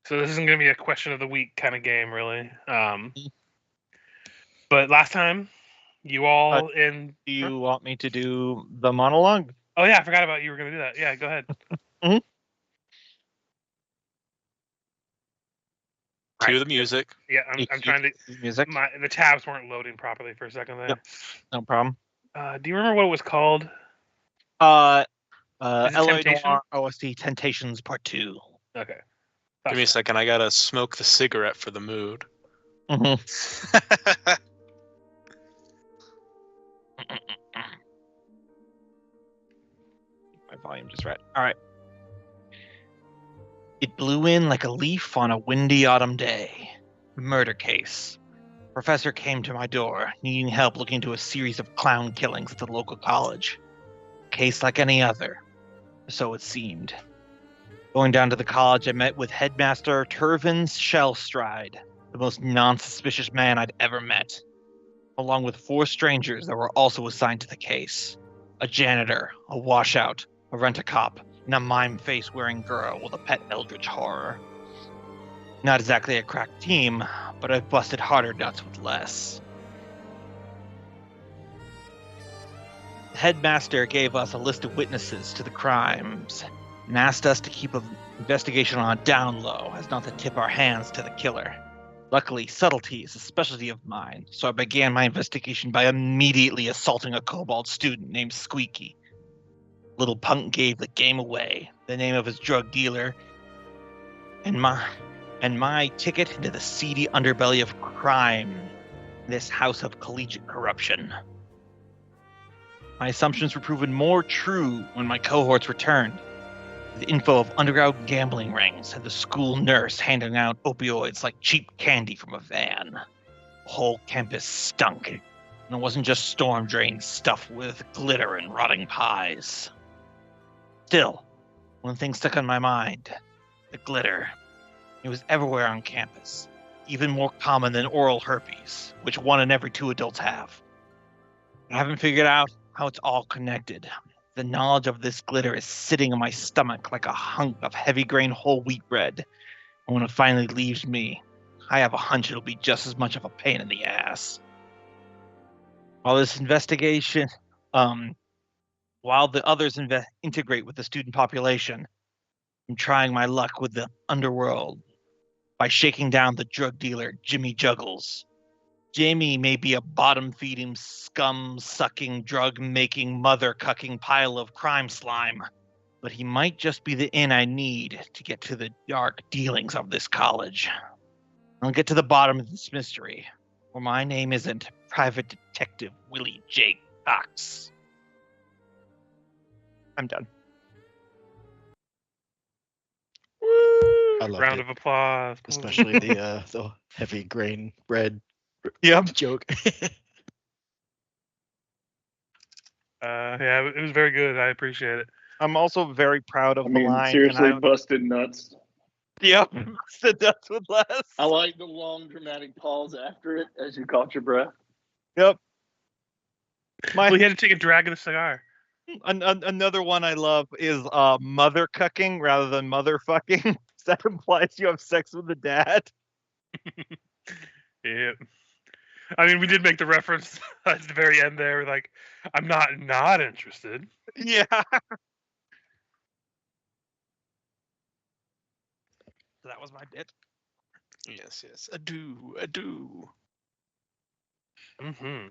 So this isn't going to be a question of the week kind of game, really. But last time, you all in. Do you want me to do the monologue? Oh yeah, I forgot about you were going to do that. Yeah, go ahead. Cue the music. Yeah, I'm trying to. Music. The tabs weren't loading properly for a second there. Yep. No problem. Do you remember what it was called? L.A. Noire OST Temptations Part 2. Okay. Give me a second. I gotta smoke the cigarette for the mood. My volume just right. All right. It blew in like a leaf on a windy autumn day. Murder case. Professor came to my door, needing help looking into a series of clown killings at the local college. Case like any other. So it seemed. Going down to the college, I met with Headmaster Turvin Shellstride, the most non-suspicious man I'd ever met, along with 4 strangers that were also assigned to the case. A janitor, a washout, a rent-a-cop, and a mime-face-wearing girl with a pet eldritch horror. Not exactly a crack team, but I've busted harder nuts with less. The headmaster gave us a list of witnesses to the crimes and asked us to keep an investigation on a down low as not to tip our hands to the killer. Luckily, subtlety is a specialty of mine, so I began my investigation by immediately assaulting a kobold student named Squeaky. Little punk gave the game away, the name of his drug dealer, and my ticket into the seedy underbelly of crime, this house of collegiate corruption. My assumptions were proven more true when my cohorts returned, with info of underground gambling rings and the school nurse handing out opioids like cheap candy from a van. The whole campus stunk, and it wasn't just storm drains stuffed with glitter and rotting pies. Still, one thing stuck on my mind: the glitter. It was everywhere on campus, even more common than oral herpes, which 1 in every 2 adults have. I haven't figured out how it's all connected. The knowledge of this glitter is sitting in my stomach like a hunk of heavy grain whole wheat bread. And when it finally leaves me, I have a hunch it'll be just as much of a pain in the ass. While the others integrate with the student population, I'm trying my luck with the underworld by shaking down the drug dealer, Jimmy Juggles. Jamie may be a bottom-feeding, scum-sucking, drug-making, mother-cucking pile of crime slime, but he might just be the in I need to get to the dark dealings of this college. I'll get to the bottom of this mystery, or my name isn't Private Detective Willie J. Cox. I'm done. I loved Round it. of applause. Especially the heavy grain bread joke. Yeah, it was very good. I appreciate it. I'm also very proud of the line. Seriously, busted nuts. Yep, busted nuts with less. I like the long dramatic pause after it as you caught your breath. Yep. Well, you had to take a drag of the cigar. Another one I love is mother cucking rather than motherfucking. That implies you have sex with the dad. Yeah. I mean, we did make the reference at the very end there, like, I'm not interested. Yeah. So that was my bit. Yes. I do. Mm-hmm.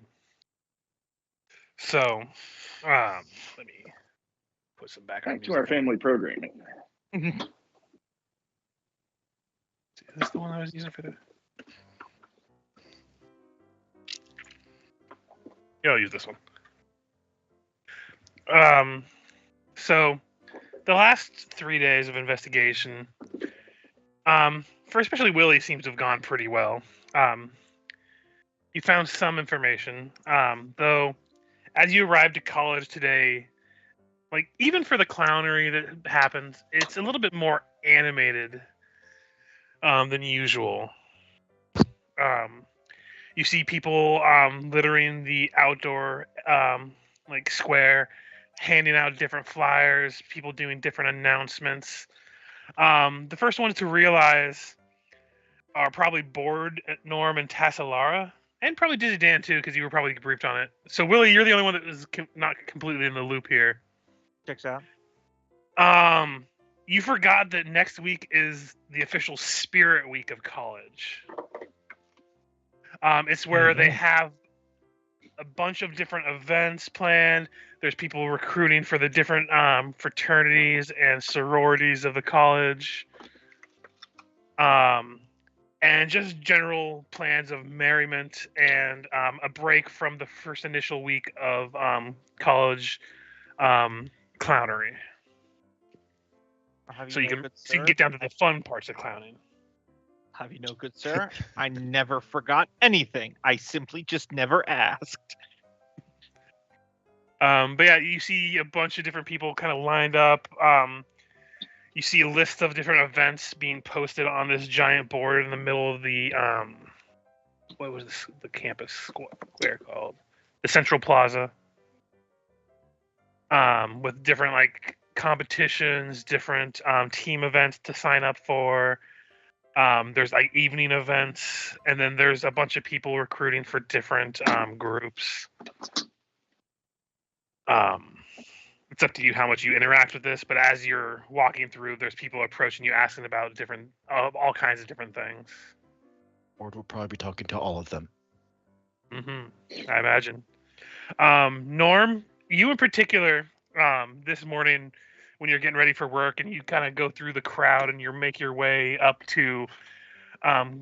So, let me put some background music. Back to our family programming. Is this the one I was using for the... Yeah, I'll use this one. So, the last 3 days of investigation, for especially Willie, seems to have gone pretty well. You found some information, though, as you arrived at college today, like, even for the clownery that happens, it's a little bit more animated than usual. You see people littering the outdoor square, handing out different flyers, people doing different announcements. The first ones to realize are probably Board, Norm, and Tassalara, and probably Dizzy Dan too, because you were probably briefed on it. So Willie, you're the only one that was not completely in the loop here. Checks out. You forgot that next week is the official Spirit Week of college. It's where they have a bunch of different events planned. There's people recruiting for the different fraternities and sororities of the college. And just general plans of merriment and a break from the first initial week of college clownery. So you can get down to the fun parts of clowning. Have you know, good sir? I never forgot anything. I simply just never asked. But yeah, you see a bunch of different people kind of lined up. You see a list of different events being posted on this giant board in the middle of the what was this, the campus square called? The Central Plaza. With different like competitions, different team events to sign up for. There's like evening events, and then there's a bunch of people recruiting for different groups. It's up to you how much you interact with this, but as you're walking through, there's people approaching you asking about all kinds of different things. Or we'll probably be talking to all of them. I imagine. Norm, you in particular, this morning when you're getting ready for work and you kind of go through the crowd and you make your way up to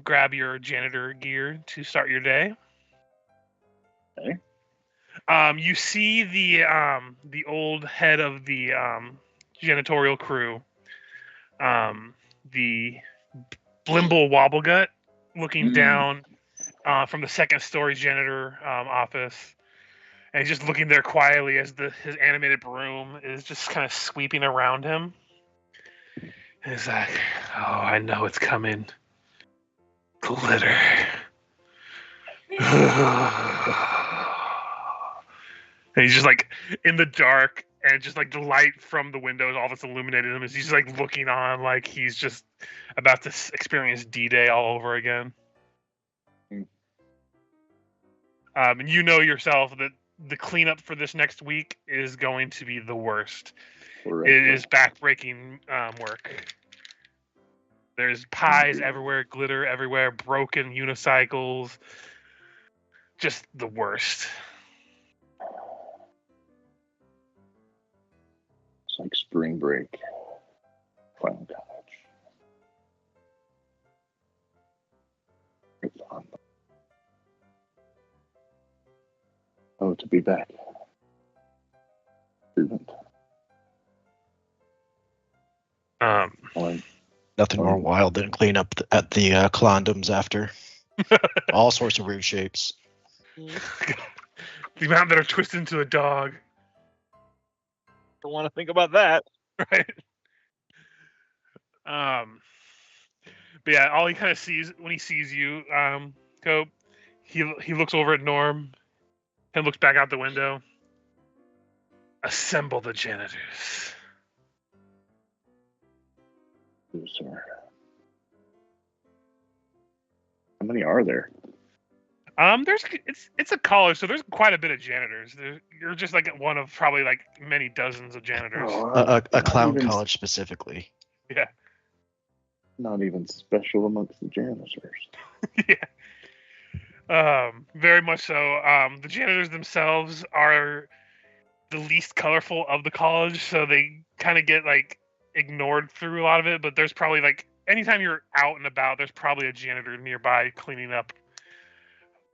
grab your janitor gear to start your day. Okay. You see the old head of the janitorial crew, the Blimble Wobblegut, looking down from the second story janitor office, and he's just looking there quietly as his animated broom is just kind of sweeping around him. And he's like, "Oh, I know it's coming. Glitter." And he's just like in the dark, and just like the light from the windows, all that's illuminated him. Is he's like looking on, like he's just about to experience D-Day all over again. And you know yourself that the cleanup for this next week is going to be the worst. Correct. It is backbreaking work. There's pies everywhere, glitter everywhere, broken unicycles. Just the worst. It's like spring break. Clown College. It's fun. Oh, to be back. Student. Nothing more wild than clean up at the condoms after. All sorts of weird shapes. The amount that are twisted into a dog. Don't want to think about that. Right. But yeah, all he kind of sees when he sees you, Cope, he looks over at Norm and looks back out the window. Assemble the janitors. Yes, sir. How many are there? It's a college, so there's quite a bit of janitors. You're just like one of probably like many dozens of janitors. A clown college specifically. Yeah. Not even special amongst the janitors. Yeah. Very much so. The janitors themselves are the least colorful of the college, so they kind of get like ignored through a lot of it. But there's probably like anytime you're out and about, there's probably a janitor nearby cleaning up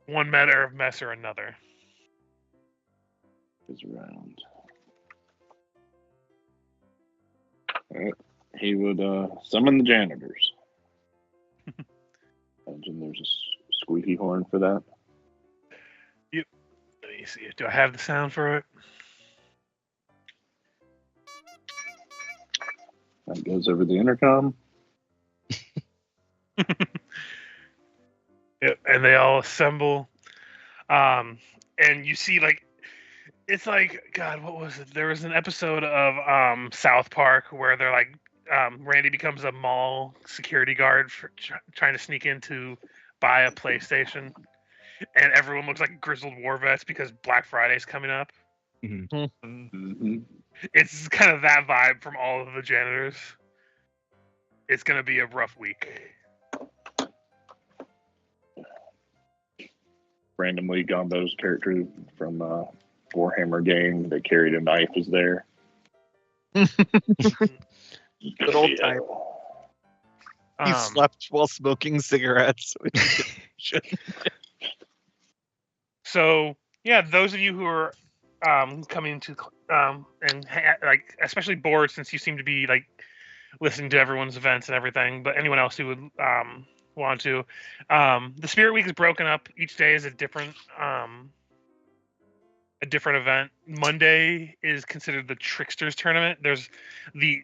one mess or another. Is around. Alright. He would summon the janitors. Imagine there's a squeaky horn for that. Yep. Let me see. Do I have the sound for it? That goes over the intercom. Yep. And they all assemble. And you see like it's like, God, what was it? There was an episode of South Park where they're like Randy becomes a mall security guard for trying to sneak in to buy a PlayStation, and everyone looks like grizzled war vets because Black Friday's coming up. Mm-hmm. It's kind of that vibe from all of the janitors. It's gonna be a rough week. Randomly, Gumbo's character from Warhammer game that carried a knife is there. Good old time. He Um, slept while smoking cigarettes. So yeah, those of you who are coming to and like especially bored since you seem to be like listening to everyone's events and everything, but anyone else who would want to, the Spirit Week is broken up. Each day is a different event. Monday is considered the Tricksters Tournament. There's the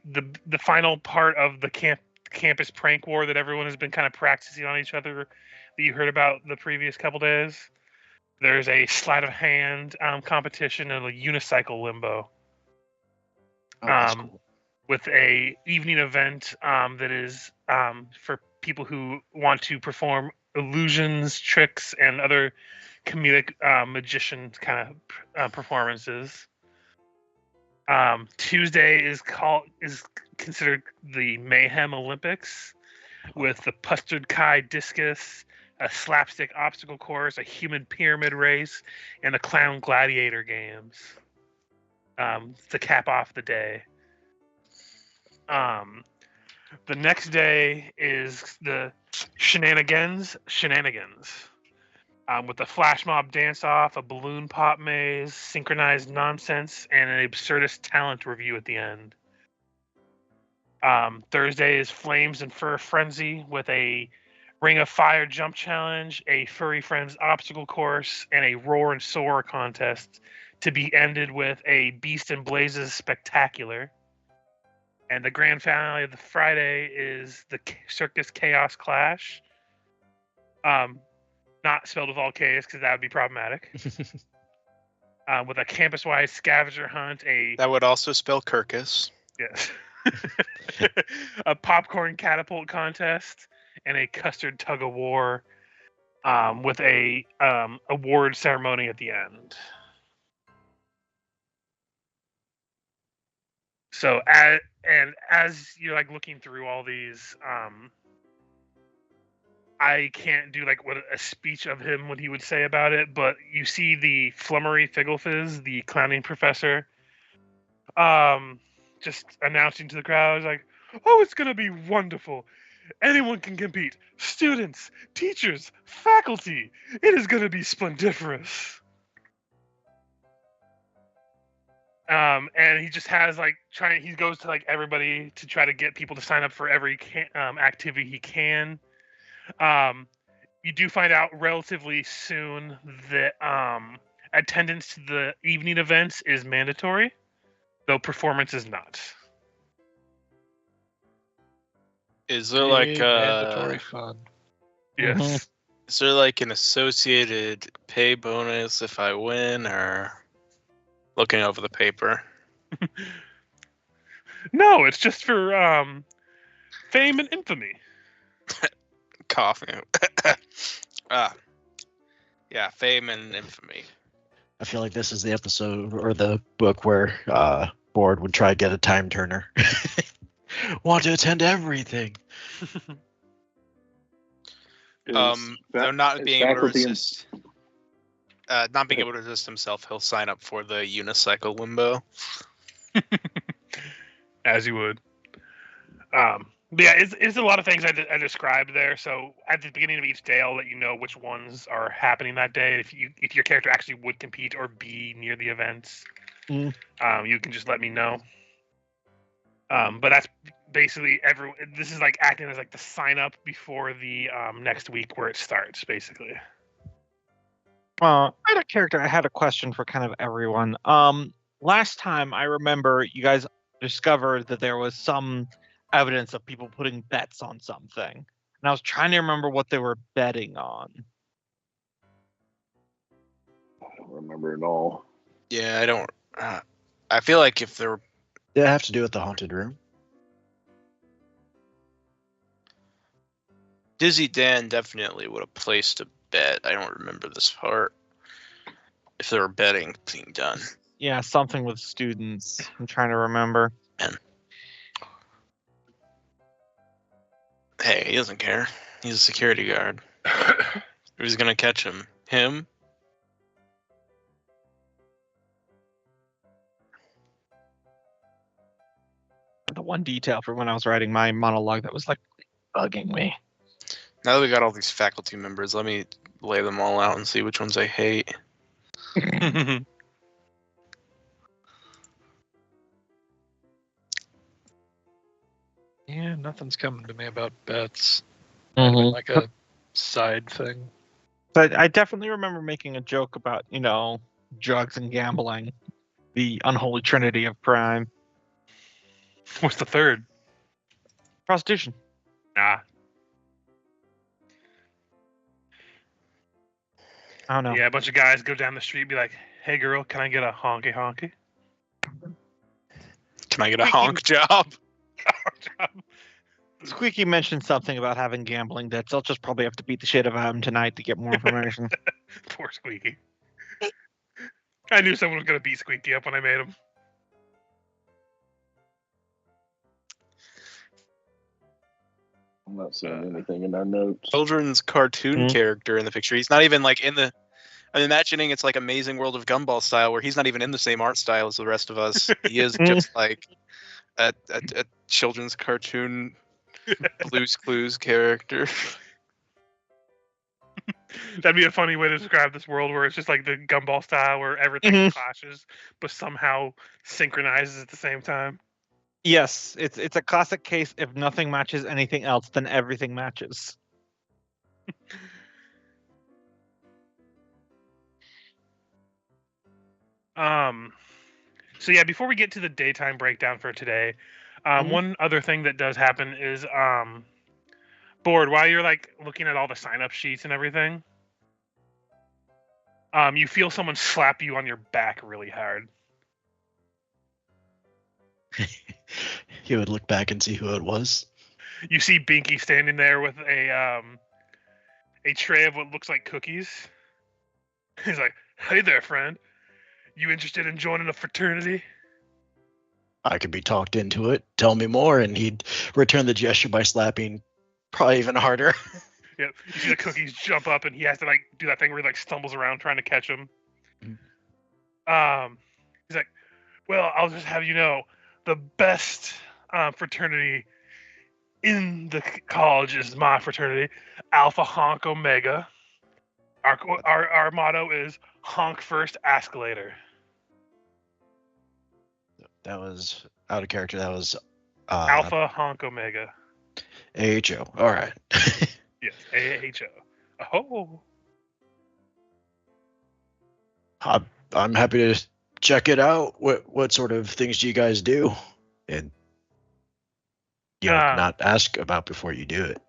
final part of the campus prank war that everyone has been kind of practicing on each other that you heard about the previous couple days. There's a sleight of hand competition and a unicycle limbo. Oh, that's cool. With a evening event that is for people who want to perform illusions, tricks, and other comedic magician kind of performances. Tuesday is considered the Mayhem Olympics with the Pustard Kai discus, a slapstick obstacle course, a human pyramid race, and the clown gladiator games to cap off the day. The next day is the shenanigans, with the flash mob dance off, a balloon pop maze, synchronized nonsense, and an absurdist talent review at the end. Thursday is Flames and Fur Frenzy with a Ring of Fire jump challenge, a Furry Friends obstacle course, and a Roar and Soar contest to be ended with a Beast and Blazes spectacular. And the grand finale of the Friday is the Circus Chaos Clash. Not spelled with all K's because that would be problematic. With a campus-wide scavenger hunt, That would also spell Kirkus. Yes. A popcorn catapult contest, and a custard tug of war with a award ceremony at the end. So as you're like looking through all these, I can't do like what a speech of him what he would say about it, but you see the Flummery Figglefizz, the clowning professor, just announcing to the crowd like, "Oh, it's gonna be wonderful. Anyone can compete. Students, teachers, faculty. It is gonna be splendiferous." And he just has like he goes to like everybody to try to get people to sign up for every activity he can. You do find out relatively soon that attendance to the evening events is mandatory, though performance is not. Is there like mandatory fun? Yes. Is there like an associated pay bonus if I win, or looking over the paper? No, it's just for fame and infamy. Coughing. Yeah, fame and infamy. I feel like this is the episode or the book where Board would try to get a time turner. Want to attend everything. They're not being able to faculty and- resist. Not being able to resist himself, he'll sign up for the unicycle limbo. As you would. But yeah, it's a lot of things I described there. So at the beginning of each day, I'll let you know which ones are happening that day. If your character actually would compete or be near the events, you can just let me know. But that's basically this is like acting as like the sign up before the next week where it starts, basically. I had a character. I had a question for kind of everyone. Last time I remember you guys discovered that there was some evidence of people putting bets on something, and I was trying to remember what they were betting on. I don't remember it all. Yeah, I don't. I feel like if there. Did it have to do with the haunted room? Dizzy Dan definitely would have placed a bet. I don't remember this part. If there were betting being done. Yeah, something with students. I'm trying to remember. Hey, he doesn't care. He's a security guard. Who's gonna catch him? Him? The one detail from when I was writing my monologue that was like bugging me. Now that we got all these faculty members, let me lay them all out and see which ones I hate. Yeah, nothing's coming to me about bets. Mhm. Like a side thing. But I definitely remember making a joke about, drugs and gambling, the unholy trinity of crime. What's the third? Prostitution. Nah. I don't know. Yeah, a bunch of guys go down the street and be like, "Hey girl, can I get a honky honky?" Can I get a honk job? Squeaky mentioned something about having gambling debts. I'll just probably have to beat the shit out of him tonight to get more information. Poor Squeaky. I knew someone was gonna beat Squeaky up when I made him. I'm not seeing anything in our notes. Children's cartoon character in the picture. He's not even like in the. I'm imagining it's like Amazing World of Gumball style, where he's not even in the same art style as the rest of us. He is just like a children's cartoon Blue's Clues character. That'd be a funny way to describe this world, where it's just like the Gumball style, where everything clashes, but somehow synchronizes at the same time. Yes, it's a classic case. If nothing matches anything else, then everything matches. So yeah, before we get to the daytime breakdown for today, one other thing that does happen is Board, while you're like looking at all the sign up sheets and everything, you feel someone slap you on your back really hard. He would look back and see who it was. You see Binky standing there with a tray of what looks like cookies. He's like, "Hey there, friend. You interested in joining a fraternity?" I could be talked into it. Tell me more, and he'd return the gesture by slapping probably even harder. Yep. You see the cookies jump up, and he has to like do that thing where he like stumbles around trying to catch them. He's like, "Well, I'll just have you know, the best fraternity in the college is my fraternity, Alpha Honk Omega. Our motto is honk first, ask later." That was out of character. That was Alpha Honk Omega. AHO. All right. Yes, AHO. Oh. I'm happy to check it out. What sort of things do you guys do? And not ask about before you do it.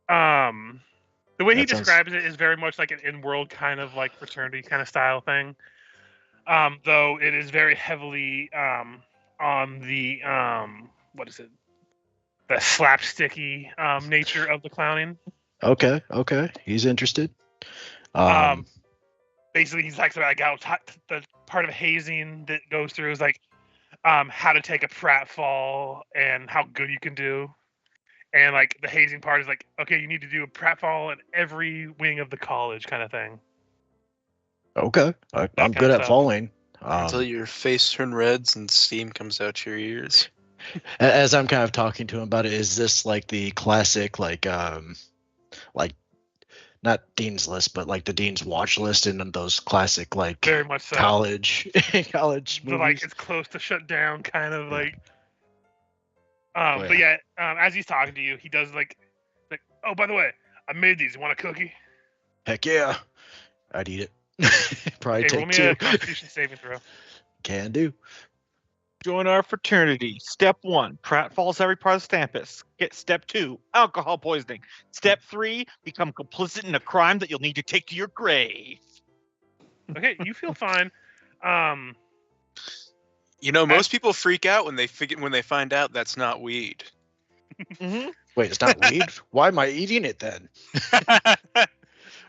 The way he describes it is very much like an in-world kind of like fraternity kind of style thing. Though it is very heavily on the what is it? The slapsticky nature of the clowning. Okay. He's interested. Basically, he's talks about like the part of hazing that goes through is like how to take a pratfall and how good you can do. And like the hazing part is like, okay, you need to do a pratfall in every wing of the college kind of thing. Okay. I'm good at falling. Until your face turns red and steam comes out your ears. As I'm kind of talking to him about it, is this like the classic, like not Dean's List, but like the Dean's Watch List and those classic like very much so. college movies? So like it's close to shut down, kind of like. But yeah, as he's talking to you, he does like, "Oh, by the way, I made these. You want a cookie?" Heck yeah, I'd eat it. Probably roll take me 2. a Constitution saving throw. Can do. Join our fraternity. Step 1, pratfalls every part of Stampus. Step 2, alcohol poisoning. Step 3, become complicit in a crime that you'll need to take to your grave. Okay, you feel fine. Most people freak out when they find out that's not weed. Wait, it's not weed? Why am I eating it then?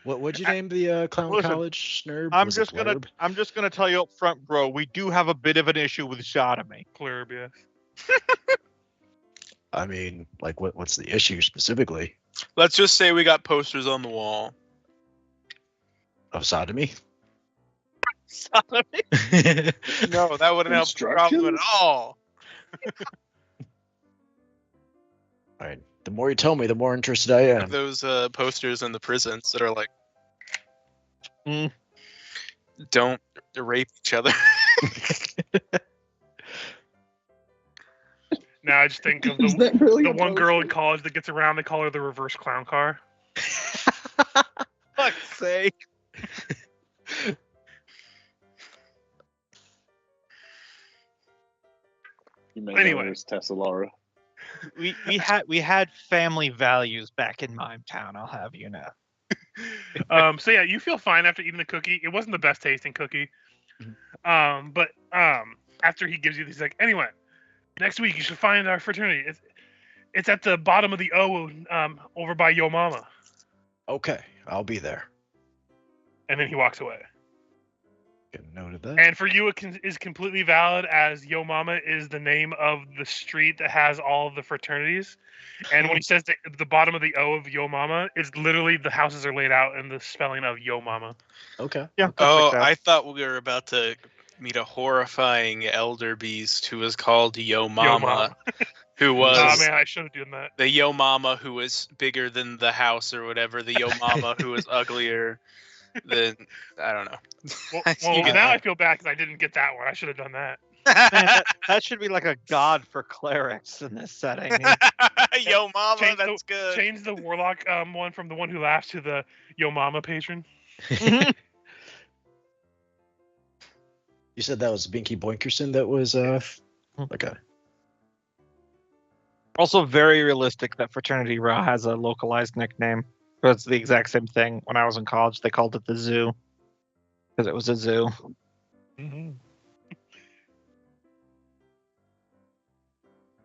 What'd you name the clown Listen, college snurb? I'm Was it just gonna Blurb? tell you up front, bro. We do have a bit of an issue with sodomy. Clear, yes. I mean, like, what's the issue specifically? Let's just say we got posters on the wall. Of sodomy? Sodomy? No, that wouldn't help the problem at all. All right. The more you tell me, the more interested I am. Those posters in the prisons that are like, Mm. don't rape each other. Now I just think of Is that really the a one girl in poster? college that gets around. They call her the reverse clown car. Fuck's sake. You may Anyway. know as Tesla. We had family values back in Mime Town, I'll have you know. So yeah, you feel fine after eating the cookie. It wasn't the best tasting cookie. But after he gives you these, like, anyway, next week you should find our fraternity. It's at the bottom of the O, over by Yo Mama. Okay, I'll be there. And then he walks away. Get a note of that. And for you, it is completely valid, as Yo Mama is the name of the street that has all of the fraternities. And when he says the bottom of the O of Yo Mama, it's literally the houses are laid out in the spelling of Yo Mama. Okay. Yeah. Oh, I thought we were about to meet a horrifying elder beast who was called Yo Mama, who was Oh man, I should have done that. the Yo Mama who was bigger than the house or whatever, the Yo Mama who was uglier than, I don't know. Well, You get now that. I feel bad because I didn't get that one. I should have done that. Man, that should be like a god for clerics in this setting. Yo Mama, Change that's good. Change the warlock one from the one who laughs to the Yo Mama patron. You said that was Binky Boinkerson that was okay. Also very realistic that Fraternity Row has a localized nickname. It's the exact same thing. When I was in college, they called it the zoo. Because it was a zoo.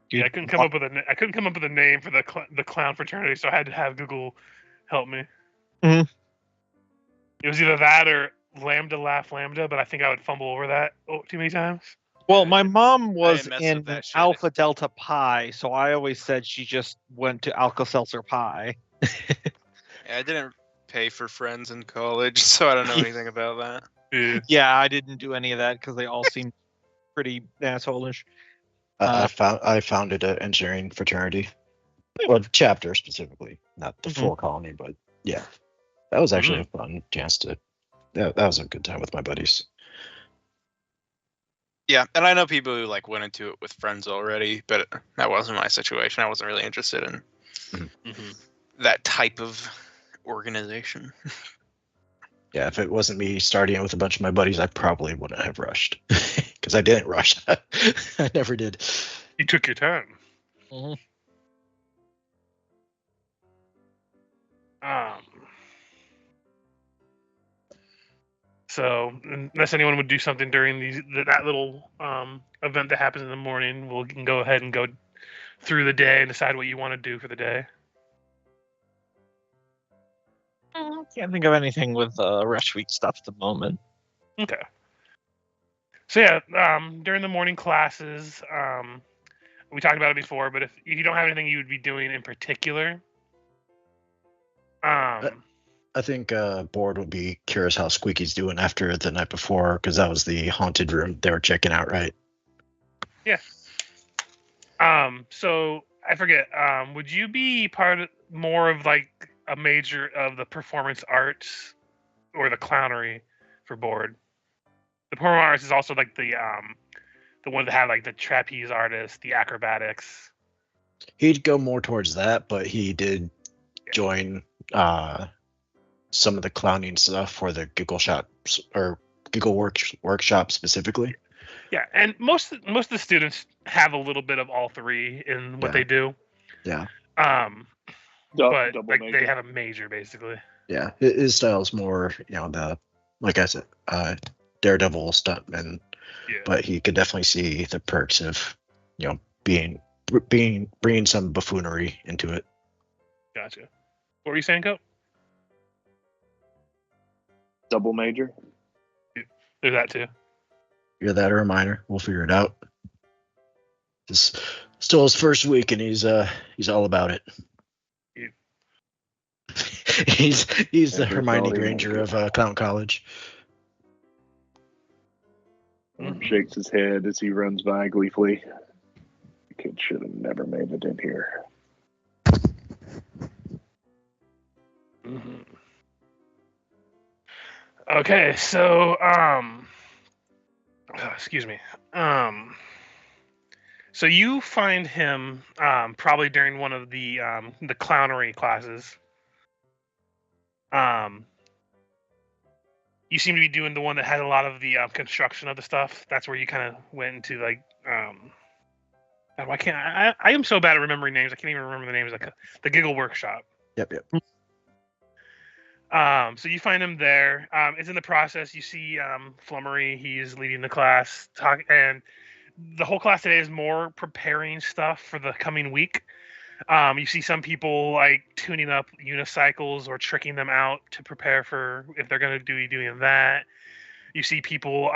Yeah, I couldn't come up with a name for the clown fraternity, so I had to have Google help me. Mhm. It was either that or Lambda Laugh Lambda, but I think I would fumble over that too many times. Well, my mom was mess in with that shit. Alpha Delta Pi, so I always said she just went to Alka-Seltzer Pi. Yeah, I didn't pay for friends in college, so I don't know anything about that. Yeah. Yeah, I didn't do any of that because they all seemed pretty asshole-ish. I founded an engineering fraternity, well, chapter specifically, not the full colony, but yeah, that was actually a fun chance to. That was a good time with my buddies. Yeah, and I know people who like went into it with friends already, but that wasn't my situation. I wasn't really interested in that type of organization. Yeah, if it wasn't me starting it with a bunch of my buddies, I probably wouldn't have rushed. Because I didn't rush. I never did. You took your time. So unless anyone would do something during that little event that happens in the morning, we can go ahead and go through the day and decide what you want to do for the day. Can't think of anything with Rush Week stuff at the moment. Okay. So yeah, during the morning classes, we talked about it before, but if you don't have anything you would be doing in particular, I think Board would be curious how Squeaky's doing after the night before, because that was the haunted room they were checking out, right? yeah. So I forget. Would you be part of more of like a major of the performance arts or the clownery for Board? The performance arts is also like the ones that have like the trapeze artists, the acrobatics. He'd go more towards that, but he did join some of the clowning stuff for the Giggle Shops or Giggle Workshop specifically. Yeah, and most of the students have a little bit of all three in what they do. Yeah. But Double like major. they have a major basically. Yeah, his style's more, like I said, Daredevil stuntman. Yeah. But he could definitely see the perks of, being bringing some buffoonery into it. Gotcha. What were you saying, Cope? Double major. There's that too. Either that or a minor. We'll figure it out. This still his first week, and he's all about it. You- he's the That's Hermione all he Granger wants. of Clown College. Shakes his head as he runs by gleefully. The kid should have never made it in here. Mhm. Okay, so excuse me. So you find him probably during one of the clownery classes. You seem to be doing the one that had a lot of the construction of the stuff. That's where you kind of went into like why can't I am so bad at remembering names. I can't even remember the names. Like the Giggle Workshop. Yep. So you find him there. It's in the process. You see Flummery. He's leading the class. And the whole class today is more preparing stuff for the coming week. You see some people like tuning up unicycles or tricking them out to prepare for if they're going to be doing that. You see people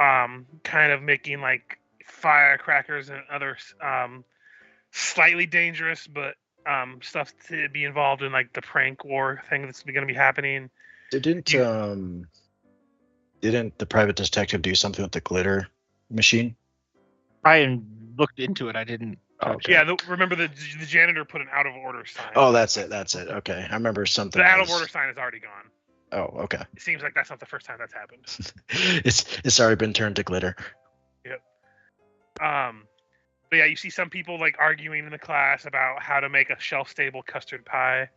kind of making like firecrackers and other slightly dangerous but stuff to be involved in, like the prank war thing that's going to be happening. Didn't the private detective do something with the glitter machine? I looked into it. I didn't. Okay. Yeah, remember the janitor put an out of order sign. Oh, that's it. Okay, I remember something. The out of order sign is already gone. Oh, okay. It seems like that's not the first time that's happened. It's already been turned to glitter. Yep. But yeah, you see some people like arguing in the class about how to make a shelf-stable custard pie.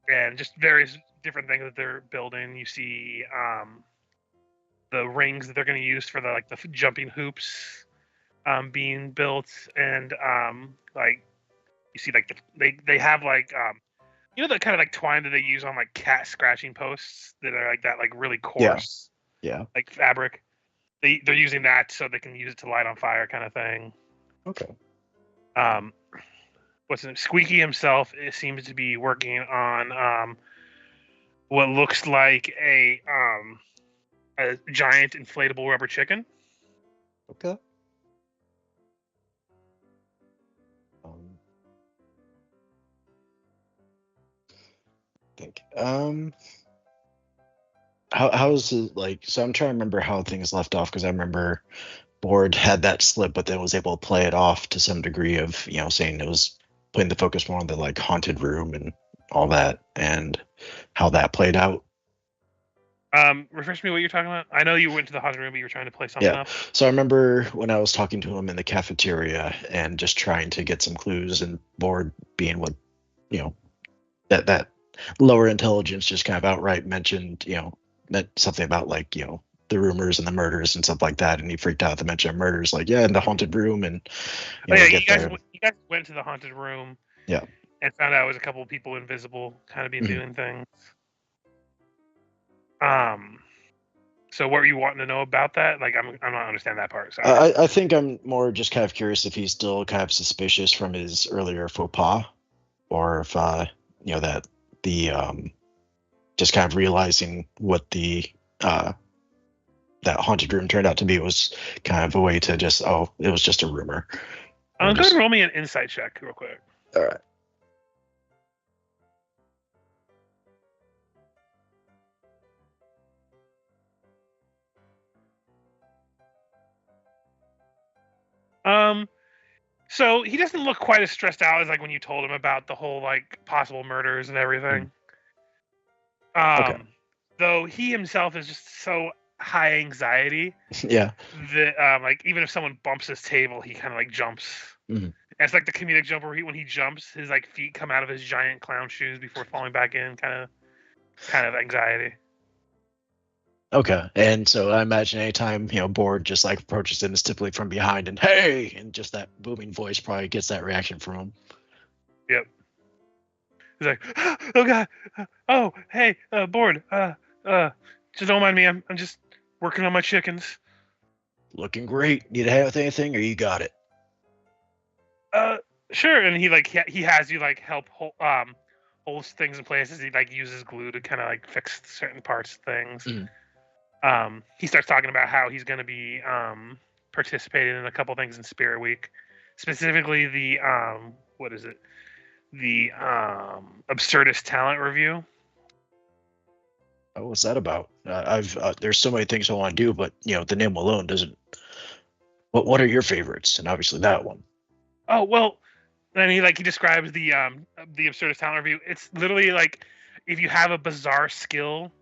And just various different things that they're building. You see the rings that they're going to use for the jumping hoops being built, and like you see like they have like the kind of like twine that they use on like cat scratching posts that are like that like really coarse like fabric. They're using that so they can use it to light on fire kind of thing. Okay. What's his name? Squeaky himself seems to be working on what looks like a giant inflatable rubber chicken. Okay. Think. How's it like? So I'm trying to remember how things left off, because I remember Board had that slip, but then was able to play it off to some degree of saying it was putting the focus more on the like haunted room and all that, and how that played out. Refresh me what you're talking about. I know you went to the haunted room, but you were trying to play something up. So I remember when I was talking to him in the cafeteria and just trying to get some clues, and Board being what that lower intelligence just kind of outright mentioned meant something about like the rumors and the murders and stuff like that, and he freaked out at the mention of murders, like in the haunted room, and you guys went to the haunted room, and found out it was a couple of people invisible, kind of been doing things. So what were you wanting to know about that? Like I'm not understanding that part. Sorry. I think I'm more just kind of curious if he's still kind of suspicious from his earlier faux pas, or if that the just kind of realizing what the that haunted room turned out to be was kind of a way to just it was just a rumor. Go ahead and roll me an insight check real quick. All right. So he doesn't look quite as stressed out as like when you told him about the whole like possible murders and everything. Okay. Though he himself is just so high anxiety that like even if someone bumps his table, he kind of like jumps. Mm-hmm. It's like the comedic jump where when he jumps, his like feet come out of his giant clown shoes before falling back in. Kind of anxiety. Okay, and so I imagine anytime Board just like approaches him, it's typically from behind, and hey, and just that booming voice probably gets that reaction from him. Yep. He's like, oh god, oh hey, Board, just don't mind me. I'm just working on my chickens. looking great. Need help with anything, or you got it? Sure. And he has you like help holds things in place as he like uses glue to kind of like fix certain parts of things. He starts talking about how he's going to be participating in a couple things in Spirit Week, specifically the what is it? The Absurdist Talent Review. Oh, what's that about? I've there's so many things I want to do, but the name alone doesn't. What are your favorites? And obviously that one. Oh well, then he describes the Absurdist Talent Review. It's literally like if you have a bizarre skill,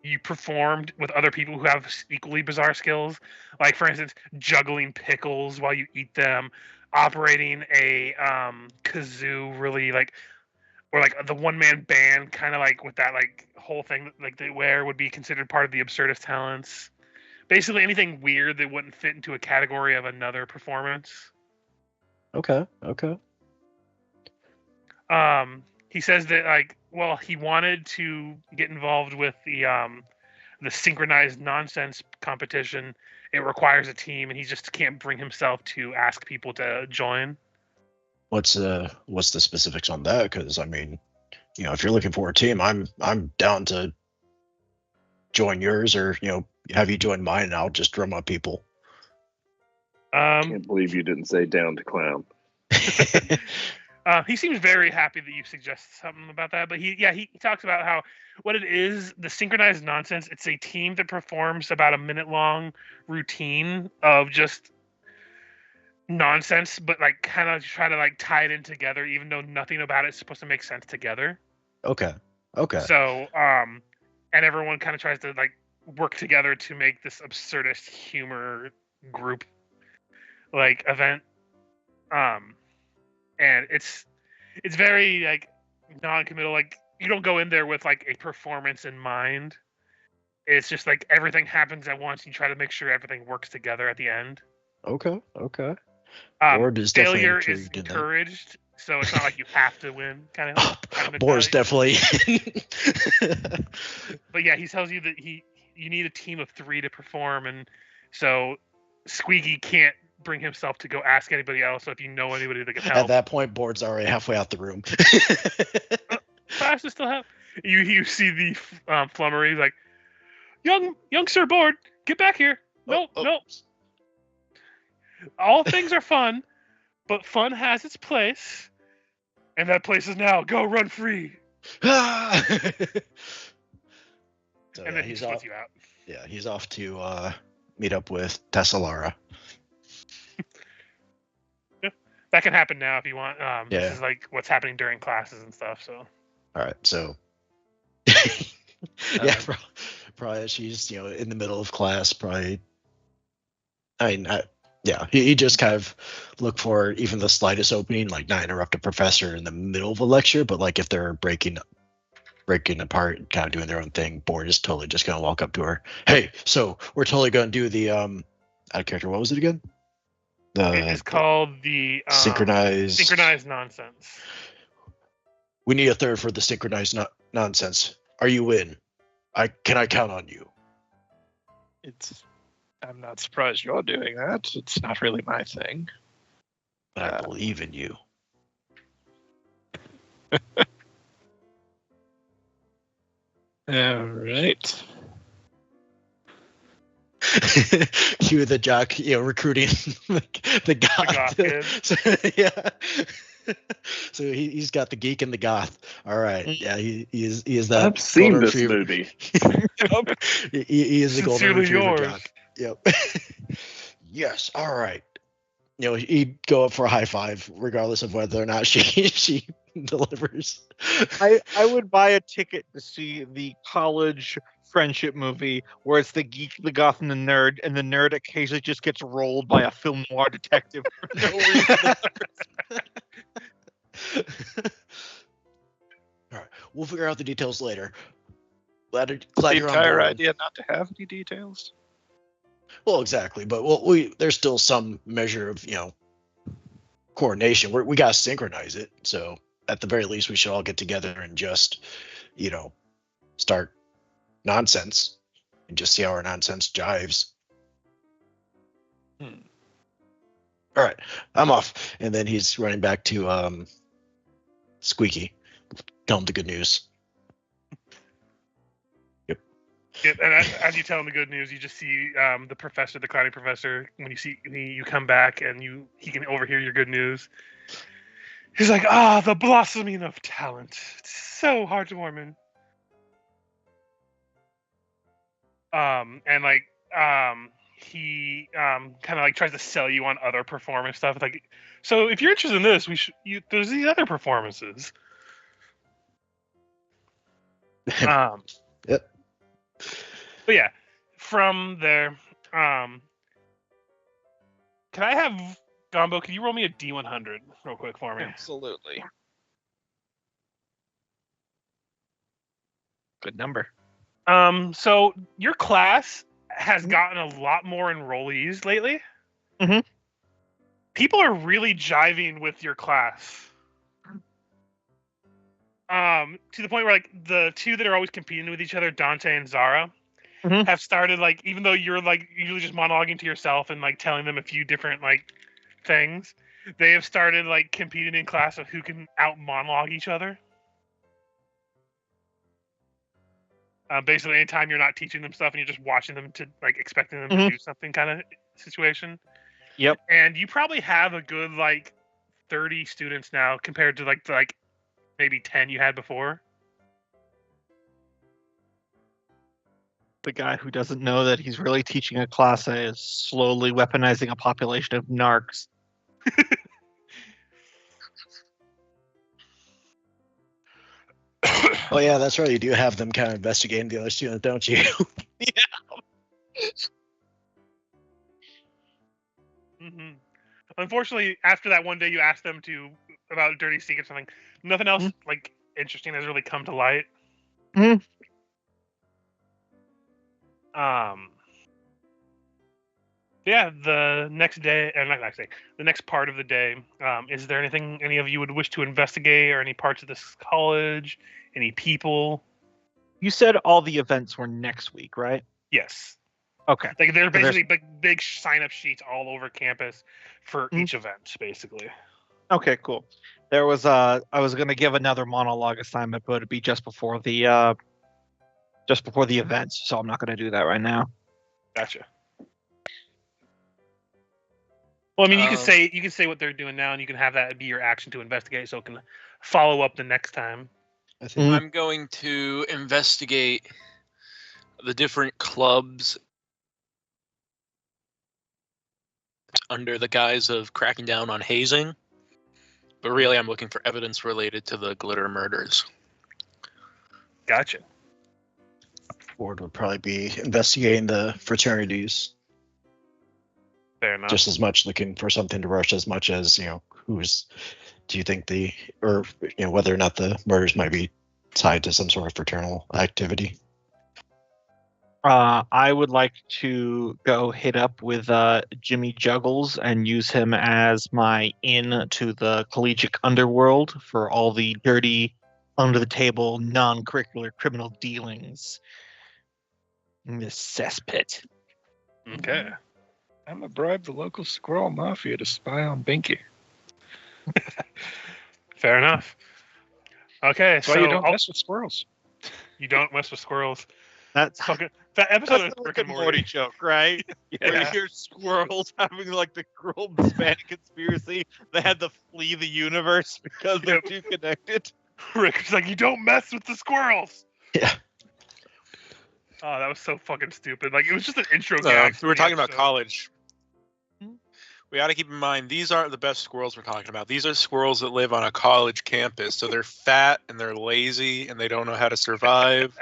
you performed with other people who have equally bizarre skills. Like for instance, juggling pickles while you eat them, operating a kazoo really or like the one man band kind of like with that like whole thing like they wear would be considered part of the Absurdist talents. Basically anything weird that wouldn't fit into a category of another performance. Okay. He says that he wanted to get involved with the synchronized nonsense competition. It requires a team, and he just can't bring himself to ask people to join. What's the specifics on that? Because I mean, if you're looking for a team, I'm down to join yours, or have you join mine, and I'll just drum up people. Can't believe you didn't say down to clown. He seems very happy that you suggested something about that, but he talks about how what it is, the synchronized nonsense. It's a team that performs about a minute-long routine of just nonsense, but like kind of try to like tie it in together, even though nothing about it's supposed to make sense together. Okay. So, and everyone kind of tries to like work together to make this absurdist humor group like event. And it's very like non-committal. Like you don't go in there with like a performance in mind. It's just like everything happens at once. You try to make sure everything works together at the end. Okay. Board is failure is encouraged, so it's not like you have to win. Kind of Board's definitely. But yeah, he tells you that you need a team of 3 to perform, and so Squeaky can't bring himself to go ask anybody else. So if you know anybody that can help, at that point, Board's already halfway out the room. Classes still have you see the flummery. He's like, young Sir Board, get back here. No. All things are fun, but fun has its place, and that place is now go run free. So, and then he splits you out. Yeah, he's off to meet up with Tesselara. Yeah, that can happen now if you want. This is like what's happening during classes and stuff. So. All right, so. Yeah, probably she's in the middle of class. Probably. I mean, he just kind of look for even the slightest opening, like not interrupt a professor in the middle of a lecture, but like if they're breaking apart, kind of doing their own thing, Board is totally just gonna walk up to her. Hey, so we're totally gonna do the out of character. What was it again? It's called the synchronized nonsense. We need a third for the synchronized nonsense. Are you in? Can I count on you? I'm not surprised you're doing that. It's not really my thing. But I believe in you. All right. Cue the jock, recruiting the goth. Kid. Yeah. So he's got the geek and the goth. All right. Yeah, he is that. I've seen this movie. He is the golden retriever yours. jock. Yep. Yes. All right. He'd go up for a high five, regardless of whether or not she delivers. I would buy a ticket to see the college friendship movie where it's the geek, the goth, and the nerd occasionally just gets rolled by a film noir detective for no reason. All right, we'll figure out the details later. Glad The you're on entire board. idea not to have any details. Well, exactly, but there's still some measure of coordination. We gotta synchronize it. So at the very least, we should all get together and just start nonsense and just see how our nonsense jives. All right, I'm off. And then he's running back to Squeaky. Tell him the good news. Yeah, and as you tell him the good news, you just see the professor, the clowning professor. When you come back and he can overhear your good news. He's like, the blossoming of talent. It's so heartwarming. And like he kind of like tries to sell you on other performance stuff. It's like, so if you're interested in this, there's these other performances. Yep. But yeah, from there, can I have Gombo? Can you roll me a D100 real quick for me? Absolutely. Good number. So your class has gotten a lot more enrollees lately. Mhm. People are really jiving with your class. To the point where like the two that are always competing with each other, Dante and Zara, Mhm. have started like, even though you're like usually just monologuing to yourself and like telling them a few different like things, they have started like competing in class of who can out monologue each other. Basically, anytime you're not teaching them stuff and you're just watching them to like expecting them to do something kind of situation. Yep. And you probably have a good like 30 students now compared to like maybe 10 you had before. The guy who doesn't know that he's really teaching a class is slowly weaponizing a population of narcs. Oh yeah, that's right. You do have them kind of investigating the other student, don't you? Mm-hmm. Unfortunately, after that one day you asked them about dirty secrets or something, nothing else like interesting has really come to light. Yeah, the next day, or not next day, the next part of the day, is there anything any of you would wish to investigate, or any parts of this college, any people? You said all the events were next week, right? Yes. Okay. Like they're So there's- basically big sign-up sheets all over campus for each event, basically. Okay, cool. There was I was gonna give another monologue assignment, but it'd be just before the events, so I'm not gonna do that right now. Gotcha. Well, I mean, you can say what they're doing now, and you can have that be your action to investigate, so it can follow up the next time. I think I'm going to investigate the different clubs under the guise of cracking down on hazing. But really, I'm looking for evidence related to the Glitter murders. Gotcha. Ford would probably be investigating the fraternities. Fair enough. Just as much looking for something to rush as much as, do you think whether or not the murders might be tied to some sort of fraternal activity? I would like to go hit up with Jimmy Juggles and use him as my in to the collegiate underworld for all the dirty, under-the-table, non-curricular criminal dealings in this cesspit. Okay. I'm gonna bribe the local squirrel mafia to spy on Binky. Fair enough. Okay, That's why you don't mess with squirrels. You don't mess with squirrels. That's Fucking that episode of the Rick and Morty. joke, right? Where you hear squirrels having like the cruel Hispanic conspiracy. They had to flee the universe because they're too connected. Rick's like, you don't mess with the squirrels. Yeah. Oh, that was so fucking stupid. Like, it was just an intro gag. We were talking about episode. college. We got to keep in mind, these aren't the best squirrels we're talking about. These are squirrels that live on a college campus. So they're fat and they're lazy and they don't know how to survive.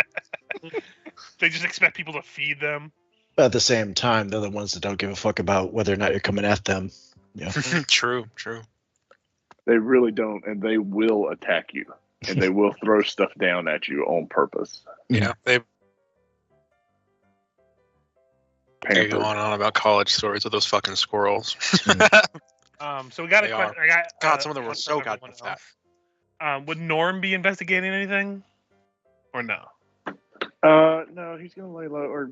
They just expect people to feed them. But at the same time, they're the ones that don't give a fuck about whether or not you're coming at them. Yeah. True. They really don't, and they will attack you, and they will throw stuff down at you on purpose. Yeah, they Pampered. go on and on about college stories with those fucking squirrels. So we got They a are. question. God, some of them were one so from everyone goddamn fat. else. Would Norm be investigating anything, or no? No, he's gonna lay low, or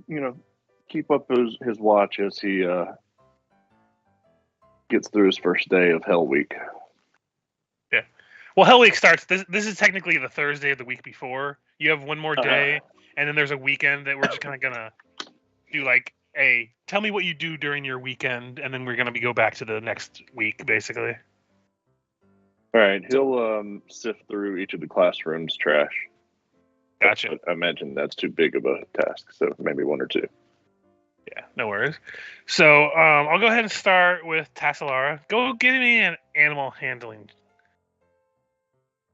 keep up his watch as he gets through his first day of Hell Week. Well, Hell Week starts. This is technically the Thursday of the week before. You have one more day, and then there's a weekend that we're just kind of gonna do like a tell me what you do during your weekend, and then we're gonna go back to the next week, basically. All right, he'll sift through each of the classrooms' trash. Gotcha. But I imagine that's too big of a task, so maybe one or two. Yeah, no worries. So I'll go ahead and start with Tassalara. Go give me an animal handling.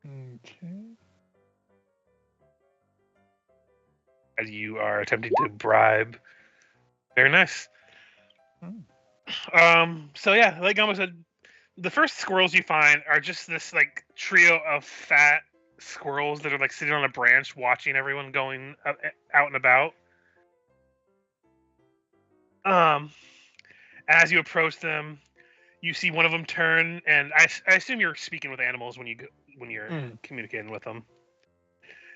Okay. As you are attempting to bribe. Very nice. So yeah, like Gumbo said, the first squirrels you find are just this like trio of fat squirrels that are like sitting on a branch watching everyone going out and about. As you approach them, you see one of them turn, and I assume you're speaking with animals when you're communicating with them.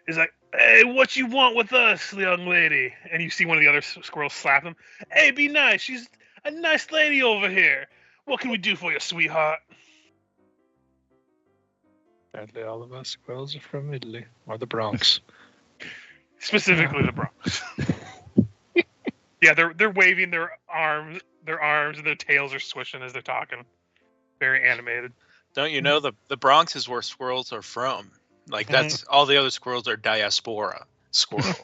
He's like, "Hey, what you want with us, young lady?" And you see one of the other squirrels slap him. "Hey, be nice. She's a nice lady over here. What can we do for you, sweetheart?" Sadly, all of us squirrels are from Italy or the Bronx. Specifically the Bronx. Yeah, they're waving their arms, and their tails are swishing as they're talking. Very animated. Don't you know the Bronx is where squirrels are from? Like that's all the other squirrels are diaspora squirrels.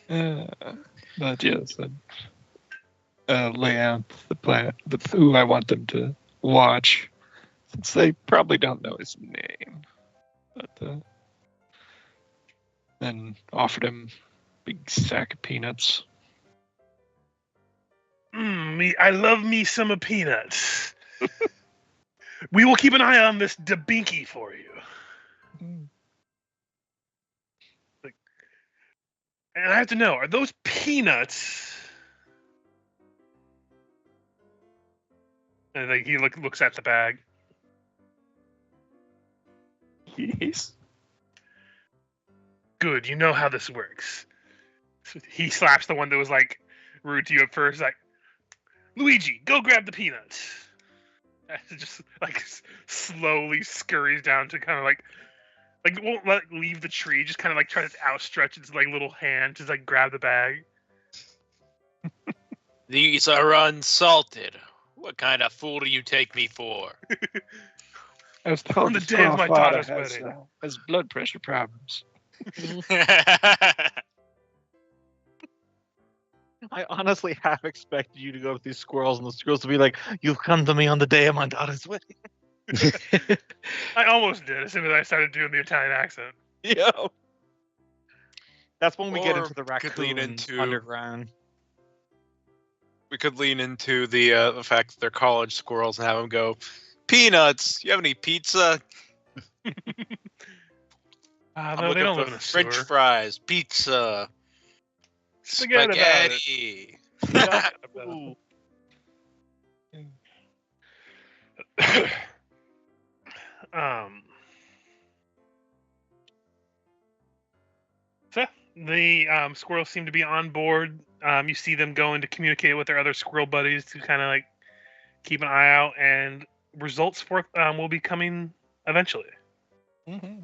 But yes, lay out the plan, who I want them to watch, since they probably don't know his name. But then offered him a big sack of peanuts. I love me some of peanuts. We will keep an eye on this Dabinky for you. And I have to know, are those peanuts? And like he looks at the bag. Yes. Good, you know how this works. He slaps the one that was like rude to you at first, like, "Luigi, go grab the peanuts." And just like slowly scurries down to kind of like won't leave the tree, just kind of like try to outstretch its like little hand to like grab the bag. These are unsalted. What kind of fool do you take me for? I was told On the his day of my father daughter's has, wedding. has blood pressure problems. I honestly half expected you to go with these squirrels, and the squirrels to be like, "You've come to me on the day of my daughter's wedding." I almost did as soon as I started doing the Italian accent. Yo. That's when we get Or into the could lean raccoon into- underground. We could lean into the fact that they're college squirrels and have them go, "Peanuts, you have any pizza?" I'm No, they looking don't for live in a French sewer. fries, pizza, Forget about it. spaghetti. Ooh. So the squirrels seem to be on board. You see them going to communicate with their other squirrel buddies to kind of like keep an eye out, and results for will be coming eventually. Mm-hmm.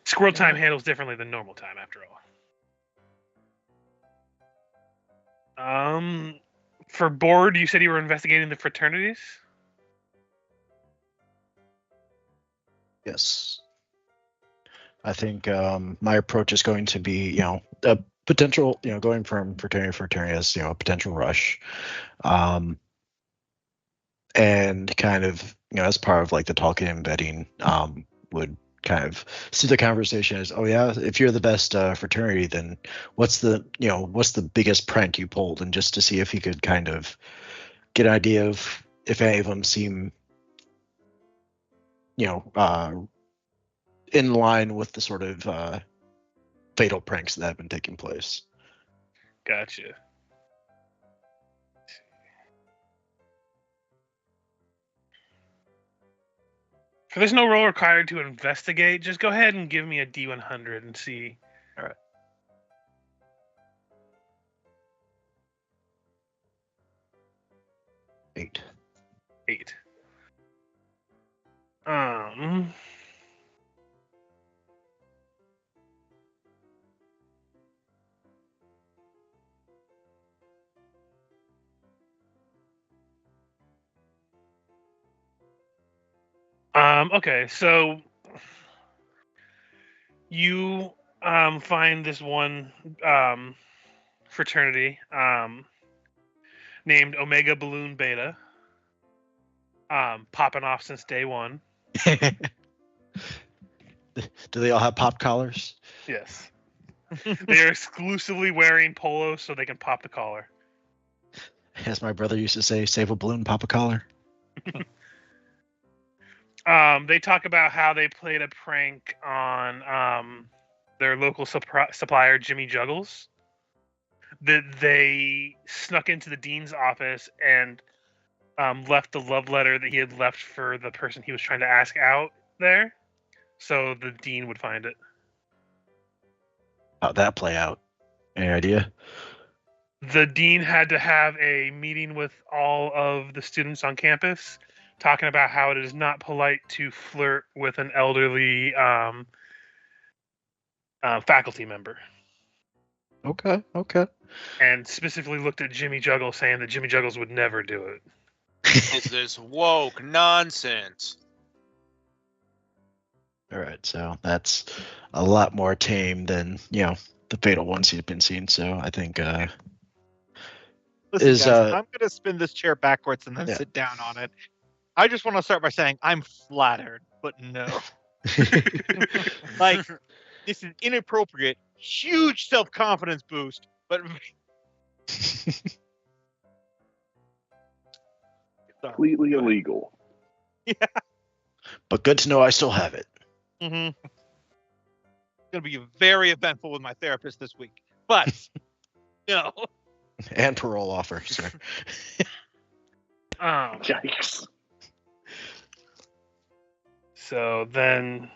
Squirrel time handles differently than normal time, after all. For board, you said you were investigating the fraternities. Yes. I think my approach is going to be, a potential, going from fraternity to fraternity as, a potential rush. And kind of, as part of like the talking and vetting, would kind of see the conversation as, oh yeah, if you're the best fraternity, then what's the biggest prank you pulled, and just to see if he could kind of get an idea of if any of them seem, in line with the sort of fatal pranks that have been taking place. Gotcha. So there's no roll required to investigate. Just go ahead and give me a D100 and see. All right. 8. 8. Okay, so you find this one fraternity named Omega Balloon Beta, popping off since day one. Do they all have pop collars? Yes. They are exclusively wearing polos so they can pop the collar. As my brother used to say, save a balloon, pop a collar. They talk about how they played a prank on their local supplier, Jimmy Juggles. That they snuck into the dean's office and left the love letter that he had left for the person he was trying to ask out there, so the dean would find it. How'd that play out? Any idea? The dean had to have a meeting with all of the students on campus, talking about how it is not polite to flirt with an elderly faculty member. Okay. And specifically looked at Jimmy Juggles, saying that Jimmy Juggles would never do it. Is this woke nonsense? All right, so that's a lot more tame than the fatal ones he's been seeing. So I think Listen, is, guys, I'm going to spin this chair backwards and then yeah. sit down on it. I just want to start by saying I'm flattered, but no. Like, this is inappropriate, huge self-confidence boost, but Completely illegal. but good to know I still have it. Mm-hmm. It's going to be very eventful with my therapist this week. But, no. And parole offer, sir. Yikes. So then,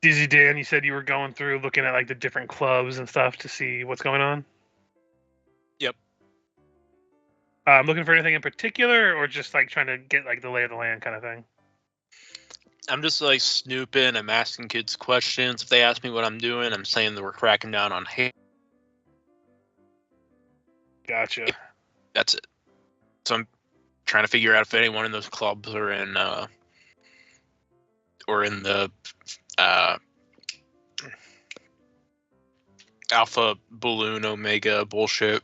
Dizzy Dan, you said you were going through looking at like the different clubs and stuff to see what's going on? Yep. Looking for anything in particular, or just like trying to get like the lay of the land kind of thing? I'm just like snooping. I'm asking kids questions. If they ask me what I'm doing, I'm saying that we're cracking down on hate. Gotcha. That's it. So I'm trying to figure out if anyone in those clubs are in the Alpha Balloon Omega bullshit.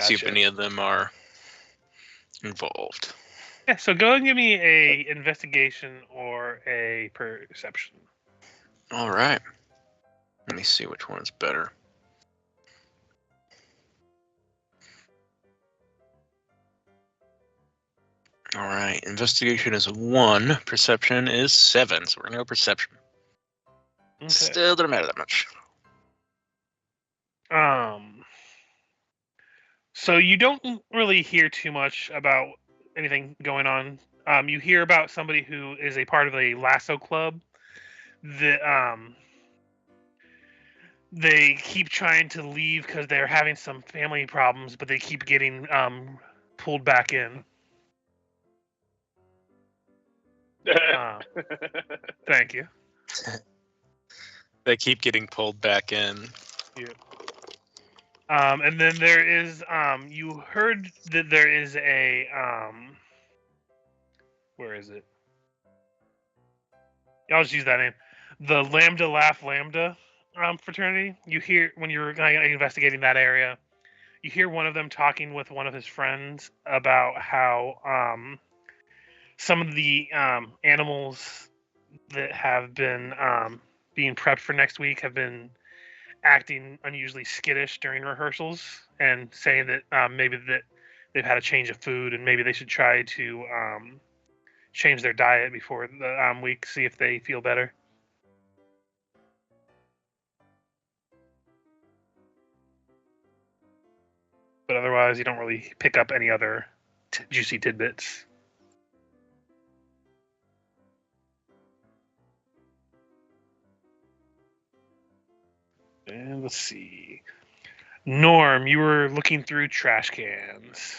See if Gotcha. any of them are involved. Yeah, so go and give me a investigation or a perception. All right. Let me see which one's better. All right. Investigation is 1. Perception is 7. So we're going to go perception. Okay. Still doesn't matter that much. So you don't really hear too much about anything going on. You hear about somebody who is a part of a lasso club that they keep trying to leave because they're having some family problems, but they keep getting pulled back in. Thank you. They keep getting pulled back in. And then there is you heard that there is a where is it? I'll just use that name. The Lambda Laugh Lambda fraternity. You hear when you're investigating that area, you hear one of them talking with one of his friends about how some of the animals that have been being prepped for next week have been acting unusually skittish during rehearsals, and saying that maybe that they've had a change of food and maybe they should try to change their diet before the week, see if they feel better. But otherwise, you don't really pick up any other juicy tidbits. And let's see. Norm, you were looking through trash cans.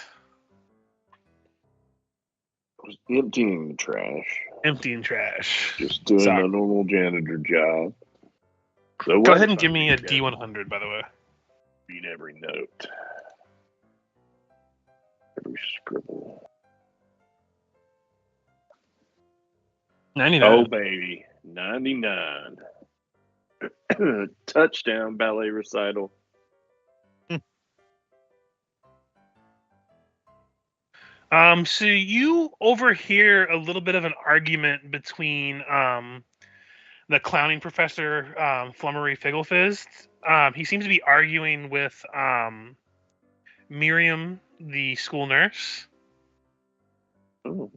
Just emptying the trash. Emptying trash. Just doing Sorry. a normal janitor job. So Go what ahead and if I give me a read every- D100, by the way. Read every note. Every scribble. 99. Oh, baby. 99. Touchdown ballet recital. So you overhear a little bit of an argument between the clowning professor, Flummery Figglefist. He seems to be arguing with Miriam, the school nurse. Oh.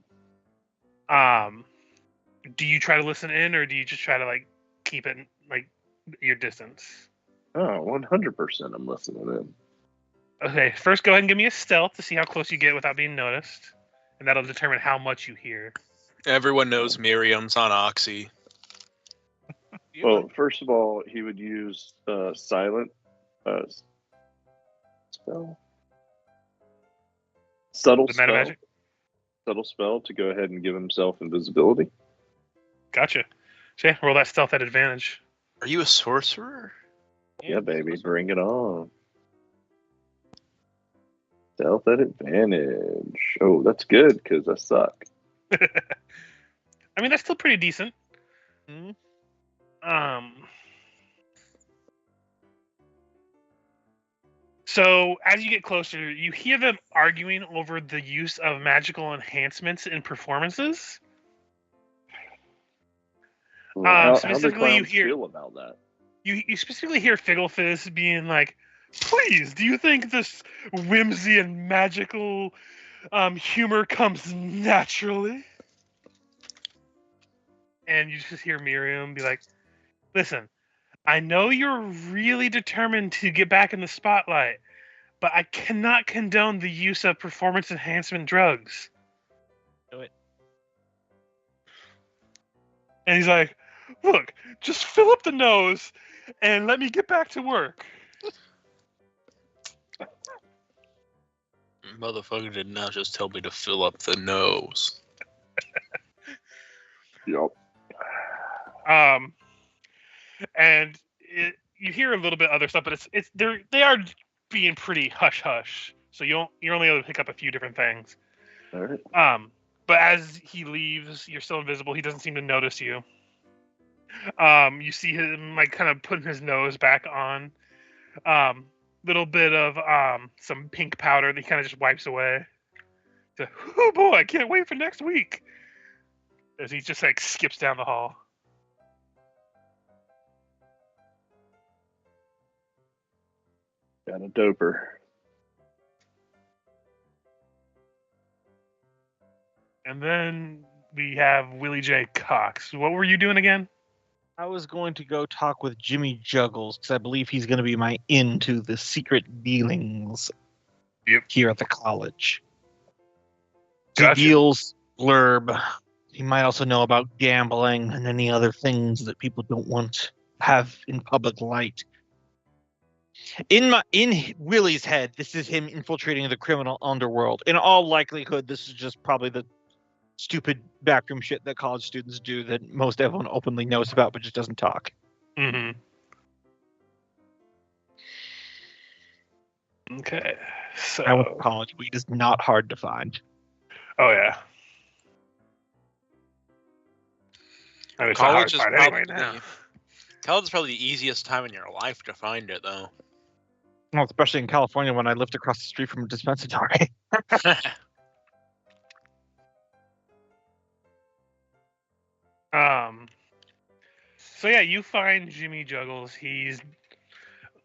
Do you try to listen in, or do you just try to like keep it like your distance? Oh, 100% I'm listening in. Okay, first go ahead and give me a stealth to see how close you get without being noticed, and that'll determine how much you hear. Everyone knows Miriam's on Oxy. Well, first of all, he would use silent spell. Subtle The spell. meta magic? Subtle spell to go ahead and give himself invisibility. Gotcha. So yeah, roll that stealth at advantage. Are you a sorcerer? Yeah, baby, bring it on. Stealth at advantage. Oh, that's good because I suck. I mean, that's still pretty decent. Mhm. So as you get closer, you hear them arguing over the use of magical enhancements in performances. How do specifically, you clowns hear- feel about that? You specifically hear Figglefist being like, "Please, do you think this whimsy and magical humor comes naturally?" And you just hear Miriam be like, "Listen, I know you're really determined to get back in the spotlight, but I cannot condone the use of performance enhancement drugs." Do it. And he's like, "Look, just fill up the nose and let me get back to work." Motherfucker did not just tell me to fill up the nose. Yup. And you hear a little bit other stuff, but they are being pretty hush hush. So you're only able to pick up a few different things. All right. But as he leaves, you're still invisible. He doesn't seem to notice you. You see him like kind of putting his nose back on. Little bit of some pink powder that he kind of just wipes away. He's like, "Oh boy, I can't wait for next week." As he just like skips down the hall. Got a doper. And then we have Willie J. Cox. What were you doing again? I was going to go talk with Jimmy Juggles because I believe he's going to be my into the secret dealings here at the college. Gotcha. Deals blurb. He might also know about gambling and any other things that people don't want to have in public light. In Willie's head, this is him infiltrating the criminal underworld. In all likelihood, this is just probably the stupid backroom shit that college students do that most everyone openly knows about but just doesn't talk. Mm-hmm. Okay. So. I went to college. Weed is not hard to find. Oh yeah. I mean, it's not hard College to is find probably anyway now. College is probably the easiest time in your life to find it, though. Well, especially in California when I lived across the street from a dispensary. So yeah, you find Jimmy Juggles.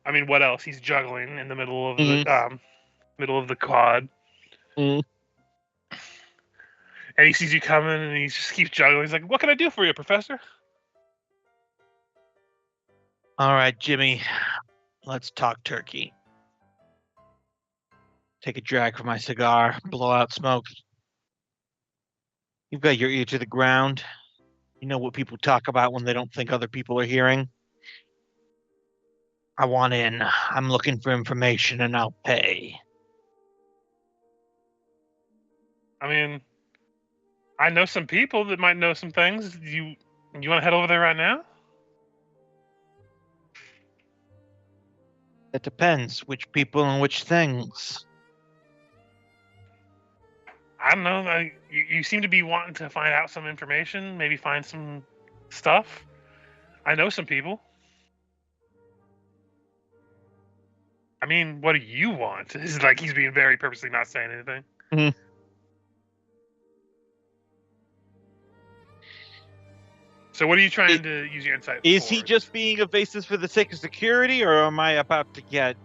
I mean, what else? He's juggling in the middle of the quad. Mm. And he sees you coming, and he just keeps juggling. He's like, "What can I do for you, Professor?" All right, Jimmy, let's talk turkey. Take a drag from my cigar, blow out smoke. You've got your ear to the ground. You know what people talk about when they don't think other people are hearing. I want in. I'm looking for information and I'll pay. I mean, I know some people that might know some things. You want to head over there right now? It depends which people and which things. I don't know. You seem to be wanting to find out some information, maybe find some stuff. I know some people. I mean, what do you want? It's like he's being very purposely not saying anything. Mhm. So what are you trying to use your insight for? Is he just being evasive for the sake of security, or am I about to get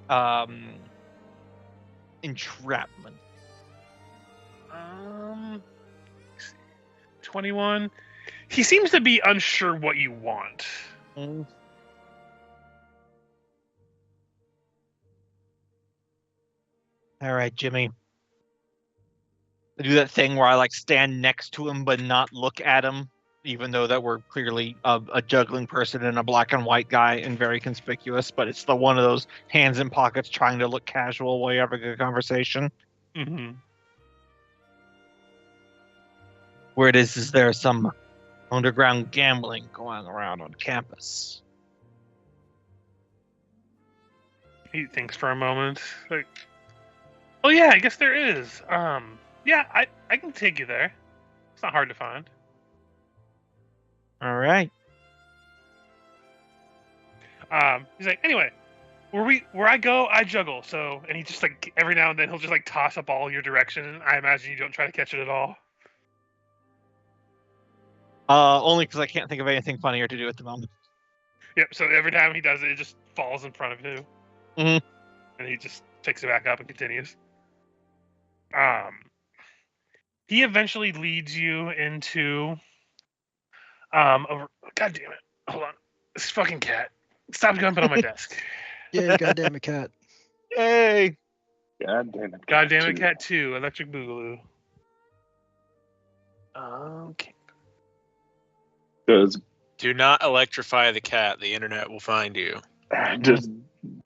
entrapment? 21. He seems to be unsure what you want. Mm. All right, Jimmy. I do that thing where I like stand next to him but not look at him, even though that we're clearly a juggling person and a black and white guy and very conspicuous. But it's the one of those hands in pockets trying to look casual while you're having a conversation. Mm-hmm. Word is there some underground gambling going around on campus? He thinks for a moment. Like, oh yeah, I guess there is. Yeah, I can take you there. It's not hard to find. All right. He's like, anyway, where I go, I juggle. So, and he just like every now and then he'll just like toss a ball your direction. I imagine you don't try to catch it at all. Only because I can't think of anything funnier to do at the moment. Yep. So every time he does it, it just falls in front of you, Mhm. and he just picks it back up and continues. He eventually leads you into God damn it! Hold on, this fucking cat. Stop jumping on my desk. Yeah, goddamn it, cat. Yay! God damn it. God damn it, Cat 2, Electric Boogaloo. Okay. Does Do not electrify the cat. The internet will find you. does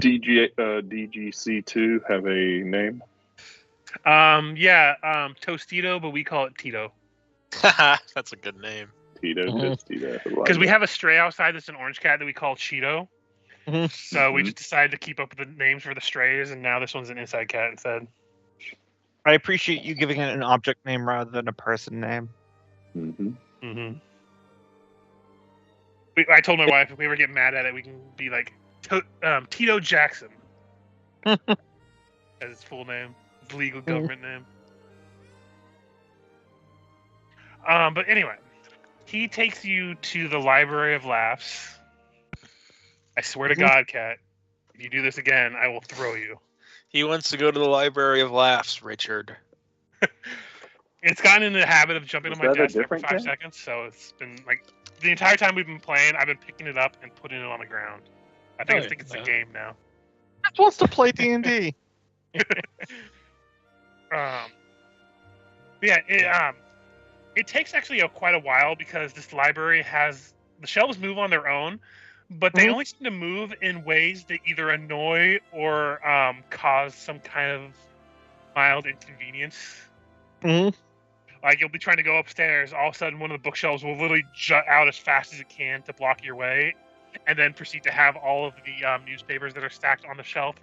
DGC2 have a name? Tostito, but we call it Tito. That's a good name. Tito, Mhm. Tostito. Because we have a stray outside that's an orange cat that we call Cheeto. Mhm. So we Mhm. just decided to keep up with the names for the strays, and now this one's an inside cat instead. I appreciate you giving it an object name rather than a person name. Mm-hmm. Mm-hmm. I told my wife if we ever get mad at it, we can be like Tito Jackson as its full name, its legal government name. But anyway, he takes you to the Library of Laughs. I swear to God, Cat, if you do this again, I will throw you. He wants to go to the Library of Laughs, Richard. It's gotten in the habit of jumping Was on my that a desk every different 5 cat? seconds, so it's been like the entire time we've been playing, I've been picking it up and putting it on the ground. I think it's a game now. Just wants to play D&D. It takes actually quite a while because this library has the shelves move on their own, but they only seem to move in ways that either annoy or cause some kind of mild inconvenience. Mhm. Like you'll be trying to go upstairs, all of a sudden one of the bookshelves will literally jut out as fast as it can to block your way, and then proceed to have all of the newspapers that are stacked on the shelf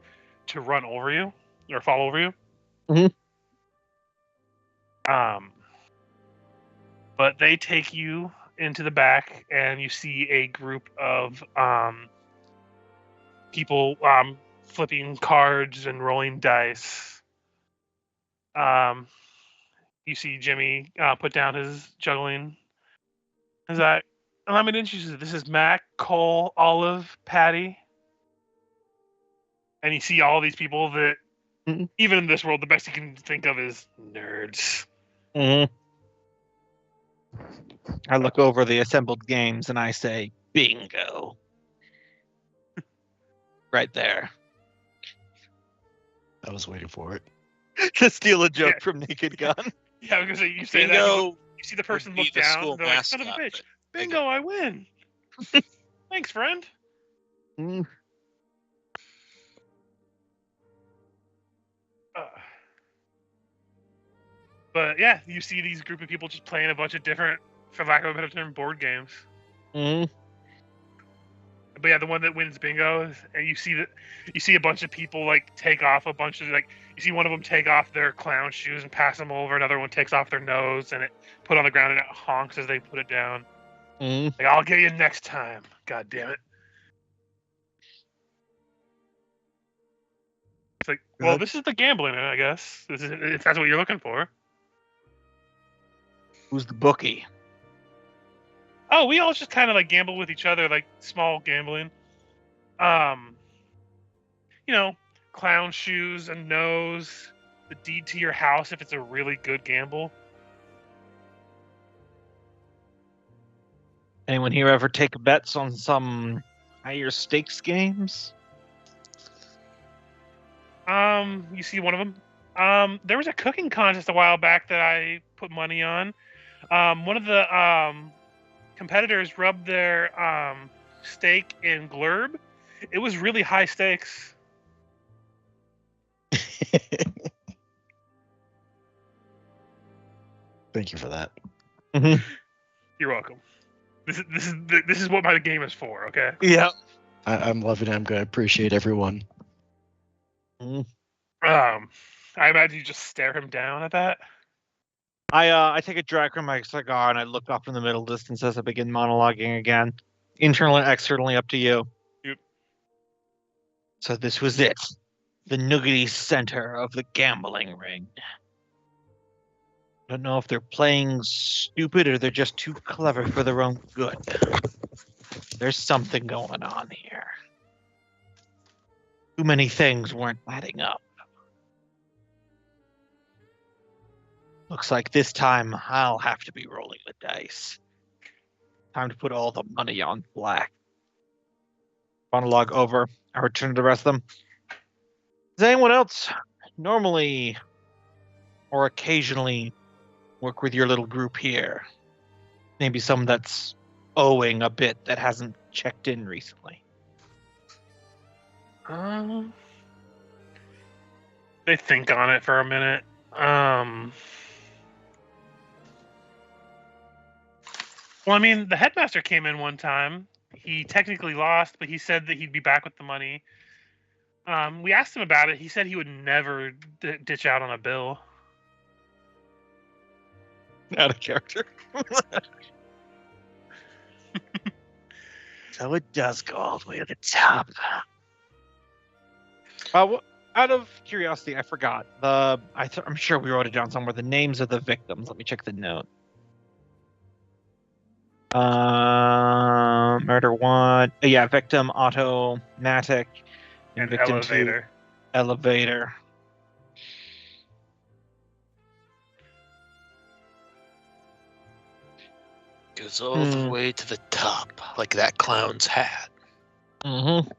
to run over you or fall over you. Mhm. But they take you into the back, and you see a group of people flipping cards and rolling dice. You see Jimmy put down his juggling. Is that? Let me introduce you. This is Mac, Cole, Olive, Patty. And you see all these people that, Mhm. even in this world, the best you can think of is nerds. Mhm. I look over the assembled games and I say, bingo. Right there. I was waiting for it. To steal a joke Yeah. from Naked Gun. Yeah, because you say that. Bingo. You see the person would be look the down. school They're like, son of a mascot, bitch. but Bingo, I win. Thanks, friend. Mm. But yeah, you see these group of people just playing a bunch of different, for lack of a better term, board games. Mm-hmm. But yeah, the one that wins bingo, and you see a bunch of people like take off a bunch of like you see one of them take off their clown shoes and pass them over. Another one takes off their nose and it put on the ground and it honks as they put it down. Mm-hmm. Like, I'll get you next time. God damn it! It's like, well, this is the gambling, I guess. This is if that's what you're looking for. Who's the bookie? Oh, we all just kind of like gamble with each other, like small gambling. You know, clown shoes, a nose, the deed to your house if it's a really good gamble. Anyone here ever take bets on some higher stakes games? You see one of them. There was a cooking contest a while back that I put money on. One of the competitors rubbed their steak in glurb. It was really high stakes. Thank you for that. You're welcome. This is what my game is for. Okay. Yeah. I'm loving it. I'm going to appreciate everyone. I imagine you just stare him down at that. I take a drag from my cigar and I look off in the middle distance as I begin monologuing again. Internally and externally, up to you. Yep. So this was it. The nuggety center of the gambling ring. I don't know if they're playing stupid or they're just too clever for their own good. There's something going on here. Too many things weren't adding up. Looks like this time I'll have to be rolling the dice. Time to put all the money on black. Monologue over. I return to the rest of them. Does anyone else normally or occasionally work with your little group here? Maybe someone that's owing a bit that hasn't checked in recently. They think on it for a minute. Well, I mean, the headmaster came in one time. He technically lost, but he said that he'd be back with the money. We asked him about it. He said he would never ditch out on a bill. Out of character. So it does go all the way to the top. Out of curiosity, I forgot. I'm sure we wrote it down somewhere. The names of the victims. Let me check the note. Murder 1. Yeah, victim automatic. And victim elevator. 2, elevator. Goes all the way to the top, like that clown's hat. Mm-hmm.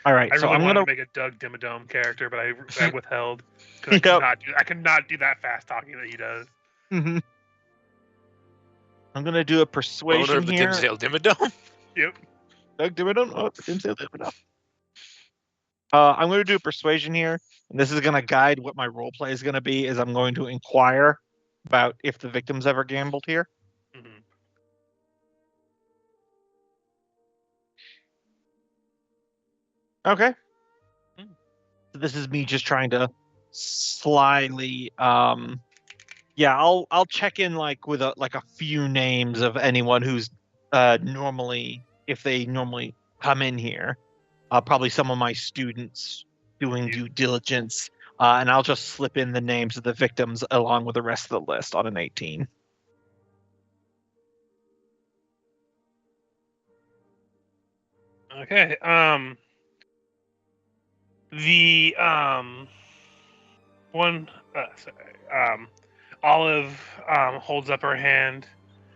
All right, I so really I'm wanted gonna to make a Doug Dimmadome character, but I withheld. 'Cause I could not do that fast talking that he does. Mm-hmm. I'm gonna do a persuasion Owner of the here. Dimsdale Dimmadome. Yep. Doug Dimmadome? Oh, Dimsdale Dimmadome. I'm going to do a persuasion here, and this is going to guide what my role play is going to be. Is I'm going to inquire about if the victims ever gambled here. Mm-hmm. Okay. So this is me just trying to slyly. Yeah, I'll check in like with a few names of anyone who's normally, if they normally come in here. Probably some of my students doing due diligence, and I'll just slip in the names of the victims along with the rest of the list on an 18. Okay. The one. Sorry. Olive holds up her hand.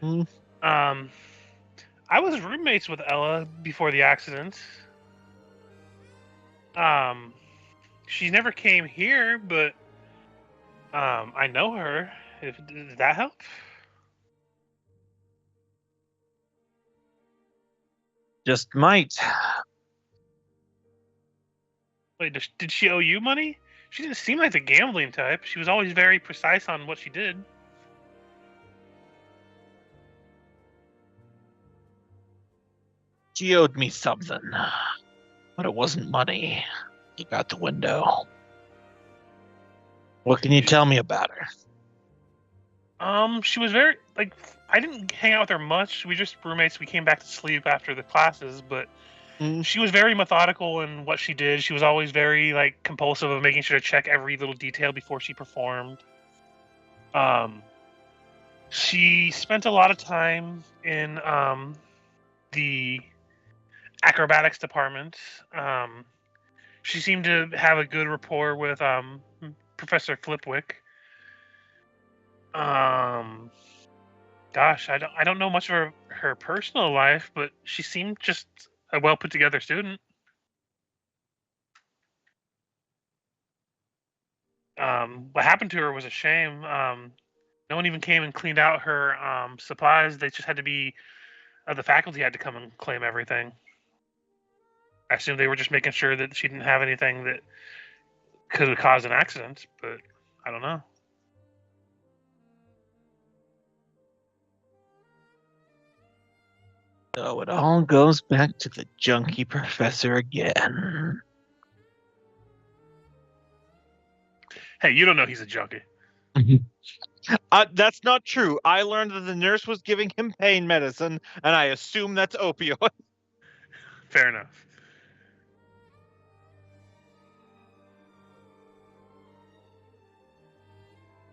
Hmm. I was roommates with Ella before the accident. She never came here, but I know her. Does that help? Just might. Wait, did she owe you money? She didn't seem like the gambling type. She was always very precise on what she did. She owed me something, but it wasn't money. Look out the window. What can you tell me about her? She was very, like, I didn't hang out with her much. We just roommates. We came back to sleep after the classes, but she was very methodical in what she did. She was always very, like, compulsive of making sure to check every little detail before she performed. She spent a lot of time in the acrobatics department. She seemed to have a good rapport with Professor Flipwick. Gosh, I don't know much of her personal life, but she seemed just a well put together student. What happened to her was a shame. No one even came and cleaned out her supplies. They just had to be the faculty had to come and claim everything. I assume they were just making sure that she didn't have anything that could have caused an accident, but I don't know. So it all goes back to the junkie professor again. Hey, you don't know he's a junkie. That's not true. I learned that the nurse was giving him pain medicine, and I assume that's opioid. Fair enough.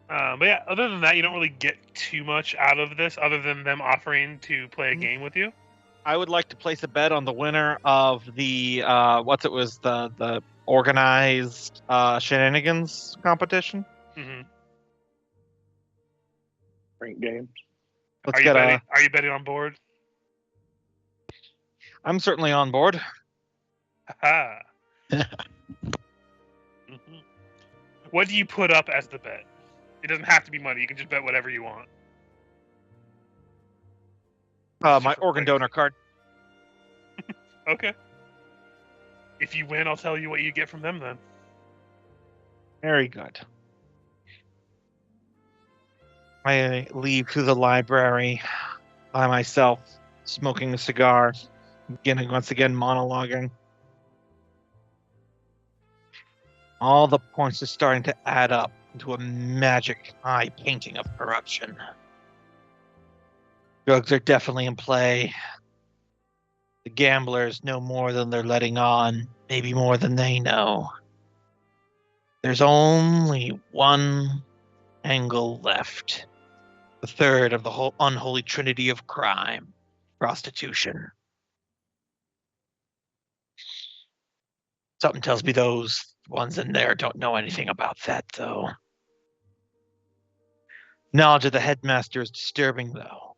But yeah, other than that, you don't really get too much out of this, other than them offering to play a game with you. I would like to place a bet on the winner of the the organized shenanigans competition. Mm-hmm. Rank games. Let's Are you betting on board? I'm certainly on board. Ha. What do you put up as the bet? It doesn't have to be money. You can just bet whatever you want. My organ donor card. Okay. If you win, I'll tell you what you get from them then. Very good. I leave to the library by myself, smoking a cigar, beginning once again monologuing. All the points are starting to add up into a magic eye painting of corruption. Drugs are definitely in play. The gamblers know more than they're letting on, maybe more than they know. There's only one angle left. The third of the whole unholy trinity of crime, prostitution. Something tells me those ones in there don't know anything about that, though. Knowledge of the headmaster is disturbing, though.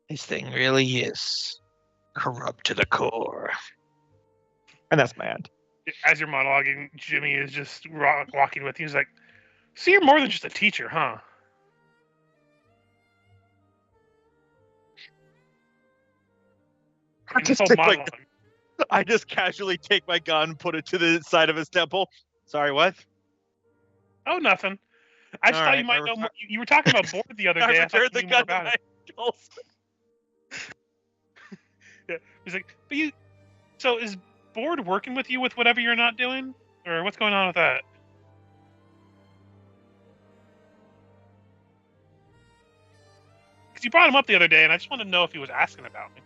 This thing really is corrupt to the core. And that's my end. As you're monologuing, Jimmy is just walking with you. He's like, so you're more than just a teacher, huh? I just casually take my gun, put it to the side of his temple. Sorry, what? Oh, nothing. I just thought you might know more. You were talking about board the other day. I thought you knew more about it. Yeah. He's like, but you. So is board working with you with whatever you're not doing, or what's going on with that? Because you brought him up the other day, and I just wanted to know if he was asking about me.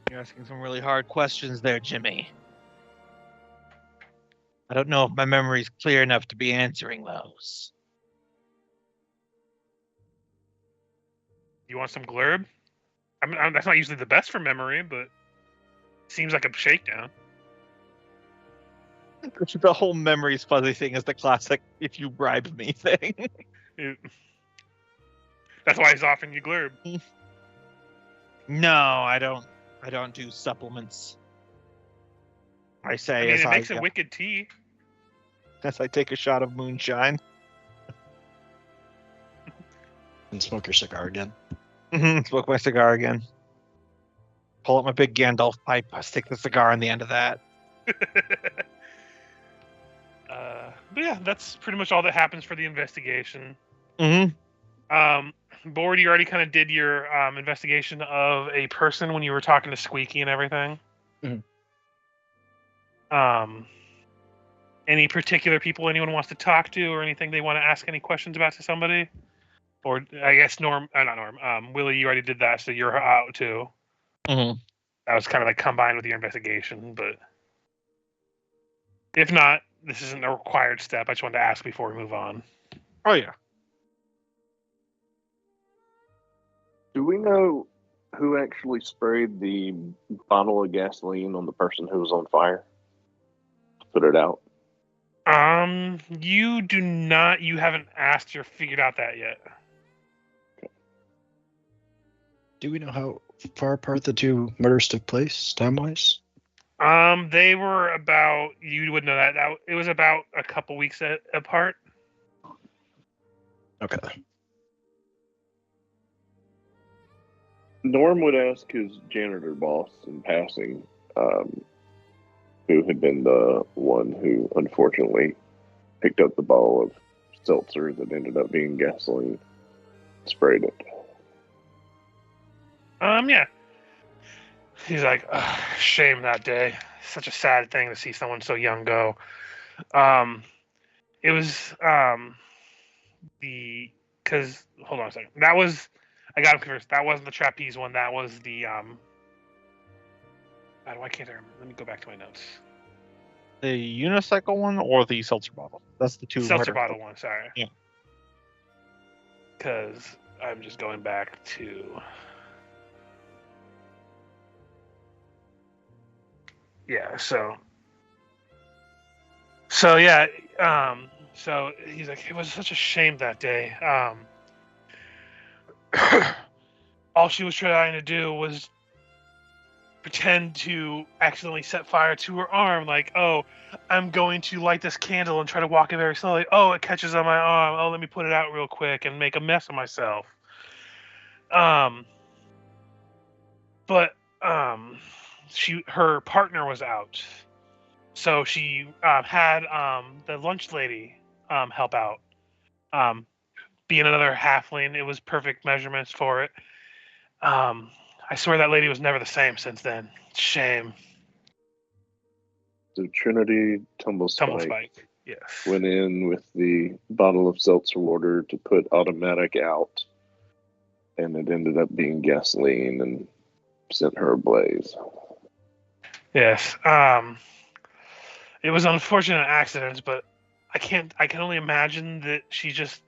You're asking some really hard questions there, Jimmy. I don't know if my memory's clear enough to be answering those. You want some glurb? I mean, that's not usually the best for memory, but it seems like a shakedown. The whole memory's fuzzy thing is the classic "if you bribe me" thing. That's why he's offering you glurb. No, I don't do supplements. I say it makes a wicked tea. As I take a shot of moonshine. And smoke your cigar again. Smoke my cigar again. Pull out my big Gandalf pipe. I stick the cigar on the end of that. But yeah, that's pretty much all that happens for the investigation. Mm-hmm. Board, you already kind of did your investigation of a person when you were talking to Squeaky and everything. Mhm. Any particular people anyone wants to talk to, or anything they want to ask any questions about to somebody? Or I guess not Norm. Willie, you already did that, so you're out too. Mm-hmm. That was kind of like combined with your investigation, but if not, this isn't a required step. I just wanted to ask before we move on. Oh yeah. Do we know who actually sprayed the bottle of gasoline on the person who was on fire to put it out? You do not. You haven't asked or figured out that yet. Do we know how far apart the two murders took place, time-wise? They were about. You would know that. It was about a couple weeks apart. Okay. Norm would ask his janitor boss in passing, who had been the one who unfortunately picked up the bottle of seltzer that ended up being gasoline, sprayed it. Yeah. He's like, shame that day. Such a sad thing to see someone so young go. It was because hold on a second. That was I got him confused. That wasn't the trapeze one. That was the why can't I remember? Let me go back to my notes. The unicycle one or the seltzer bottle? That's the two. Seltzer murder- bottle one. Sorry. Yeah. Because I'm just going back to. Yeah. So yeah. So he's like, it was such a shame that day. All she was trying to do was pretend to accidentally set fire to her arm, like, oh, I'm going to light this candle and try to walk it very slowly. Oh, it catches on my arm. Oh, let me put it out real quick and make a mess of myself. But her partner was out, so she had the lunch lady help out. Being another halfling, it was perfect measurements for it. I swear that lady was never the same since then. Shame. So Trinity Tumblespike Yes. went in with the bottle of seltzer water to put Automatic out, and it ended up being gasoline and sent her ablaze. Yes. It was an unfortunate accident, but I can only imagine that she just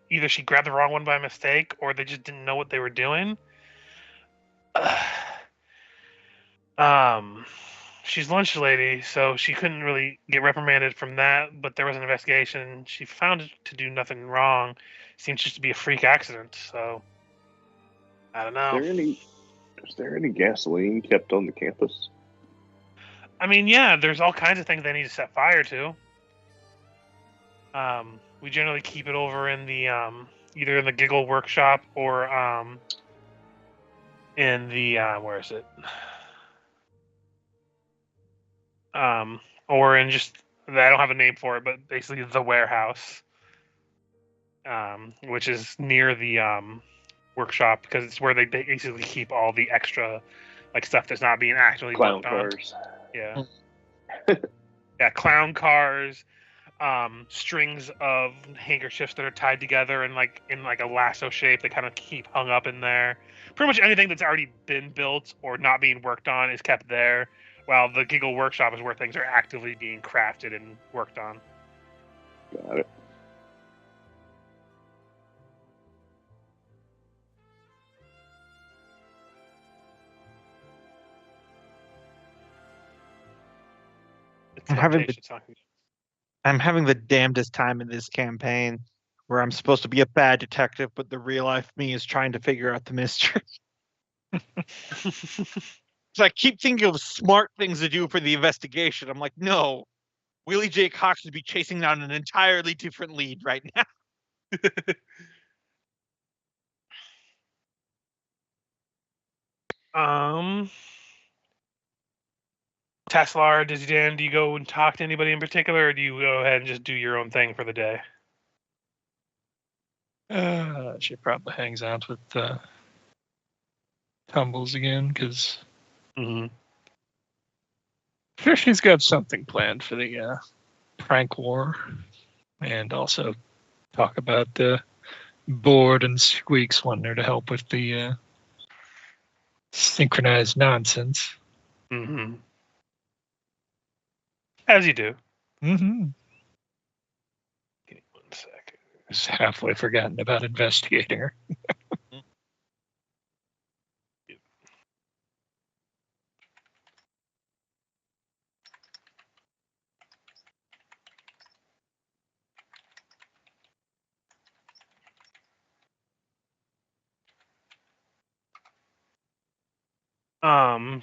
either she grabbed the wrong one by mistake or they just didn't know what they were doing. She's lunch lady, so she couldn't really get reprimanded from that, but there was an investigation. She found it to do nothing wrong. Seems just to be a freak accident, so I don't know. Is there any gasoline kept on the campus? I mean, yeah, there's all kinds of things they need to set fire to. We generally keep it over in the either in the Giggle workshop or in the where is it? Or in just I don't have a name for it, but basically the warehouse, which is near the workshop because it's where they basically keep all the extra like stuff that's not being actually Clown worked cars. on. Yeah. Yeah, clown cars, strings of handkerchiefs that are tied together and like in like a lasso shape that kind of keep hung up in there. Pretty much anything that's already been built or not being worked on is kept there, while the Giggle workshop is where things are actively being crafted and worked on. Got it. I'm having the damnedest time in this campaign where I'm supposed to be a bad detective, but the real life me is trying to figure out the mystery. So I keep thinking of smart things to do for the investigation. I'm like, no, Willie J. Cox would be chasing down an entirely different lead right now. Teslar, Dizzy Dan, do you go and talk to anybody in particular, or do you go ahead and just do your own thing for the day? She probably hangs out with Tumbles again because Mm-hmm. sure she's got something planned for the prank war, and also talk about Board and Squeaks wanting her to help with the synchronized nonsense. Mm-hmm. As you do. Mm-hmm. Give me 1 second. Just halfway forgotten about investigating her.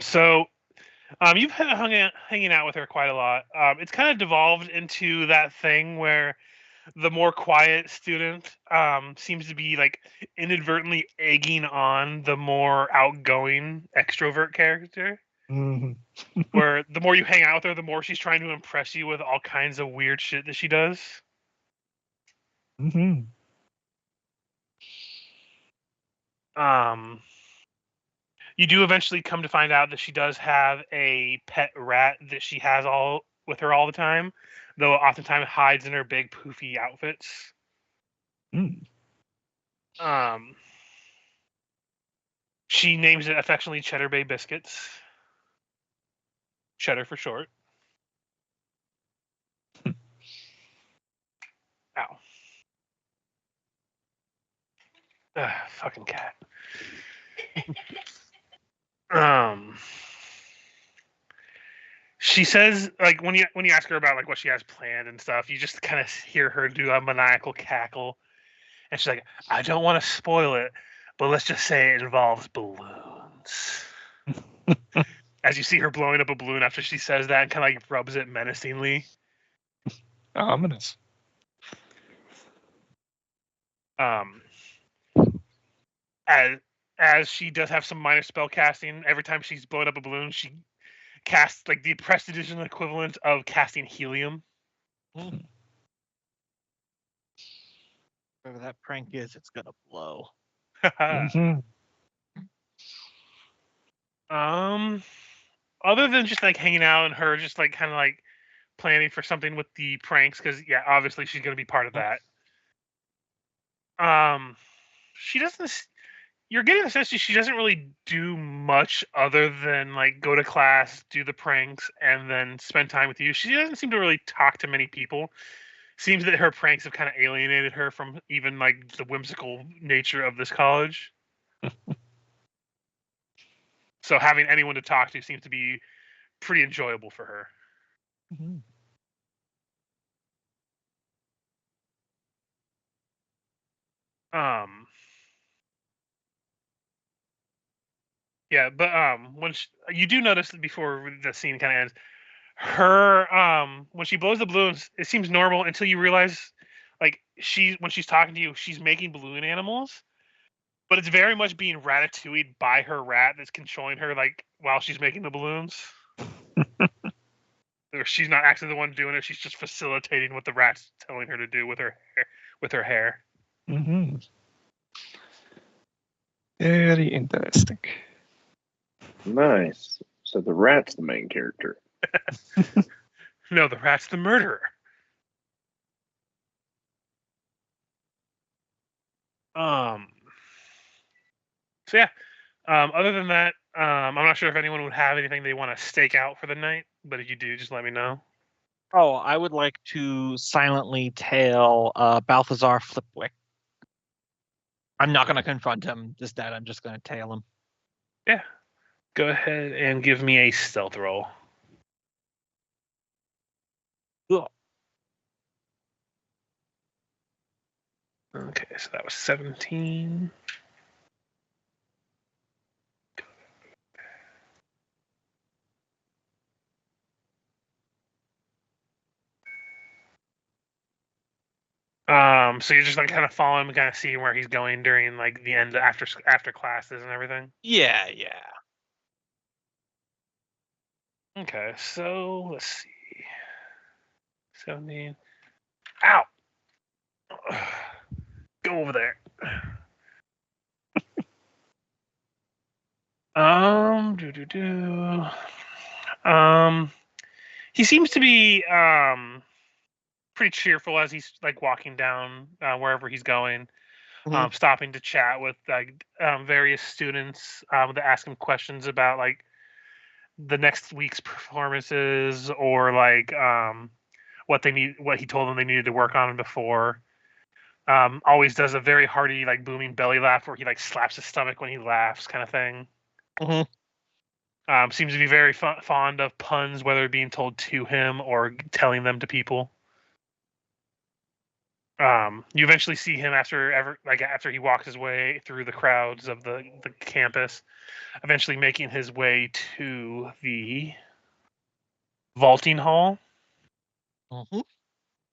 So you've hanging out with her quite a lot. It's kind of devolved into that thing where the more quiet student seems to be like inadvertently egging on the more outgoing extrovert character. Mm-hmm. Where the more you hang out with her, the more she's trying to impress you with all kinds of weird shit that she does. Mm-hmm. You do eventually come to find out that she does have a pet rat that she has all with her all the time, though oftentimes hides in her big poofy outfits. Mm. She names it affectionately Cheddar Bay Biscuits. Cheddar for short. Ow. Fucking cat. She says, like, when you ask her about like what she has planned and stuff, you just kind of hear her do a maniacal cackle, and she's like, "I don't want to spoil it, but let's just say it involves balloons." As you see her blowing up a balloon after she says that, and kind of like rubs it menacingly. Ominous. As she does have some minor spell casting, every time she's blown up a balloon, she casts like the prestidigital equivalent of casting helium. Whatever that prank is, it's gonna blow. Mm-hmm. Other than just like hanging out and her just like kind of like planning for something with the pranks, because yeah, obviously she's gonna be part of that. She doesn't. You're getting the sense that she doesn't really do much other than like go to class, do the pranks, and then spend time with you. She doesn't seem to really talk to many people. Seems that her pranks have kind of alienated her from even like the whimsical nature of this college. So having anyone to talk to seems to be pretty enjoyable for her. Mm-hmm. Yeah, but when you do notice that before the scene kind of ends, her when she blows the balloons, it seems normal until you realize, like, when she's talking to you, she's making balloon animals, but it's very much being ratatouille'd by her rat that's controlling her, like, while she's making the balloons. Or she's not actually the one doing it; she's just facilitating what the rat's telling her to do with her hair. With her hair. Mm-hmm. Very interesting. Nice. So the rat's the main character. No, the rat's the murderer. So yeah. Other than that, I'm not sure if anyone would have anything they want to stake out for the night, but if you do, just let me know. Oh, I would like to silently tail Balthazar Flipwick. I'm not going to confront him just that. I'm just going to tail him. Yeah. Go ahead and give me a stealth roll. Ugh. Okay, so that was 17. So you're just like kind of following him, kind of seeing where he's going during like the end after classes and everything. Yeah. Okay, so let's see. 17. Ow! Go over there. He seems to be pretty cheerful as he's like walking down wherever he's going. Mhm. Stopping to chat with like various students that ask him questions about like the next week's performances or like what he told them they needed to work on before. Always does a very hearty like booming belly laugh where he like slaps his stomach when he laughs, kind of thing. Mhm. Seems to be very fond of puns, whether being told to him or telling them to people. You eventually see him after he walks his way through the crowds of the campus, eventually making his way to the vaulting hall, Mhm.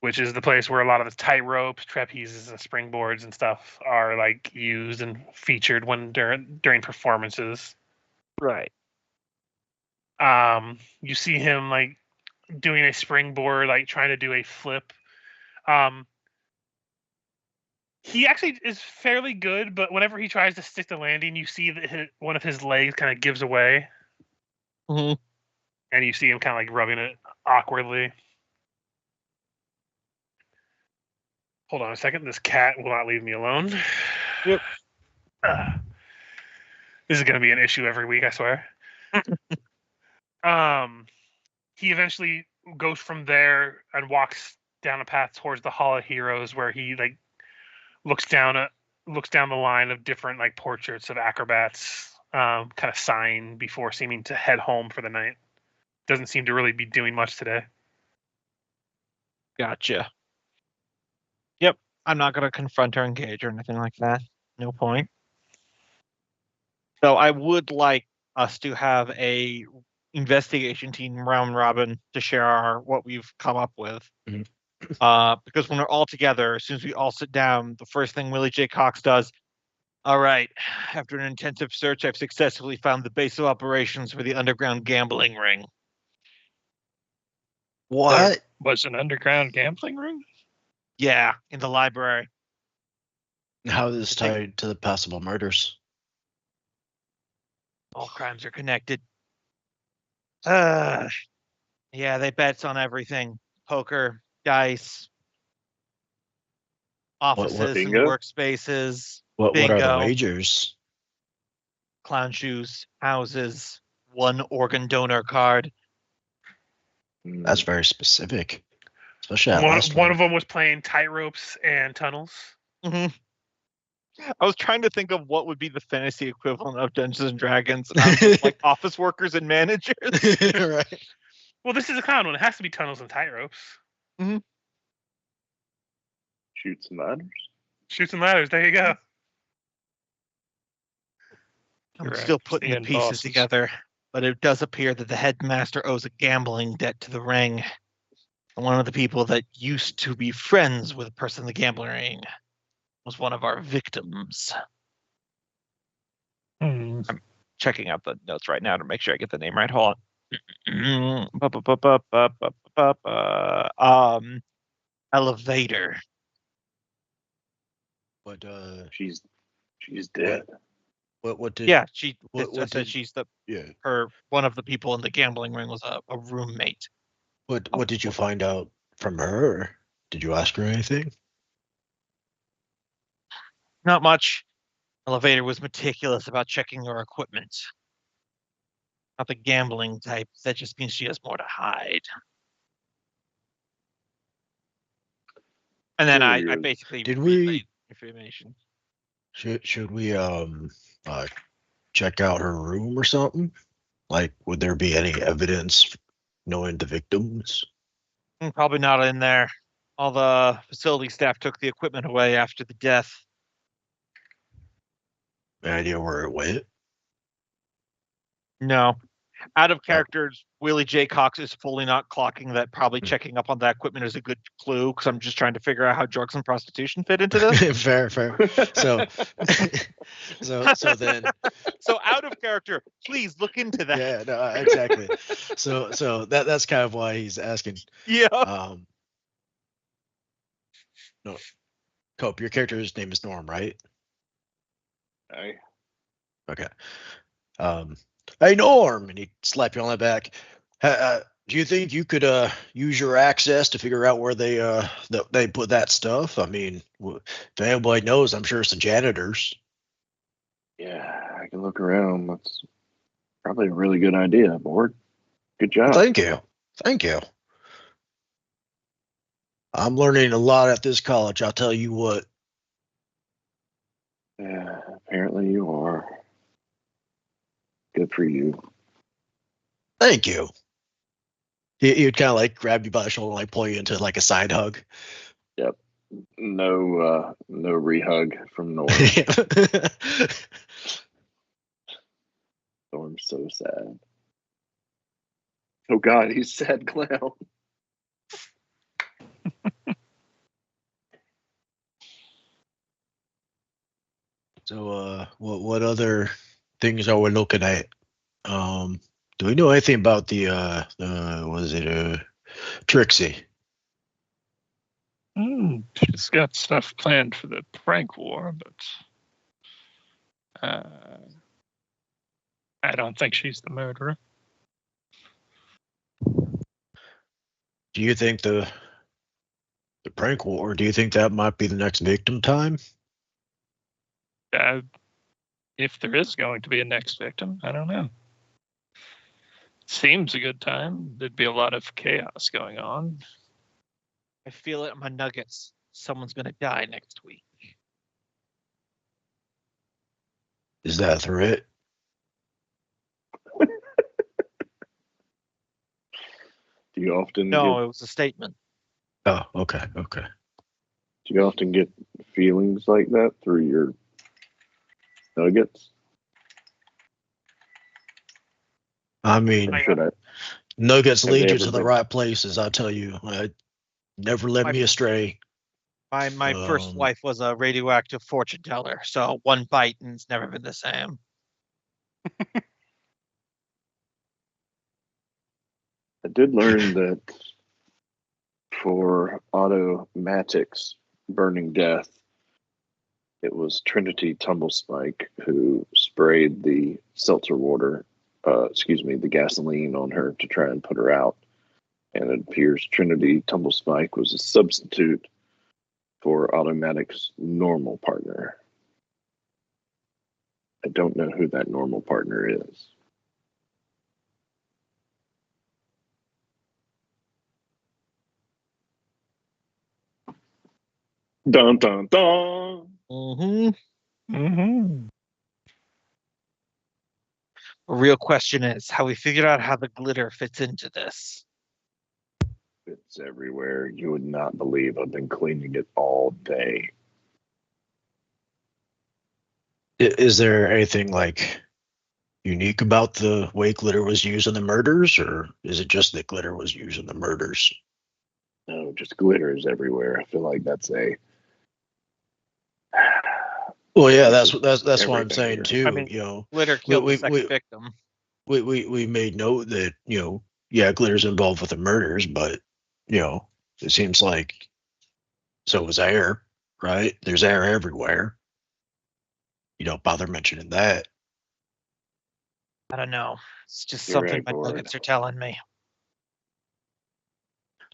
which is the place where a lot of the tight ropes, trapezes, and springboards and stuff are like used and featured when during performances. Right. You see him like doing a springboard, like trying to do a flip. He actually is fairly good, but whenever he tries to stick the landing, you see that one of his legs kind of gives away, Mhm. and you see him kind of like rubbing it awkwardly. Hold on a second. This cat will not leave me alone. Yep. This is going to be an issue every week, I swear. He eventually goes from there and walks down a path towards the Hall of Heroes, where he like looks down the line of different like portraits of acrobats, kind of sighing before seeming to head home for the night. Doesn't seem to really be doing much today. Gotcha. Yep. I'm not gonna confront or engage or anything like that. No point. So I would like us to have a investigation team round robin to share what we've come up with. Mhm. Because when we're all together, as soon as we all sit down, the first thing Willie J. Cox does, all right, after an intensive search, I've successfully found the base of operations for the underground gambling ring. What? Was an underground gambling room? Yeah, in the library. How is this I think- tied to the possible murders? All crimes are connected. Yeah, they bets on everything. Poker, dice, offices and bingo? workspaces, What are the bingo, wagers? clown shoes, houses, one organ donor card. That's very specific, especially that One last one of them was playing tight ropes and tunnels. I was trying to think of what would be the fantasy equivalent of Dungeons and Dragons, and I was just like office workers and managers. Right. Well, this is a clown one. It has to be tunnels and tight ropes. Shoots and ladders. Shoots and ladders. There you go. I'm Correct. still putting the Stand pieces bosses. together, but it does appear that the headmaster owes a gambling debt to the ring. And one of the people that used to be friends with a person in the gambling ring was one of our victims. Hmm. I'm checking out the notes right now to make sure I get the name right. Hold on. Elevator. But She's dead. what did? Yeah, she. what I said did- she's Yeah. one of the people in the gambling ring was a roommate. What did you find out from her? Did you ask her anything? Not much. Elevator was meticulous about checking her equipment. Not the gambling type. That just means she has more to hide. And then I Curious. basically Did relayed we- information. Should we check out her room or something? Like, would there be any evidence knowing the victims? Probably not in there. All the facility staff took the equipment away after the death. Any idea where it went? No. Out of characters, Willie J. Cox is fully not clocking that. Probably checking up on that equipment is a good clue because I'm just trying to figure out how drugs and prostitution fit into this. Fair. So, so then, So out of character, please look into that. yeah, no, exactly. So that's kind of why he's asking. Yeah. No, Cope, your character's name is Norm, right? Aye. Okay. Hey Norm, and he'd slap you on the back. Do you think you could use your access to figure out where they put that stuff? I mean, if anybody knows, I'm sure it's the janitors. Yeah, I can look around. That's probably a really good idea, Board. Good job. Thank you. I'm learning a lot at this college. I'll tell you what. Yeah, apparently you are. Good for you. Thank you. He'd kind of like grab you by the shoulder and like pull you into like a side hug. No rehug from Norm. Norm's so sad. Oh God, he's sad clown. So, what other things are we looking at? Do we know anything about the Trixie? She's got stuff planned for the prank war, but I don't think she's the murderer. Do you think the prank war? Do you think that might be the next victim time? If there is going to be a next victim, I don't know. Seems a good time. There'd be a lot of chaos going on. I feel it in my nuggets. Someone's gonna die next week. Is that a threat? Do you often No, it was a statement. Oh, okay. do you often get feelings like that through your nuggets? I mean, Should I? nuggets Have lead they you ever to the been- right places. I tell you, never led me astray. My first Um, wife was a radioactive fortune teller, so one bite and it's never been the same. I did learn that for Automatic's Burning Death, it was Trinity Tumblespike who sprayed the seltzer water, the gasoline on her to try and put her out. And it appears Trinity Tumblespike was a substitute for Automatic's normal partner. I don't know who that normal partner is. Dun dun dun. Mm-hmm. Mm-hmm. The real question is how we figured out how the glitter fits into this. It's everywhere. You would not believe I've been cleaning it all day. Is there anything like unique about the way glitter was used in the murders, or is it just that glitter was used in the murders? No, just glitter is everywhere. I feel like that's a. Well, yeah, that's what I'm Everything saying here. too. I mean, You know, Glitter killed we- the second we- victim. we made note that yeah, glitter's involved with the murders, but it seems like so was air, right? There's air everywhere. You don't bother mentioning that. I don't know. It's just You're something right, my Gord. nuggets are telling me.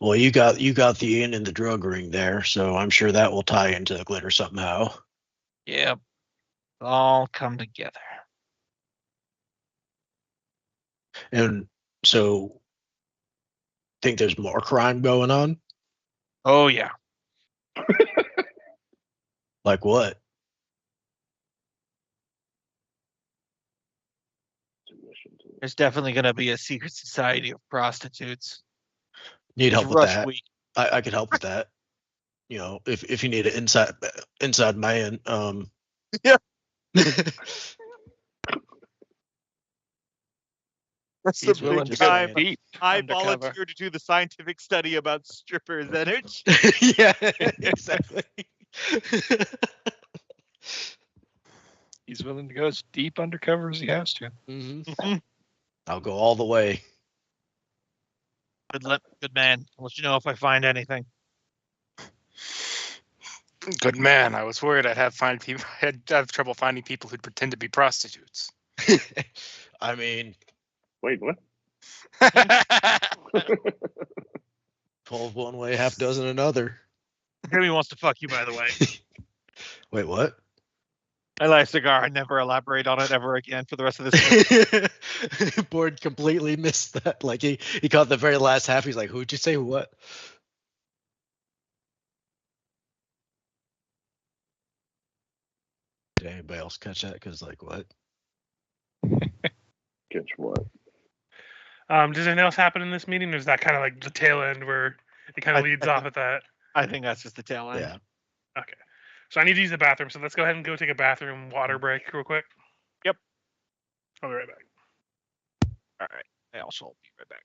Well, you got the in and the drug ring there, so I'm sure that will tie into the glitter somehow. Yep. All come together. And so, think there's more crime going on? Oh yeah. Like what? There's definitely gonna be a secret society of prostitutes. Need It's help with rush that? week. I could help with that. If you need an inside man, Yeah. That's He's the willing big to time. say Deep I undercover. volunteer to do the scientific study about strippers' energy. Yeah, exactly. He's willing to go as deep undercover as he has to. Mhm. I'll go all the way. Good man. I'll let you know if I find anything. Good man. I was worried I'd I'd have trouble finding people who'd pretend to be prostitutes. I mean, Wait, what? 12 one way, half dozen another. Jimmy wants to fuck you, by the way. Wait, what? I light a cigar. I never elaborate on it ever again for the rest of this. Board completely missed that. Like he caught the very last half. He's like, "Who'd you say what?" Did anybody else catch that? Because like, what? Catch what? Does anything else happen in this meeting, or is that kind of like the tail end where it kind of leads off at that? I think that's just the tail end. Yeah. Okay. So I need to use the bathroom, so let's go ahead and go take a bathroom water break real quick. Yep. I'll be right back. All right. I also will be right back.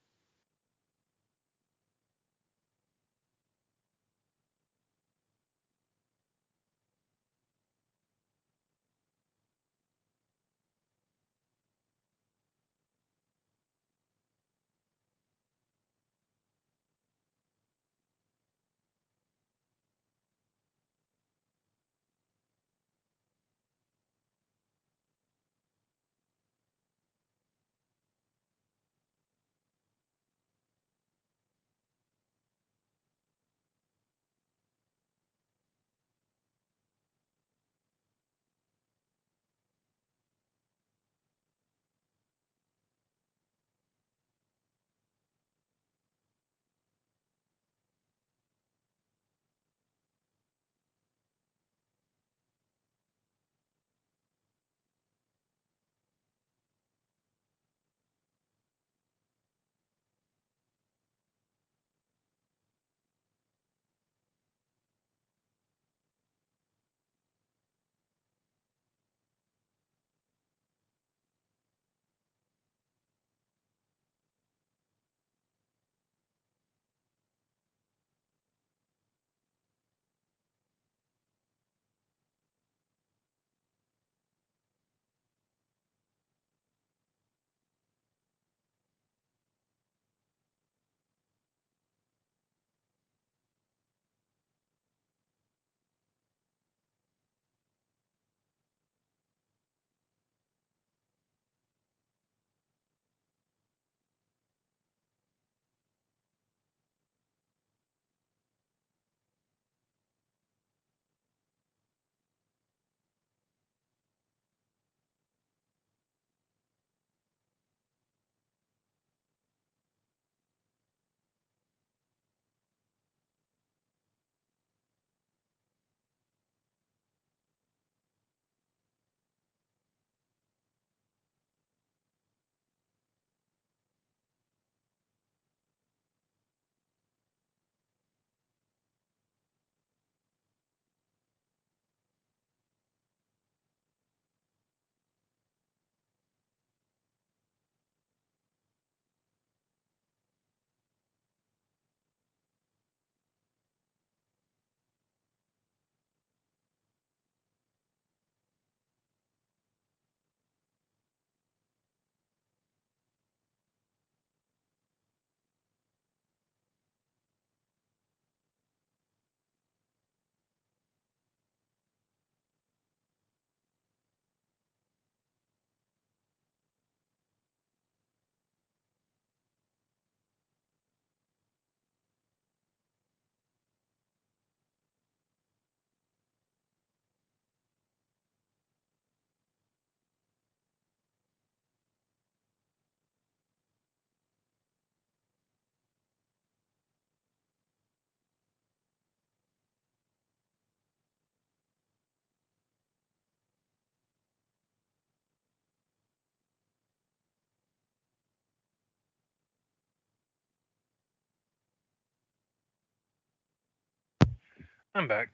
I'm back.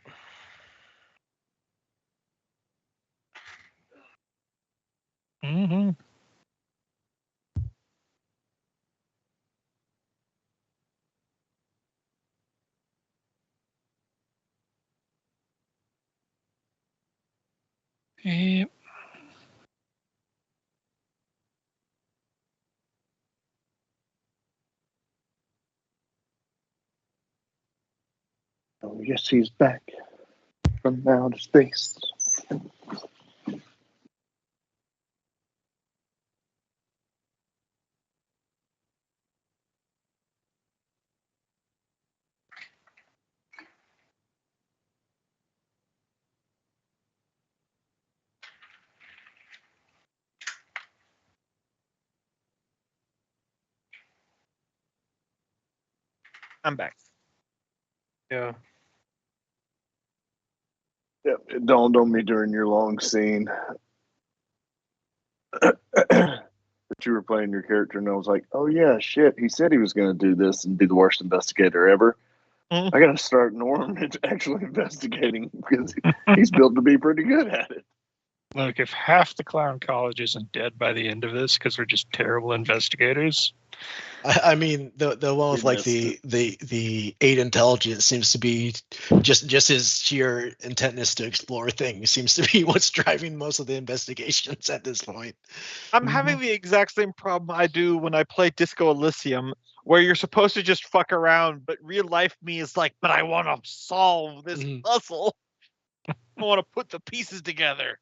Mm-hmm. Yep. Oh, yes, he's back from outer space. I'm back. Yeah. Yep, it dawned on me during your long scene that you were playing your character, and I was like, "Oh yeah, shit! He said he was going to do this and be the worst investigator ever. Mhm. I got to start Norm actually investigating because he's built to be pretty good at it." Look, if half the clown college isn't dead by the end of this because we're just terrible investigators, I mean, the one with We like missed the 8 intelligence seems to be just his sheer intentness to explore things seems to be what's driving most of the investigations at this point. I'm having the exact same problem I do when I play Disco Elysium, where you're supposed to just fuck around, but real life me is like, but I want to solve this Mhm. puzzle. I want to put the pieces together.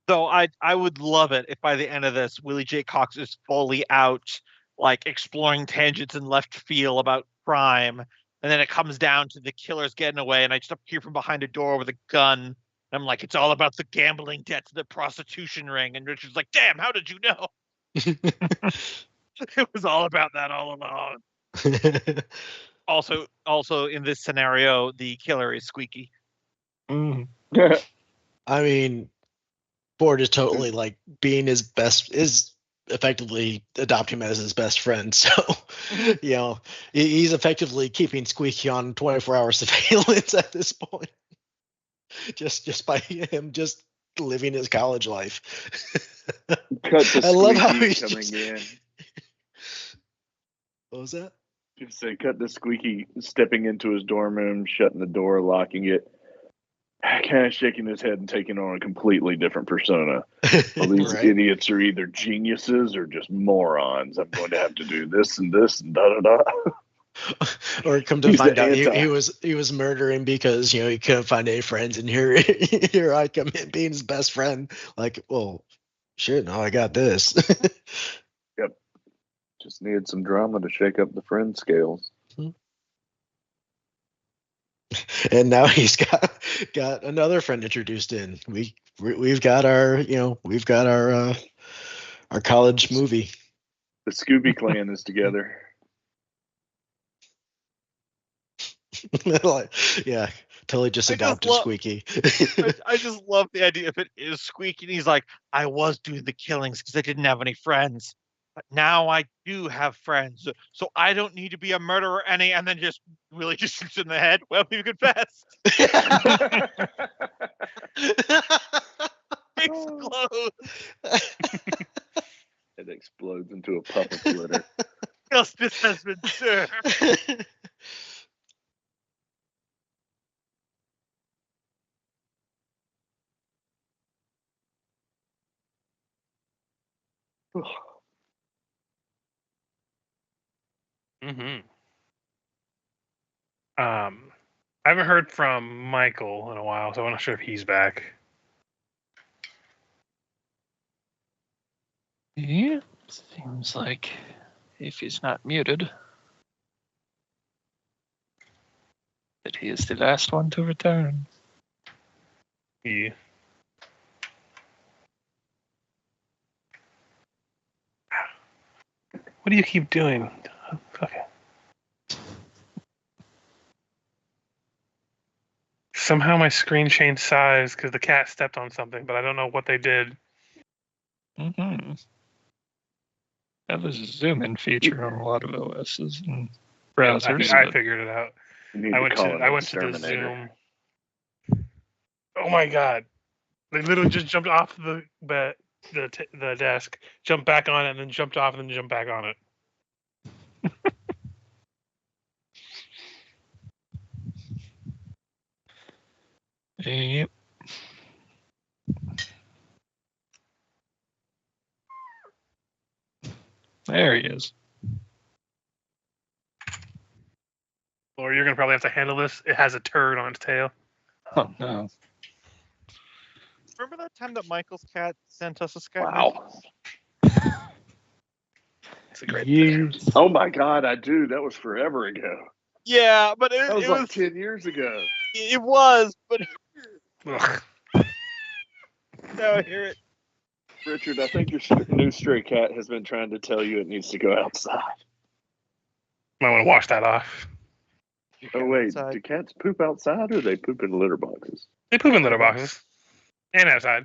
So I would love it if by the end of this, Willie J. Cox is fully out, like exploring tangents in left field about crime, and then it comes down to the killer's getting away, and I just appear from behind a door with a gun. And I'm like, it's all about the gambling debts, the prostitution ring, and Richard's like, damn, how did you know? It was all about that all along. Also in this scenario, the killer is Squeaky. it. I mean, Ford is totally like being his best is effectively adopting him as his best friend. So, you know, he's effectively keeping Squeaky on 24-hour surveillance at this point. Just by him just living his college life. Cut to I love how Squeaky he's coming just, in. what was that? Just say, cut to Squeaky stepping into his dorm room, shutting the door, locking it, kind of shaking his head and taking on a completely different persona. Well, these Right. idiots are either geniuses or just morons. I'm going to have to do this and this and da da da. Or come to He's find the out anti. he was murdering because he couldn't find any friends, and here here I come in being his best friend. Like, well, shit, no, I got this. Just needed some drama to shake up the friend scales. And now he's got another friend introduced in. We've got our our college movie. The Scooby Clan is together. Like, yeah, totally just I just adopted love- Squeaky. I just love the idea if it is Squeaky and he's like, I was doing the killings because I didn't have any friends. But now I do have friends. So I don't need to be a murderer any and then just really just shoots in the head. Well, you confessed. Explode. It explodes into a puff of glitter. Justice has been served. Mm-hmm. I haven't heard from Michael in a while, so I'm not sure if he's back. yeah, seems like if he's not muted, that he is the last one to return. He. What do you keep doing? Okay. Somehow my screen changed size because the cat stepped on something, but I don't know what they did. Mm-hmm. That was a zoom-in feature on a lot of OSs and browsers. I but figured it out. You need I to went call to an the exterminator. Zoom. Oh my god! They literally just jumped off the desk, jumped back on it, and then jumped off, and then jumped back on it. Yep. There he is. Or you're gonna probably have to handle this. It has a turd on its tail. Oh no. Remember that time that Michael's cat sent us a Skype? Wow. It's a great Years. Oh my God, I do. That was forever ago. Yeah, but That was like 10 years ago. it was, but Ugh. now I hear it. Richard, I think your new stray cat has been trying to tell you it needs to go outside. Might want to wash that off. Oh wait, Outside. do cats poop outside or they poop in litter boxes? They poop in litter boxes and outside.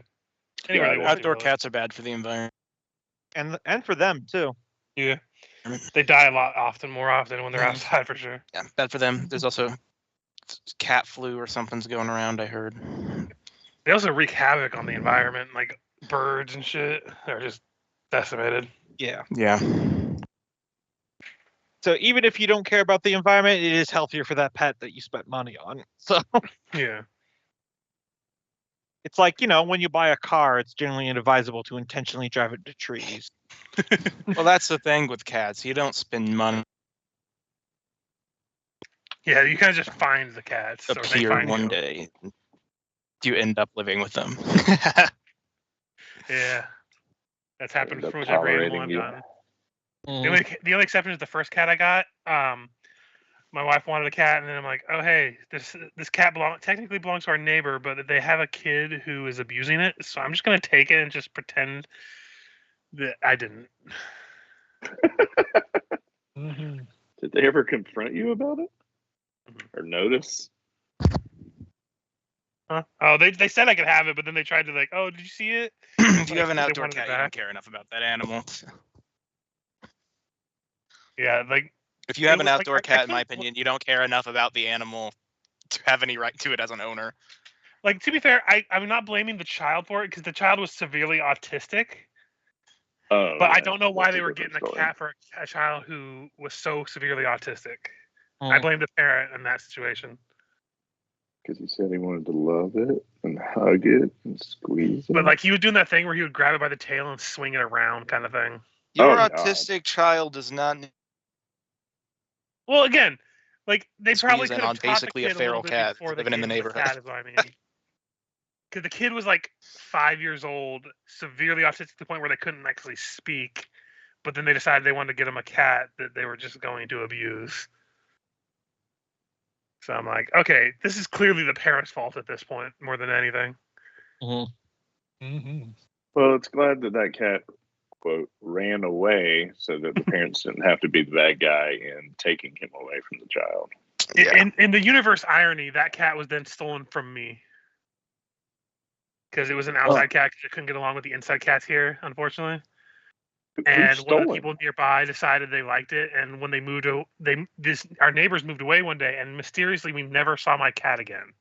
Anywhere Yeah, they want. Outdoor to. cats are bad for the environment. And for them too. Yeah. They die a lot more often when they're Mhm. outside for sure. Yeah, bad for them. There's also cat flu or something's going around, I heard. They also wreak havoc on the environment, like birds and shit. They're just decimated. Yeah. Yeah. So even if you don't care about the environment, it is healthier for that pet that you spent money on. So Yeah. it's like, when you buy a car, it's generally inadvisable to intentionally drive it into trees. Well, that's the thing with cats. You don't spend money Yeah, you kind of just find the cats. or they appear find one you. day. You end up living with them. Yeah. That's happened End up pretty much every animal tolerating I've you. gotten. Mm. The only exception is the first cat I got. My wife wanted a cat, and then I'm like, oh hey, this cat technically belongs to our neighbor, but they have a kid who is abusing it, so I'm just gonna take it and just pretend that I didn't. Mhm. Did they ever confront you about it? Or notice? Huh? Oh, they said I could have it, but then they tried to oh, did you see it? If you Like, have an they outdoor wanted it cat, you don't back. care enough about that animal. Yeah, If you have an was, outdoor I cat, in my can't- opinion, you don't care enough about the animal to have any right to it as an owner. to be fair, I'm not blaming the child for it because the child was severely autistic. Oh, But I yeah, don't know why that's a they were different getting a story. cat for a child who was so severely autistic. I Mm. blame the parent in that situation. Because he said he wanted to love it and hug it and squeeze it. But he was doing that thing where he would grab it by the tail and swing it around, kind of thing. Your God. autistic child does not need Well, again, they to probably squeeze in could have on taught the basically a kid a little feral bit cat before living in the the neighborhood. cat is what I mean. Because the kid was 5 years old, severely autistic to the point where they couldn't actually speak. But then they decided they wanted to get him a cat that they were just going to abuse. So I'm like, okay, this is clearly the parents' fault at this point more than anything. Mhm. Well, it's glad that cat, quote, ran away so that the parents didn't have to be the bad guy in taking him away from the child. Yeah. In the universe irony, that cat was then stolen from me. Because it was an outside cat because I couldn't get along with the inside cats here, unfortunately. Who And stole one of the him? people nearby decided they liked it, and when they moved, our neighbors moved away one day, and mysteriously we never saw my cat again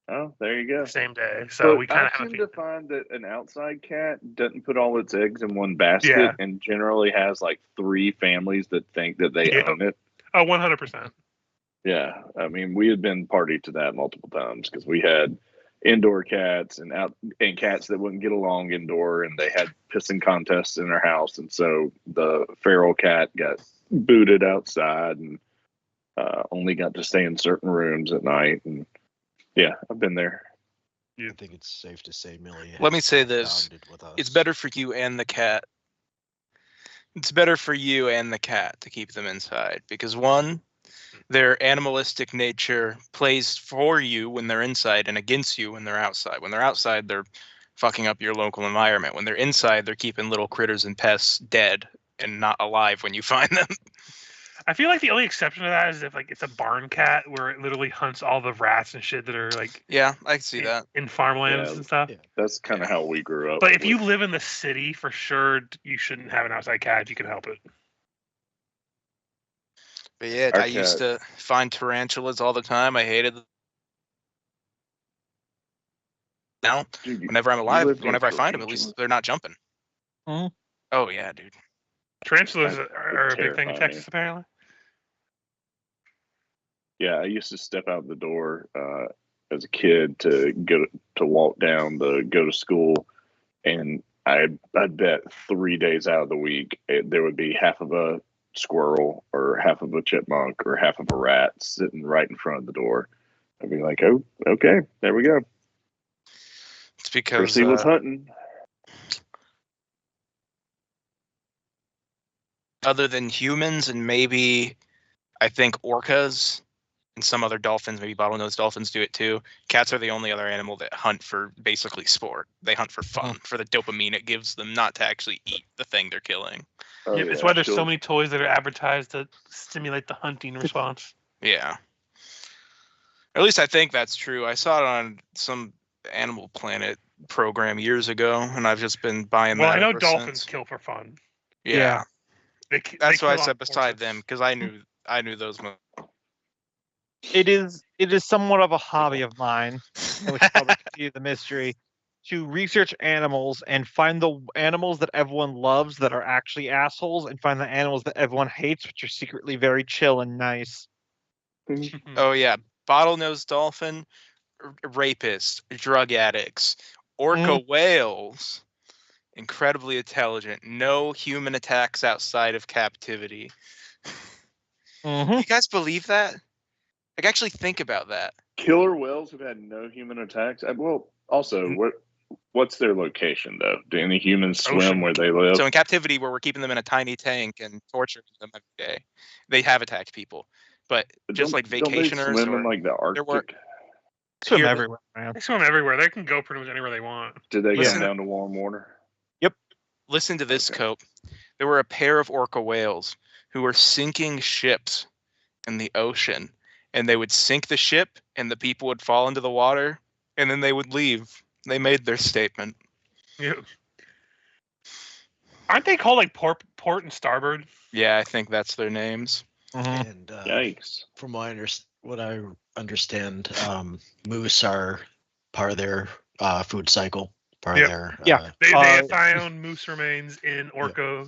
Oh, there you go. the same day. So But we kind I of have a tend feeling. to find that an outside cat doesn't put all its eggs in one basket Yeah. and generally has 3 families that think that they Yep. own it. Oh, 100%. Yeah, I mean, we had been party to that multiple times because we had indoor cats and cats that wouldn't get along indoor, and they had pissing contests in our house, and so the feral cat got booted outside and only got to stay in certain rooms at night. And yeah, I've been there. I think it's safe to say Millie. Let me has say this. bonded with us. It's better for you and the cat. It's better for you and the cat to keep them inside because one, their animalistic nature plays for you when they're inside and against you when they're outside. When they're outside, they're fucking up your local environment. When they're inside, they're keeping little critters and pests dead and not alive when you find them. I feel like the only exception to that is if it's a barn cat where it literally hunts all the rats and shit that are Yeah, I can see that. in farmlands Yeah. and stuff. Yeah. That's kind of how we grew up. But if you with- live in the city, for sure, you shouldn't have an outside cat if you can help it. But yeah, Our I used to find tarantulas all the time. I hated them. Now, Dude, you whenever I'm lived alive, in whenever I find them, at tarantula? least they're not jumping. Mhm. Oh yeah, dude. Tarantulas That are a big thing in terrify me. Texas, apparently. Yeah, I used to step out the door as a kid to walk down to go to school, and I bet 3 days out of the week there would be half of a squirrel or half of a chipmunk or half of a rat sitting right in front of the door. I'd be like, oh, okay, there we go. It's because Chrissy was hunting. other than humans and maybe I think orcas and some other dolphins, maybe bottlenose dolphins do it too. Cats are the only other animal that hunt for basically sport. They hunt for fun, for the dopamine it gives them, not to actually eat the thing they're killing. Oh, Yeah, it's why there's so many toys that are advertised to stimulate the hunting response. Yeah. Or at least I think that's true. I saw it on some Animal Planet program years ago, and I've just been buying Well, that I know ever dolphins since. kill for fun. Yeah. They That's kill why I on said beside purpose. them, because I knew those. It is somewhat of a hobby of mine, and we should probably continue the mystery, to research animals and find the animals that everyone loves that are actually assholes, and find the animals that everyone hates, which are secretly very chill and nice. Oh yeah, bottlenose dolphin, rapists, drug addicts, orca whales, incredibly intelligent, no human attacks outside of captivity. You guys believe that? Like, actually think about that. Killer whales have had no human attacks. Well, also, what's their location though? Do any humans swim Ocean. where they live? So in captivity, where we're keeping them in a tiny tank and torturing them every day, they have attacked people. But just like don't they vacationers swim or in like the Arctic? Swim Here- everywhere, man. They swim everywhere. They can go pretty much anywhere they want. Did they Listen- go down to warm water? Listen to this, Okay. Cope. There were a pair of orca whales who were sinking ships in the ocean, and they would sink the ship, and the people would fall into the water, and then they would leave. They made their statement. Yeah. Aren't they called like port and starboard? Yeah, I think that's their names. And Yikes! from what I understand, moose are part of their food cycle. Part Yep. of their They have found moose remains in orca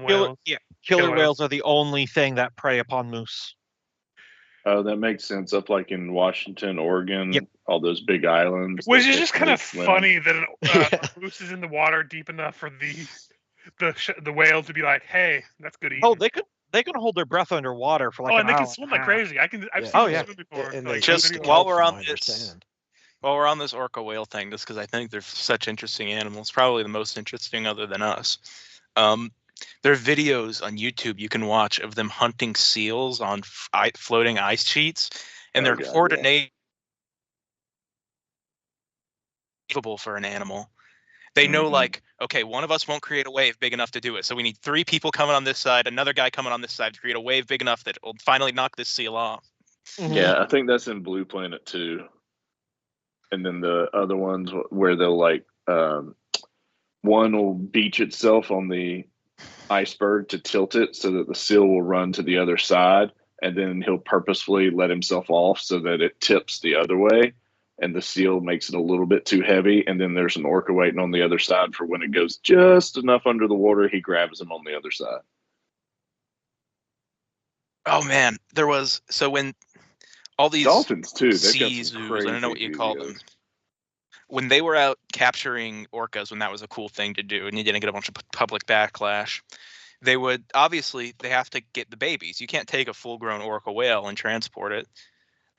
whales. Killer Killer whales are the only thing that prey upon moose. Oh, that makes sense. Up like in Washington, Oregon, Yep. all those big islands. Which that is they just kind of swim. funny that a moose is in the water deep enough for the whale to be like, "Hey, that's good eating." Oh, they can hold their breath underwater for like oh, an and they hour can and swim a like half. crazy. I've Yeah. seen Oh, them yeah. swim before. And like, they Just videos. while we're from on what I this- understand. While we're on this orca whale thing, just because I think they're such interesting animals, probably the most interesting other than us. There are videos on YouTube you can watch of them hunting seals on floating ice sheets, and Oh, they're God, yeah. coordinated for an animal. They know, Mhm. like, okay, one of us won't create a wave big enough to do it, so we need 3 people coming on this side, another guy coming on this side to create a wave big enough that will finally knock this seal off. Yeah, I think that's in Blue Planet too. And then the other ones where they'll like one will beach itself on the iceberg to tilt it so that the seal will run to the other side, and then he'll purposefully let himself off so that it tips the other way, and the seal makes it a little bit too heavy, and then there's an orca waiting on the other side for when it goes just enough under the water, he grabs him on the other side. Oh man, there was when all these Dolphins too. They've got sea some zoos, crazy I don't know what you call them. videos. When they were out capturing orcas, when that was a cool thing to do, and you didn't get a bunch of public backlash, they have to get the babies. You can't take a full-grown orca whale and transport it.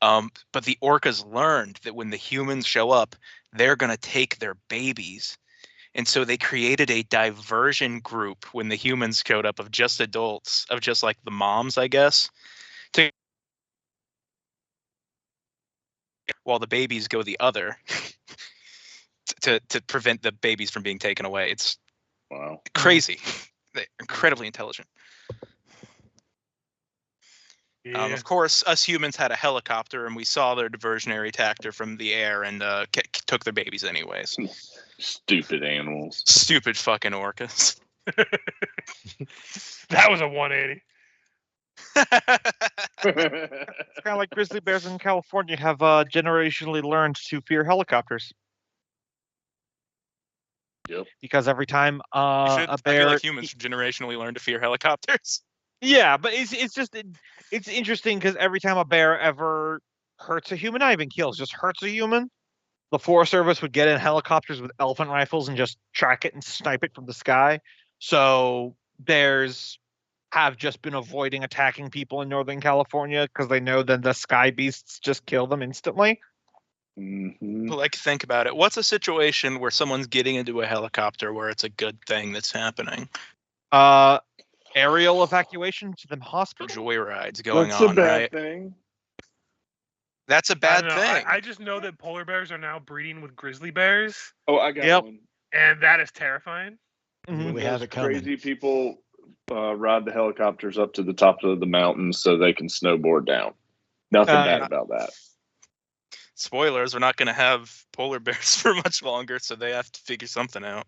But the orcas learned that when the humans show up, they're going to take their babies. And so they created a diversion group when the humans showed up of just adults, of just like the moms, I guess, while the babies go the other to prevent the babies from being taken away. It's Wow. crazy. They're incredibly intelligent. Yeah. Of course, us humans had a helicopter, and we saw their diversionary tactic from the air, and took their babies anyways. Stupid animals. Stupid fucking orcas. That was a 180. It's kind of like grizzly bears in California have generationally learned to fear helicopters. Yep. Because every time You should- a I feel bear, like humans should generationally learn to fear helicopters. yeah, but it's interesting because every time a bear ever hurts a human, not even kills, just hurts a human, the Forest Service would get in helicopters with elephant rifles and just track it and snipe it from the sky. So bears have just been avoiding attacking people in Northern California because they know that the sky beasts just kill them instantly. Mm-hmm. But like, think about it. What's a situation where someone's getting into a helicopter where it's a good thing that's happening? Aerial evacuation to the hospital. Joyrides going That's a on, bad right? thing. That's a I bad don't know. thing. I just know that polar bears are now breeding with grizzly bears, Oh, I got Yep. one. and that is terrifying. Mhm. We Those have it coming. crazy people ride the helicopters up to the top of the mountains so they can snowboard down. Nothing bad about that. Spoilers, we're not going to have polar bears for much longer, so they have to figure something out.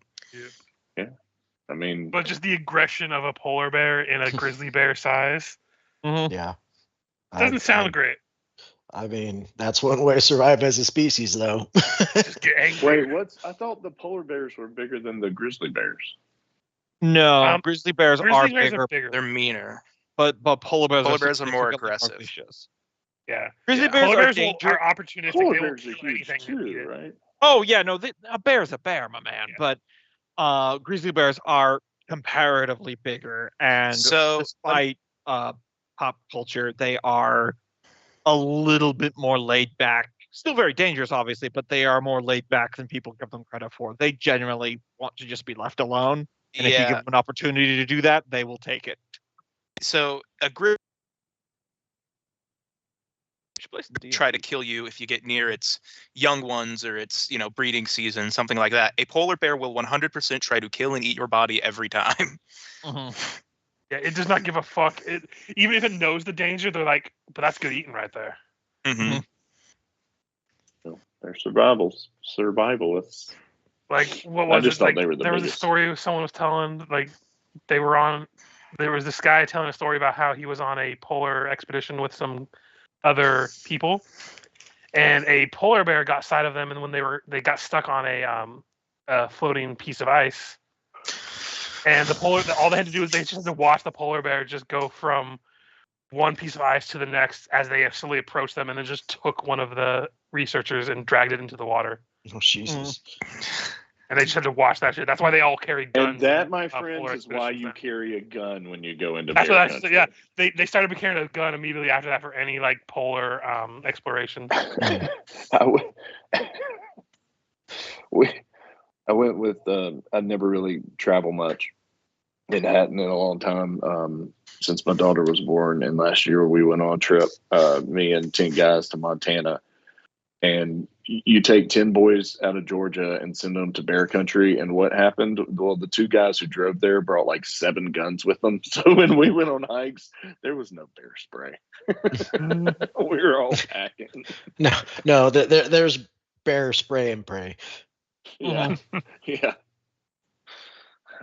I mean, But just the aggression of a polar bear in a grizzly bear size Mhm. Yeah. doesn't sound great. I mean, that's one way to survive as a species, though. Just get angry. wait, I thought the polar bears were bigger than the grizzly bears. No, grizzly bears Grizzly are bears bigger, are bigger. They're meaner. but polar bears Polar bears are more significantly aggressive. vicious. Yeah. Grizzly Yeah. bears Polar are bears dangerous. are opportunistic. Polar They will bears are kill huge anything to eat too, it. right? Oh yeah, no, a bear's a bear, my man. Yeah. But grizzly bears are comparatively bigger, and So, despite pop culture, they are a little bit more laid back. Still very dangerous, obviously, but they are more laid back than people give them credit for. They generally want to just be left alone, and if you give yeah. them an opportunity to do that, they will take it. So a group try to kill you if you get near its young ones or its, breeding season, something like that. A polar bear will 100% try to kill and eat your body every time. Mhm. Yeah, it does not give a fuck. Even if it knows the danger, they're like, but that's good eating right there. Mhm. They're survivalists. Like, what I was just it? thought Like, they were the there was a biggest. story someone was telling, like, there was this guy telling a story about how he was on a polar expedition with some other people, and a polar bear got sight of them, and when they got stuck on a floating piece of ice, and all they had to do was they just had to watch the polar bear just go from one piece of ice to the next as they slowly approached them, and then just took one of the researchers and dragged it into the water. Oh, Jesus. And they just had to watch that shit. That's why they all carried guns. And that, in, my polar friends, is why expeditions you then. carry a gun when you go into That's bear what country. yeah. They started carrying a gun immediately after that for any like polar exploration. I went with I never really travel much. It hadn't in a long time since my daughter was born, and last year we went on a trip, me and 10 guys to Montana, and you take 10 boys out of Georgia and send them to bear country, and what happened? Well, the 2 guys who drove there brought like 7 guns with them, so when we went on hikes, there was no bear spray. We were all packing. No, there's bear spray and pray. Yeah. Yeah.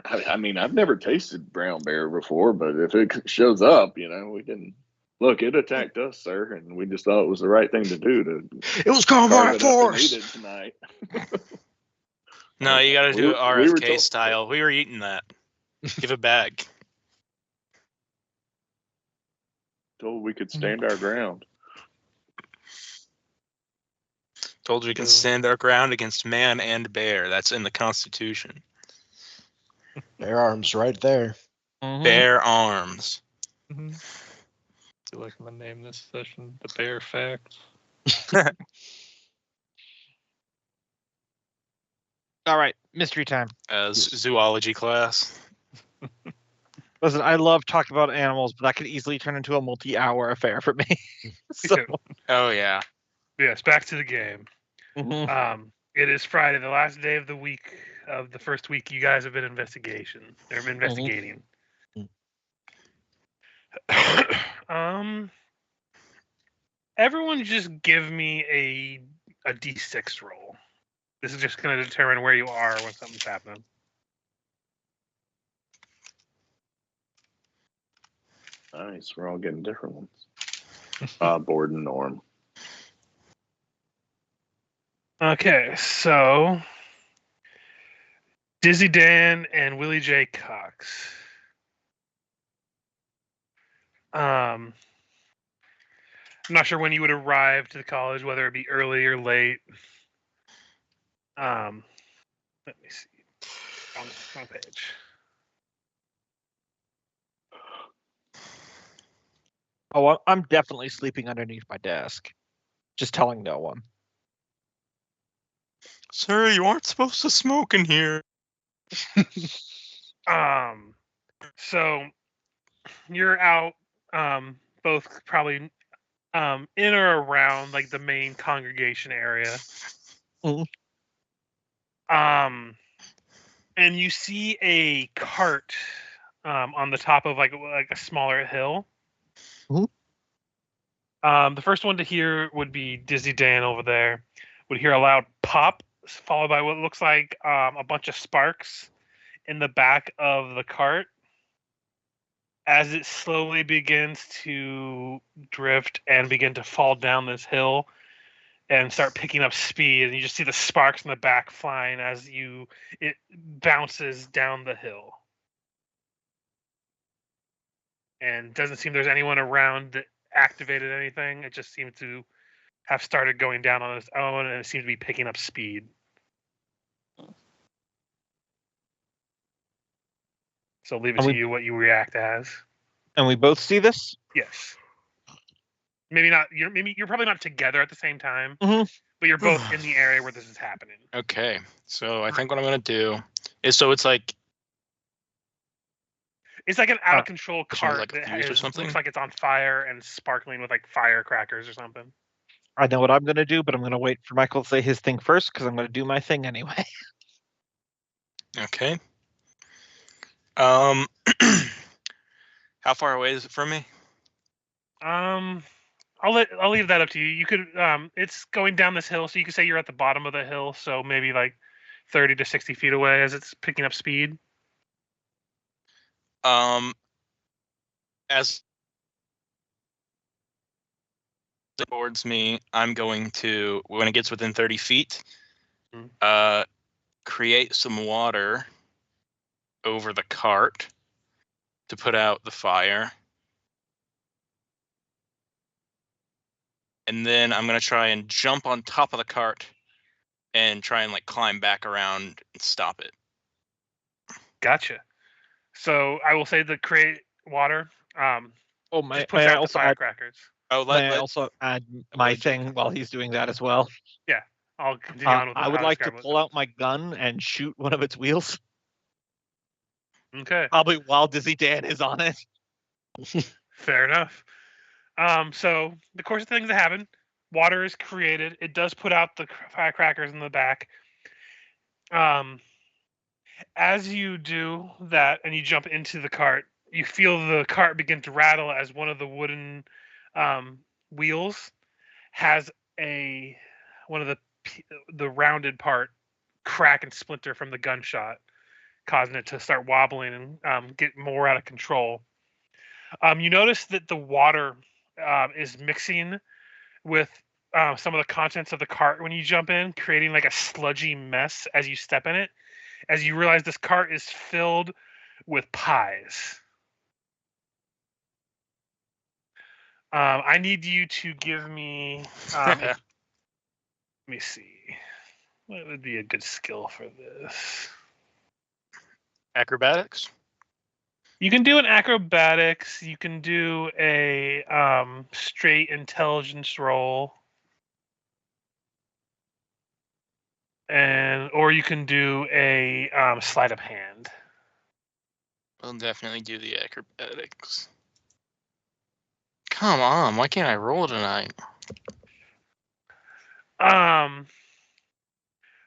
I mean, I've never tasted brown bear before, but if it shows up, we can look. It attacked us, sir, and we just thought it was the right thing to do to It was called carve by it up and eat force. it tonight. No, you got to We do were- it we were RFK told- style. We were eating that. Give it back. Told we could stand our ground. Told you we can stand our ground against man and bear. That's in the Constitution. Bear arms right there. Bear arms. Do you like I'm gonna name this session the Bear Facts? All right, mystery time. Zoology class. Listen, I love talking about animals, but that could easily turn into a multi-hour affair for me. So, Oh, yeah. Yes, back to the game. mhm. It is Friday, the last day of the week of the first week you guys have been investigating. Everyone just give me a D6 roll. This is just going to determine where you are when something's happening. Nice. We're all getting different ones. Board and Norm. Okay, so Dizzy Dan and Willie J. Cox. I'm not sure when you would arrive to the college, whether it be early or late. Let me see. Wrong page. Oh, I'm definitely sleeping underneath my desk. Just telling no one. Sir, you aren't supposed to smoke in here. So you're out, both probably, in or around like the main congregation area. Mhm. And you see a cart, on the top of like a smaller hill. Mhm. The first one to hear would be Dizzy Dan over there. Would hear a loud pop, followed by what looks like a bunch of sparks in the back of the cart as it slowly begins to drift and begin to fall down this hill and start picking up speed. And you just see the sparks in the back flying as it bounces down the hill. And doesn't seem there's anyone around that activated anything. It just seemed to have started going down on its own, and it seemed to be picking up speed. So I'll leave it And to we- you what you react as. And we both see this? Yes. Maybe not. You're probably not together at the same time, Mhm. but you're both in the area where this is happening. Okay, so I think what I'm gonna do is it's like It's like an out of control This one's cart like a that fuse or something? looks like it's on fire and sparkling with like firecrackers or something. I know what I'm going to do, but I'm going to wait for Michael to say his thing first because I'm going to do my thing anyway. okay. How far away is it from me? I'll leave that up to you. You could it's going down this hill, so you could say you're at the bottom of the hill, so maybe like 30 to 60 feet away as it's picking up speed. As it towards me, I'm going to, when it gets within 30 feet, create some water over the cart to put out the fire. And then I'm going to try and jump on top of the cart and try and like climb back around and stop it. Gotcha. So I will say the create water. Oh, Just may puts I out the also add? firecrackers. Oh, May I also add my let- thing while he's doing that as well? Yeah, I'll continue on with. I would how like to describe what pull out my gun and shoot one of its wheels, Okay, probably while Dizzy Dan is on it. fair enough. So the course of things that happen, water is created. It does put out the firecrackers in the back. As you do that and you jump into the cart, you feel the cart begin to rattle as one of the wooden wheels has one of the rounded part crack and splinter from the gunshot, causing it to start wobbling and get more out of control. You notice that the water is mixing with some of the contents of the cart when you jump in, creating like a sludgy mess as you step in it. As you realize this cart is filled with pies. I need you to give me. Let me see. What would be a good skill for this? Acrobatics? You can do an acrobatics. You can do a straight intelligence roll, or you can do a sleight of hand. I'll definitely do the acrobatics. Come on, why can't I roll tonight?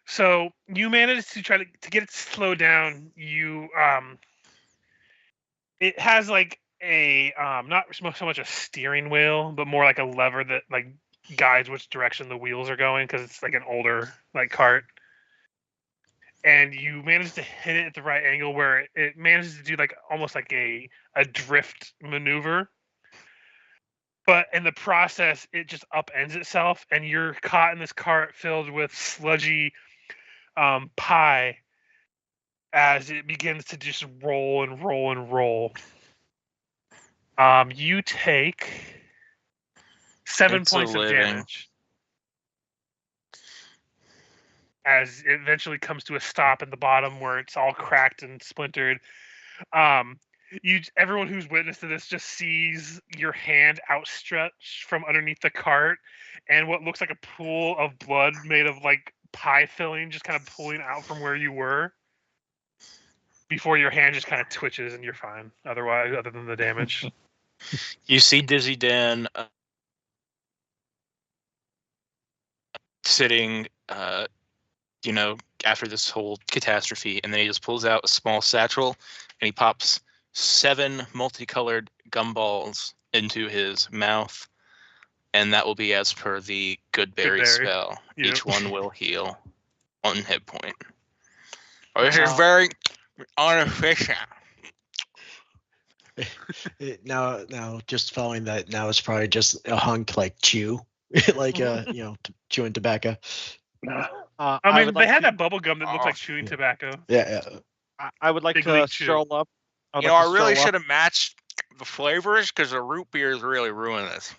So you managed to try to get it to slow down. You it has like a not so much a steering wheel, but more like a lever that like guides which direction the wheels are going because it's like an older like cart. And you manage to hit it at the right angle where it manages to do like almost like a drift maneuver. But in the process, it just upends itself, and you're caught in this cart filled with sludgy pie as it begins to just roll and roll and roll. You take 7 It's a points of living. damage. As it eventually comes to a stop at the bottom where it's all cracked and splintered. Everyone who's witness to this just sees your hand outstretched from underneath the cart, and what looks like a pool of blood made of like pie filling just kind of pooling out from where you were. Before your hand just kind of twitches and you're fine. Otherwise, other than the damage. You see Dizzy Dan sitting, after this whole catastrophe, and then he just pulls out a small satchel and he pops 7 multicolored gumballs into his mouth, and that will be as per the Good Berry spell. Yep. Each one will heal 1 hit point. This is very unefficient. Now, just following that, now it's probably just a hunk like chew, like chewing tobacco. I mean, they had that bubble gum that looks like chewing tobacco. Yeah. I would like Big to league chew. stroll up. I really should have matched the flavors because the root beer is really ruining this.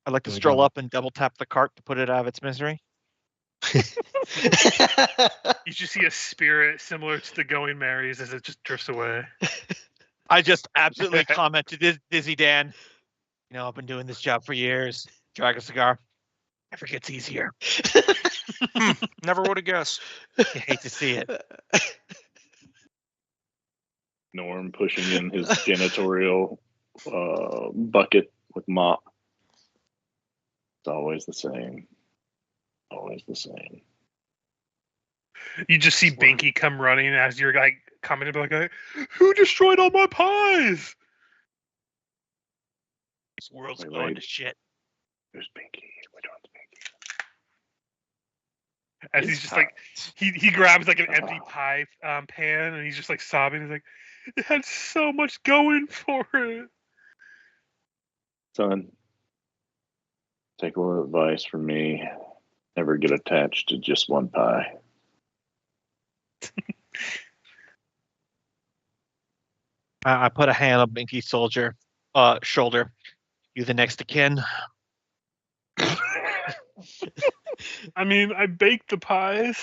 I'd like to stroll up and double tap the cart to put it out of its misery. You just see a spirit similar to the Going Marys as it just drifts away. I just absolutely commented, Dizzy Dan. I've been doing this job for years. Drag a cigar. Never gets easier. Never would have guessed. You hate to see it. Norm pushing in his janitorial bucket with mop. It's always the same. Always the same. You just see Binky come running as you're like commenting like, "Who destroyed all my pies?" This world's going to shit. There's Binky. Which one's Binky? As he's just like, he grabs like an empty pie pan and he's just like sobbing. He's like, "It had so much going for it." Son, take a little advice from me. Never get attached to just one pie. I put a hand on Binky's shoulder. You the next of kin? I mean, I baked the pies.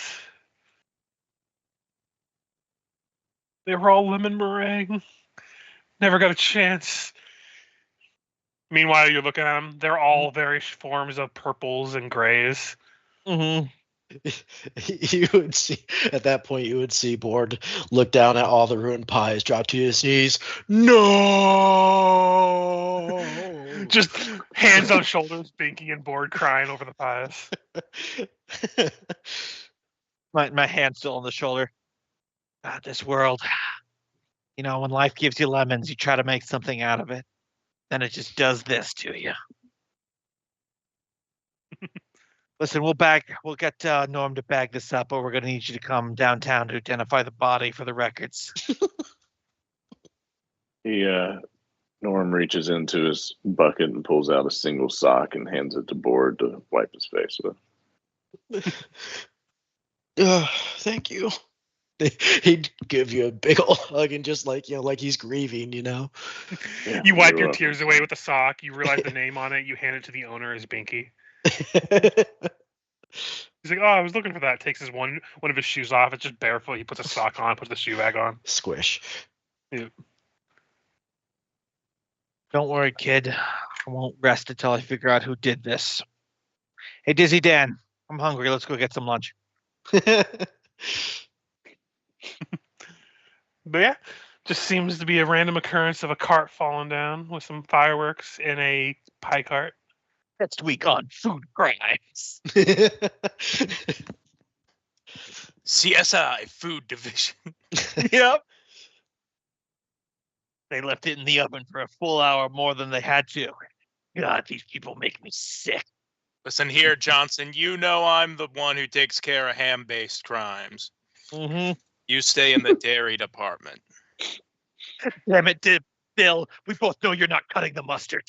They were all lemon meringue. Never got a chance. Meanwhile, you're looking at them. They're all various forms of purples and grays. Mm-hmm. You would see at that point. You would see Board look down at all the ruined pies, drop to his knees. No. Just hands on shoulders, Binky and Board crying over the pies. My hand's still on the shoulder. God, this world. When life gives you lemons, you try to make something out of it. Then it just does this to you. Listen, we'll get Norm to bag this up, but we're going to need you to come downtown to identify the body for the records. Norm reaches into his bucket and pulls out a single sock and hands it to Board to wipe his face with. Thank you. He'd give you a big ol' hug and just like he's grieving, Yeah, you wipe your tears away with a sock. You realize the name on it. You hand it to the owner as Binky. He's like, "Oh, I was looking for that." Takes his one of his shoes off. It's just barefoot. He puts a sock on, puts the shoe bag on. Squish. Yeah. Don't worry, kid. I won't rest until I figure out who did this. Hey, Dizzy Dan, I'm hungry. Let's go get some lunch. But yeah, just seems to be a random occurrence of a cart falling down with some fireworks in a pie cart. Next week on Food Crimes. CSI Food Division. Yep. They left it in the oven for a full hour more than they had to. God, these people make me sick. Listen here, Johnson. I'm the one who takes care of ham-based crimes. Mm-hmm. You stay in the dairy department. Damn it, Bill. We both know you're not cutting the mustard.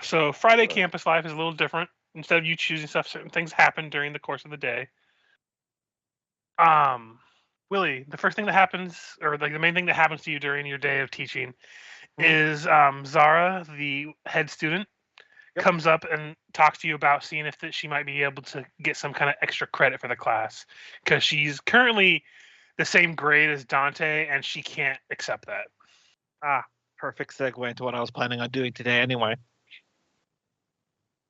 So Friday campus life is a little different. Instead of you choosing stuff, certain things happen during the course of the day. Willie, the first thing that happens, or like the main thing that happens to you during your day of teaching, is Zara, the head student, Yep. comes up and talks to you about seeing if that she might be able to get some kind of extra credit for the class because she's currently the same grade as Dante and she can't accept that. Perfect segue into what I was planning on doing today anyway.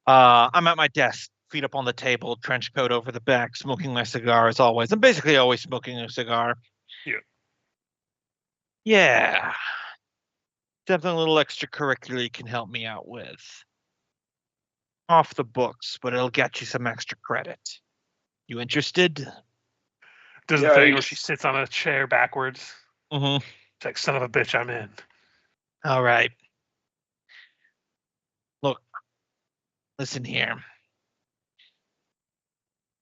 I'm at my desk, feet up on the table, trench coat over the back, smoking my cigar as always. I'm basically always smoking a cigar. Yeah. Yeah. Something a little extracurricular can help me out with. Off the books, but it'll get you some extra credit. You interested? Does the thing where she sits on a chair backwards. Mm-hmm. It's like, son of a bitch, I'm in. All right. Look, listen here.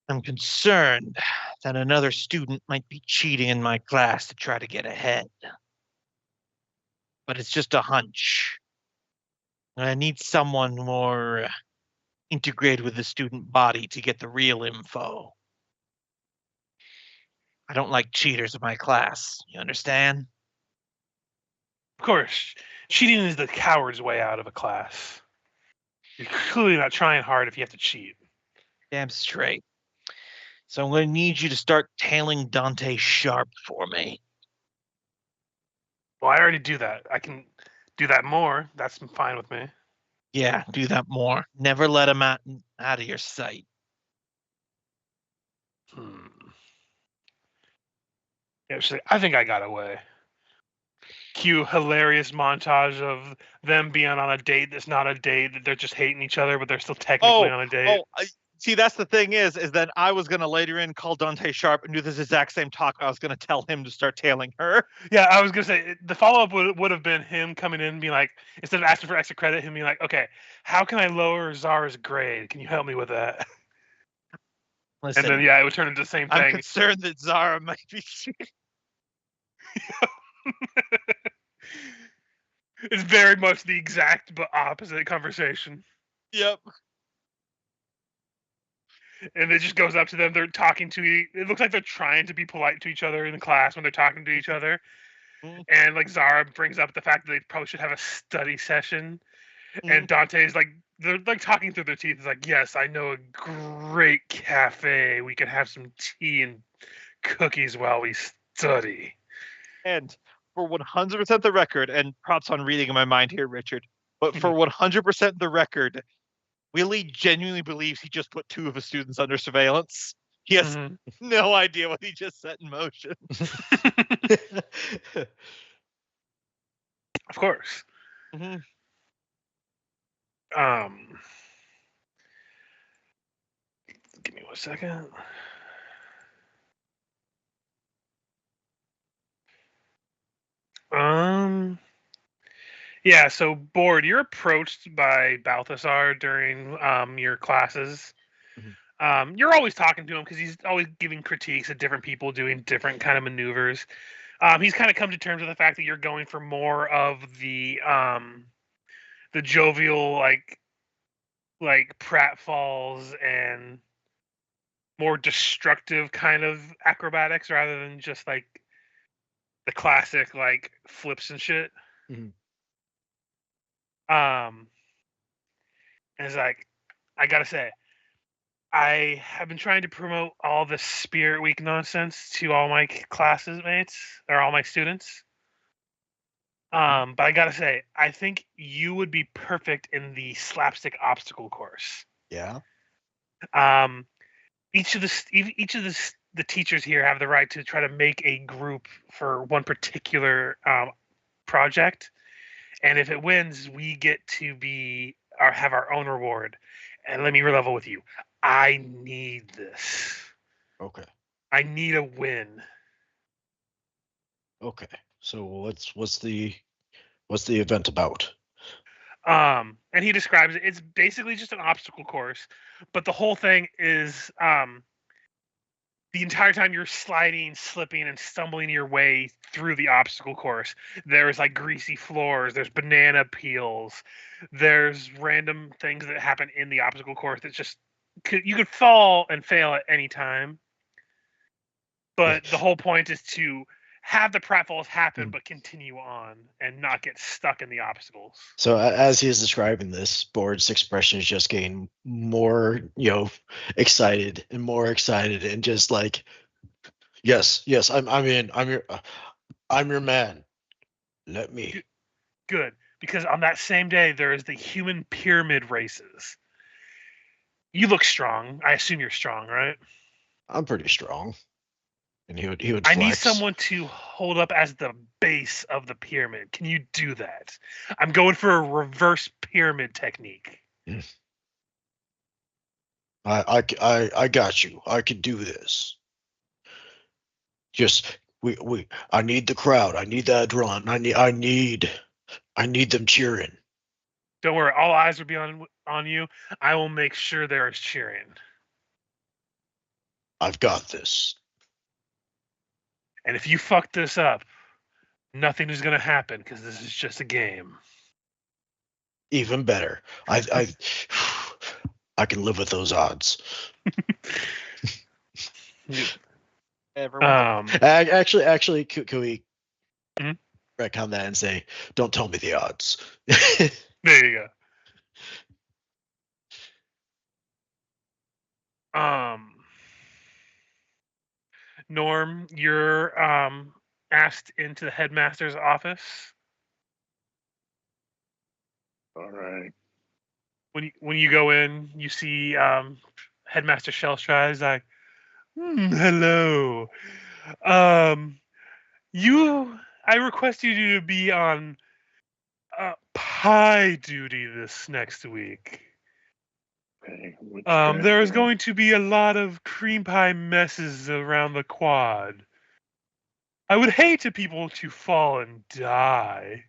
I'm concerned that another student might be cheating in my class to try to get ahead. But it's just a hunch. I need someone more integrated with the student body to get the real info. I don't like cheaters in my class. You understand? Of course, cheating is the coward's way out of a class. You're clearly not trying hard if you have to cheat. Damn straight. So I'm going to need you to start tailing Dante sharp for me. Well, I already do that. I can do that more. That's fine with me. Yeah, do that more. Never let him out of your sight. Yeah, she's like, I think I got away. Cue hilarious montage of them being on a date that's not a date, that they're just hating each other, but they're still technically on a date. See, that's the thing is that I was going to later in call Dante sharp and do this exact same talk. I was going to tell him to start tailing her. Yeah, I was going to say, the follow-up would have been him coming in and being like, instead of asking for extra credit, him being like, okay, how can I lower Zara's grade? Can you help me with that? Listen, and then, yeah, it would turn into the same thing. I'm concerned that Zara might be cheating. It's very much the exact but opposite conversation. Yep. And it just goes up to them. They're talking to it looks like they're trying to be polite to each other in the class when they're talking to each other. And like Zara brings up the fact that they probably should have a study session. And Dante's like, they're like talking through their teeth. It's like, yes, I know a great cafe. We can have some tea and cookies while we study. And for 100% the record, and props on reading in my mind here, Richard, but for 100% the record, Willie genuinely believes he just put 2 of his students under surveillance. He has no idea what he just set in motion. Of course. Give me 1 second. Yeah, so Board, you're approached by Balthasar during your classes. You're always talking to him because he's always giving critiques of different people doing different kind of maneuvers. He's kind of come to terms with the fact that you're going for more of the jovial, like pratfalls and more destructive kind of acrobatics rather than just like the classic like flips and shit. And it's like, I gotta say, I have been trying to promote all the Spirit Week nonsense to all my classmates or all my students. But I gotta say, I think you would be perfect in the slapstick obstacle course. Yeah. Each of the teachers here have the right to try to make a group for one particular project, and if it wins, we get to have our own reward. And let me level with you. I need this. Okay. I need a win. Okay. So what's the event about? And he describes it. It's basically just an obstacle course, but the whole thing is the entire time you're sliding, slipping, and stumbling your way through the obstacle course, there's like greasy floors, there's banana peels, there's random things that happen in the obstacle course that just you could fall and fail at any time. But the whole point is to have the pratfalls happen, but continue on and not get stuck in the obstacles. So as he is describing this, Board's expression is just getting more, excited and just like, yes, I'm in, I'm your man. Let me. Good, because on that same day there is the human pyramid races. You look strong. I assume you're strong, right? I'm pretty strong. And he would I flex. need someone to hold up as the base of the pyramid. Can you do that? I'm going for a reverse pyramid technique. I got you. I can do this. Just I need the crowd. I need that run. I need them cheering. Don't worry, all eyes will be on you. I will make sure there is cheering. I've got this. And if you fuck this up, nothing is going to happen because this is just a game. Even better. I can live with those odds. Everyone. Actually, could we Mhm. retcon that and say, "Don't tell me the odds." There you go. Norm, you're asked into the headmaster's office. All right. When you go in, you see Headmaster Shellstride is like, hello. I request you to be on pie duty this next week. Okay. There is going to be a lot of cream pie messes around the quad. I would hate for people to fall and die.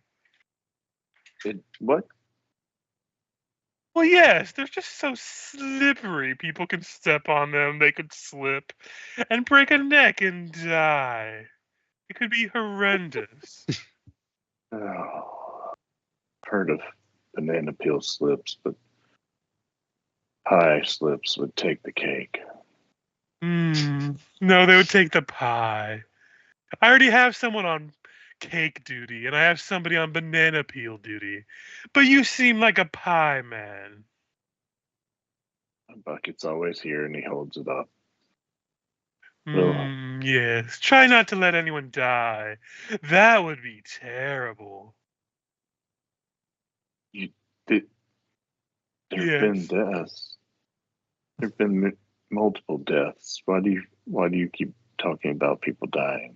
What? Well, yes, they're just so slippery. People can step on them, they could slip and break a neck and die. It could be horrendous. Oh, heard of banana peel slips, but pie slips would take the cake. No, they would take the pie. I already have someone on cake duty, and I have somebody on banana peel duty. But you seem like a pie man. My bucket's always here, and he holds it up. Yes. Try not to let anyone die. That would be terrible. There've been deaths. There've been multiple deaths. Why do you keep talking about people dying?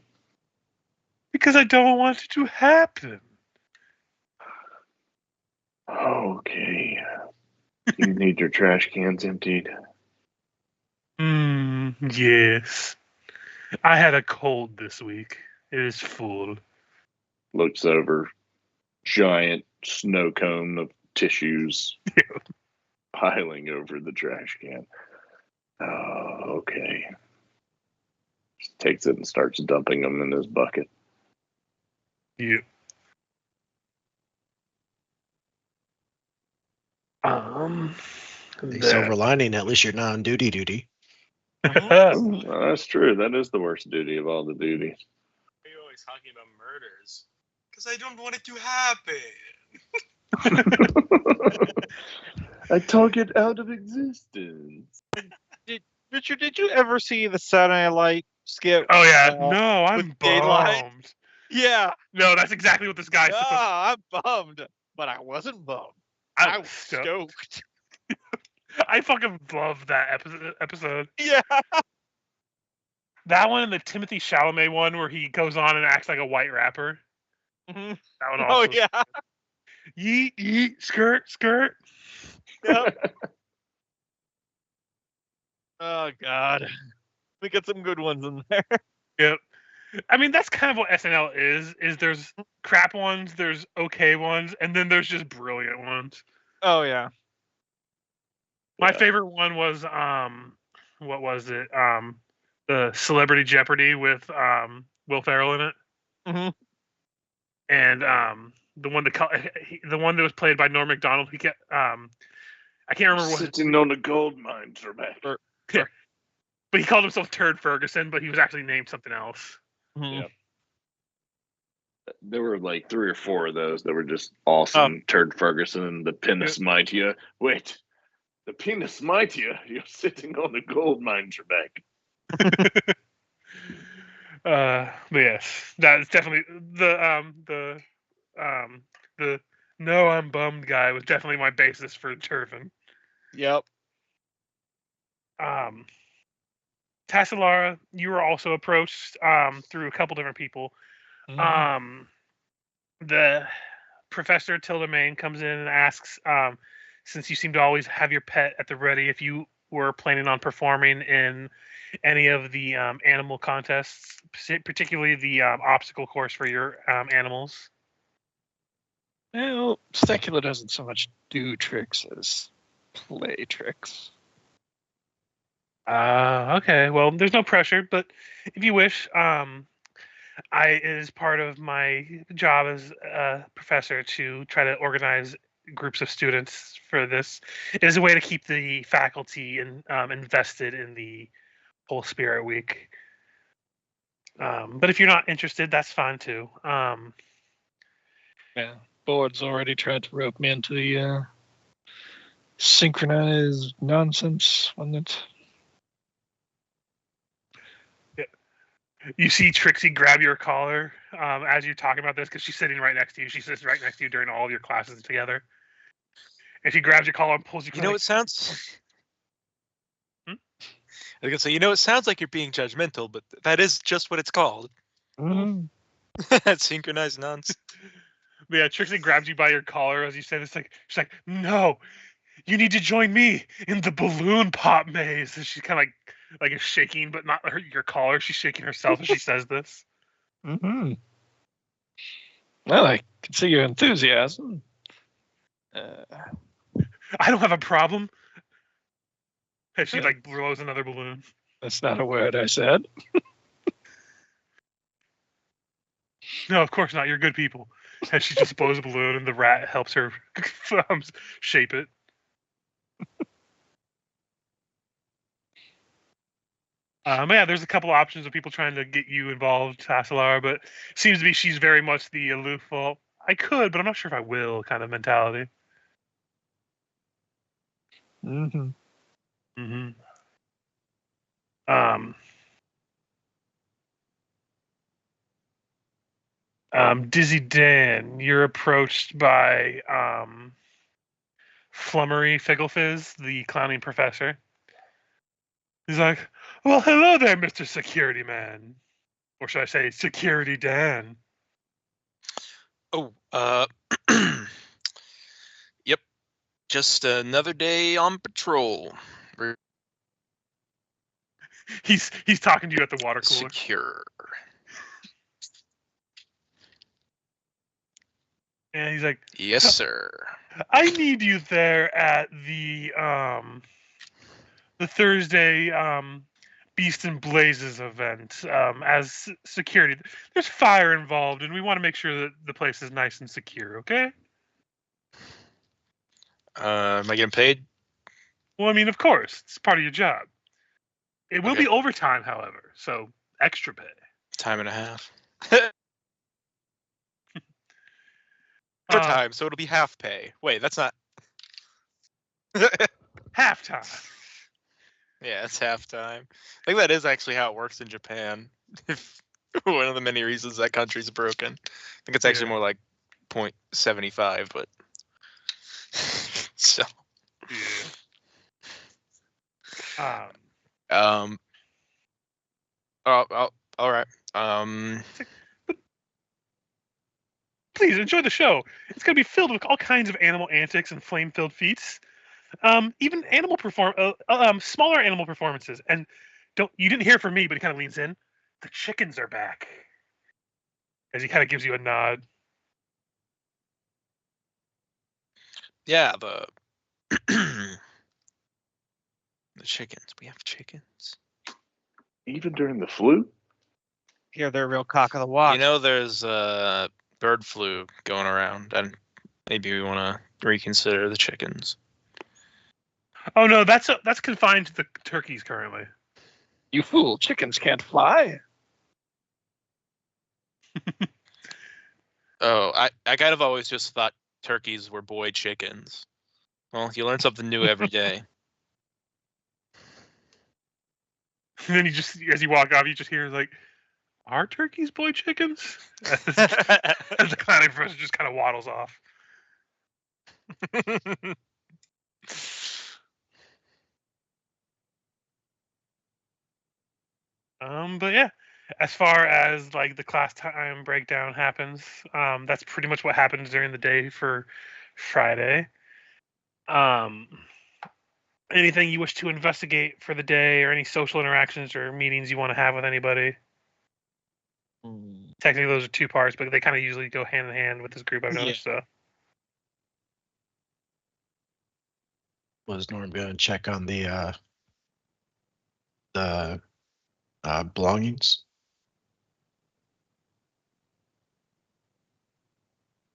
Because I don't want it to happen. Okay. You need your trash cans emptied. Yes. I had a cold this week. It is full. Looks over. Giant snow cone of tissues piling over the trash can. Oh, okay. Just takes it and starts dumping them in his bucket. Yeah. The silver lining, at least you're not on duty. That's true. That is the worst duty of all the duties. Why are you always talking about murders? Because I don't want it to happen. I talk it out of existence. Richard, did you ever see the Saturday Night Light skit? Oh yeah, no, I'm Daylight? bummed. Yeah. No, that's exactly what this guy's supposed. I'm bummed, but I wasn't bummed. I was stoked. I fucking love that episode. Yeah. That one and the Timothy Chalamet one where he goes on and acts like a white rapper. Mm-hmm. That one also. Oh yeah. Yeet, yeet, skirt, skirt. Yep. Oh God. We got some good ones in there. Yep. I mean, that's kind of what SNL is there's crap ones, there's okay ones, and then there's just brilliant ones. Oh yeah. My favorite one was what was it? The Celebrity Jeopardy with Will Ferrell in it. Mm-hmm. And the one that was played by Norm Macdonald. He kept I can't remember what sitting on a gold mine, Trebek. But he called himself Turd Ferguson, but he was actually named something else. Mhm. Yeah. There were like 3 or 4 of those that were just awesome. Turd Ferguson and the Penis Mightia. Wait, the Penis Mightia? You're sitting on the gold mine, Trebek. But yes, that is definitely the no, I'm bummed guy was definitely my basis for Turfin. Yep. Tassalara, you were also approached through a couple different people. Mhm. The Professor Tilda Main comes in and asks, since you seem to always have your pet at the ready, if you were planning on performing in any of the animal contests, particularly the obstacle course for your animals. Well, Stecula doesn't so much do tricks as play tricks. Okay. Well, there's no pressure, but if you wish, it is part of my job as a professor to try to organize groups of students for this. It is a way to keep the faculty invested in the whole Spirit Week. But if you're not interested, that's fine too. Yeah, Board's already tried to rope me into the synchronized nonsense one that. You see Trixie grab your collar as you're talking about this because she's sitting right next to you. She sits right next to you during all of your classes together. And she grabs your collar and pulls you. You know, it sounds. Hmm? I was gonna say, it sounds like you're being judgmental, but that is just what it's called. Mhm. Synchronized nonsense. But yeah, Trixie grabs you by your collar as you say this. She's like, "No, you need to join me in the balloon pop maze." And she's kind of like is shaking, but not your collar. She's shaking herself as she says this. Mhm. Well, I can see your enthusiasm. I don't have a problem. And she like blows another balloon. That's not a word I said. No, of course not. You're good people. And she just blows a balloon, and the rat helps her shape it. Yeah, there's a couple options of people trying to get you involved, Tassalar, but it seems to be she's very much the aloof. Well, I could, but I'm not sure if I will kind of mentality. Mm-hmm. Mm-hmm. Dizzy Dan, you're approached by Flummery Figglefizz, the clowning professor. He's like, "Well, hello there, Mr. Security Man. Or should I say Security Dan?" Oh, yep. Just another day on patrol. We're He's talking to you at the water cooler. secure. And he's like, Yes, sir. "I need you there at the Thursday Beast and Blazes event as security. There's fire involved, and we want to make sure that the place is nice and secure. Okay? Am I getting paid? Well, I mean, of course, it's part of your job. It will Okay. be overtime, however, so extra pay. Time and a half. Overtime, so it'll be half pay. Wait, that's not. Halftime. Yeah, it's halftime. I think that is actually how it works in Japan. If one of the many reasons that country's broken. I think it's actually Yeah. more like 0.75, but so Yeah. all right. Please enjoy the show. It's going to be filled with all kinds of animal antics and flame-filled feats. Even smaller animal performances. And you didn't hear from me, but he kind of leans in. The chickens are back. As he kind of gives you a nod. Yeah, the the chickens. We have chickens. Even during the flu? Here, they're a real cock of the walk. You know, there's bird flu going around, and maybe we want to reconsider the chickens. Oh no, that's confined to the turkeys currently. You fool! Chickens can't fly. Oh, I kind of always just thought turkeys were boy chickens. Well, you learn something new every day. And then as you walk off, you just hear like, "Are turkeys boy chickens?" As the clowning professor just kind of waddles off. But yeah, as far as like the class time breakdown happens, that's pretty much what happens during the day for Friday. Anything you wish to investigate for the day, or any social interactions or meetings you want to have with anybody? Technically, those are two parts, but they kind of usually go hand in hand with this group. I've noticed. So, Was Norm going to check on the belongings?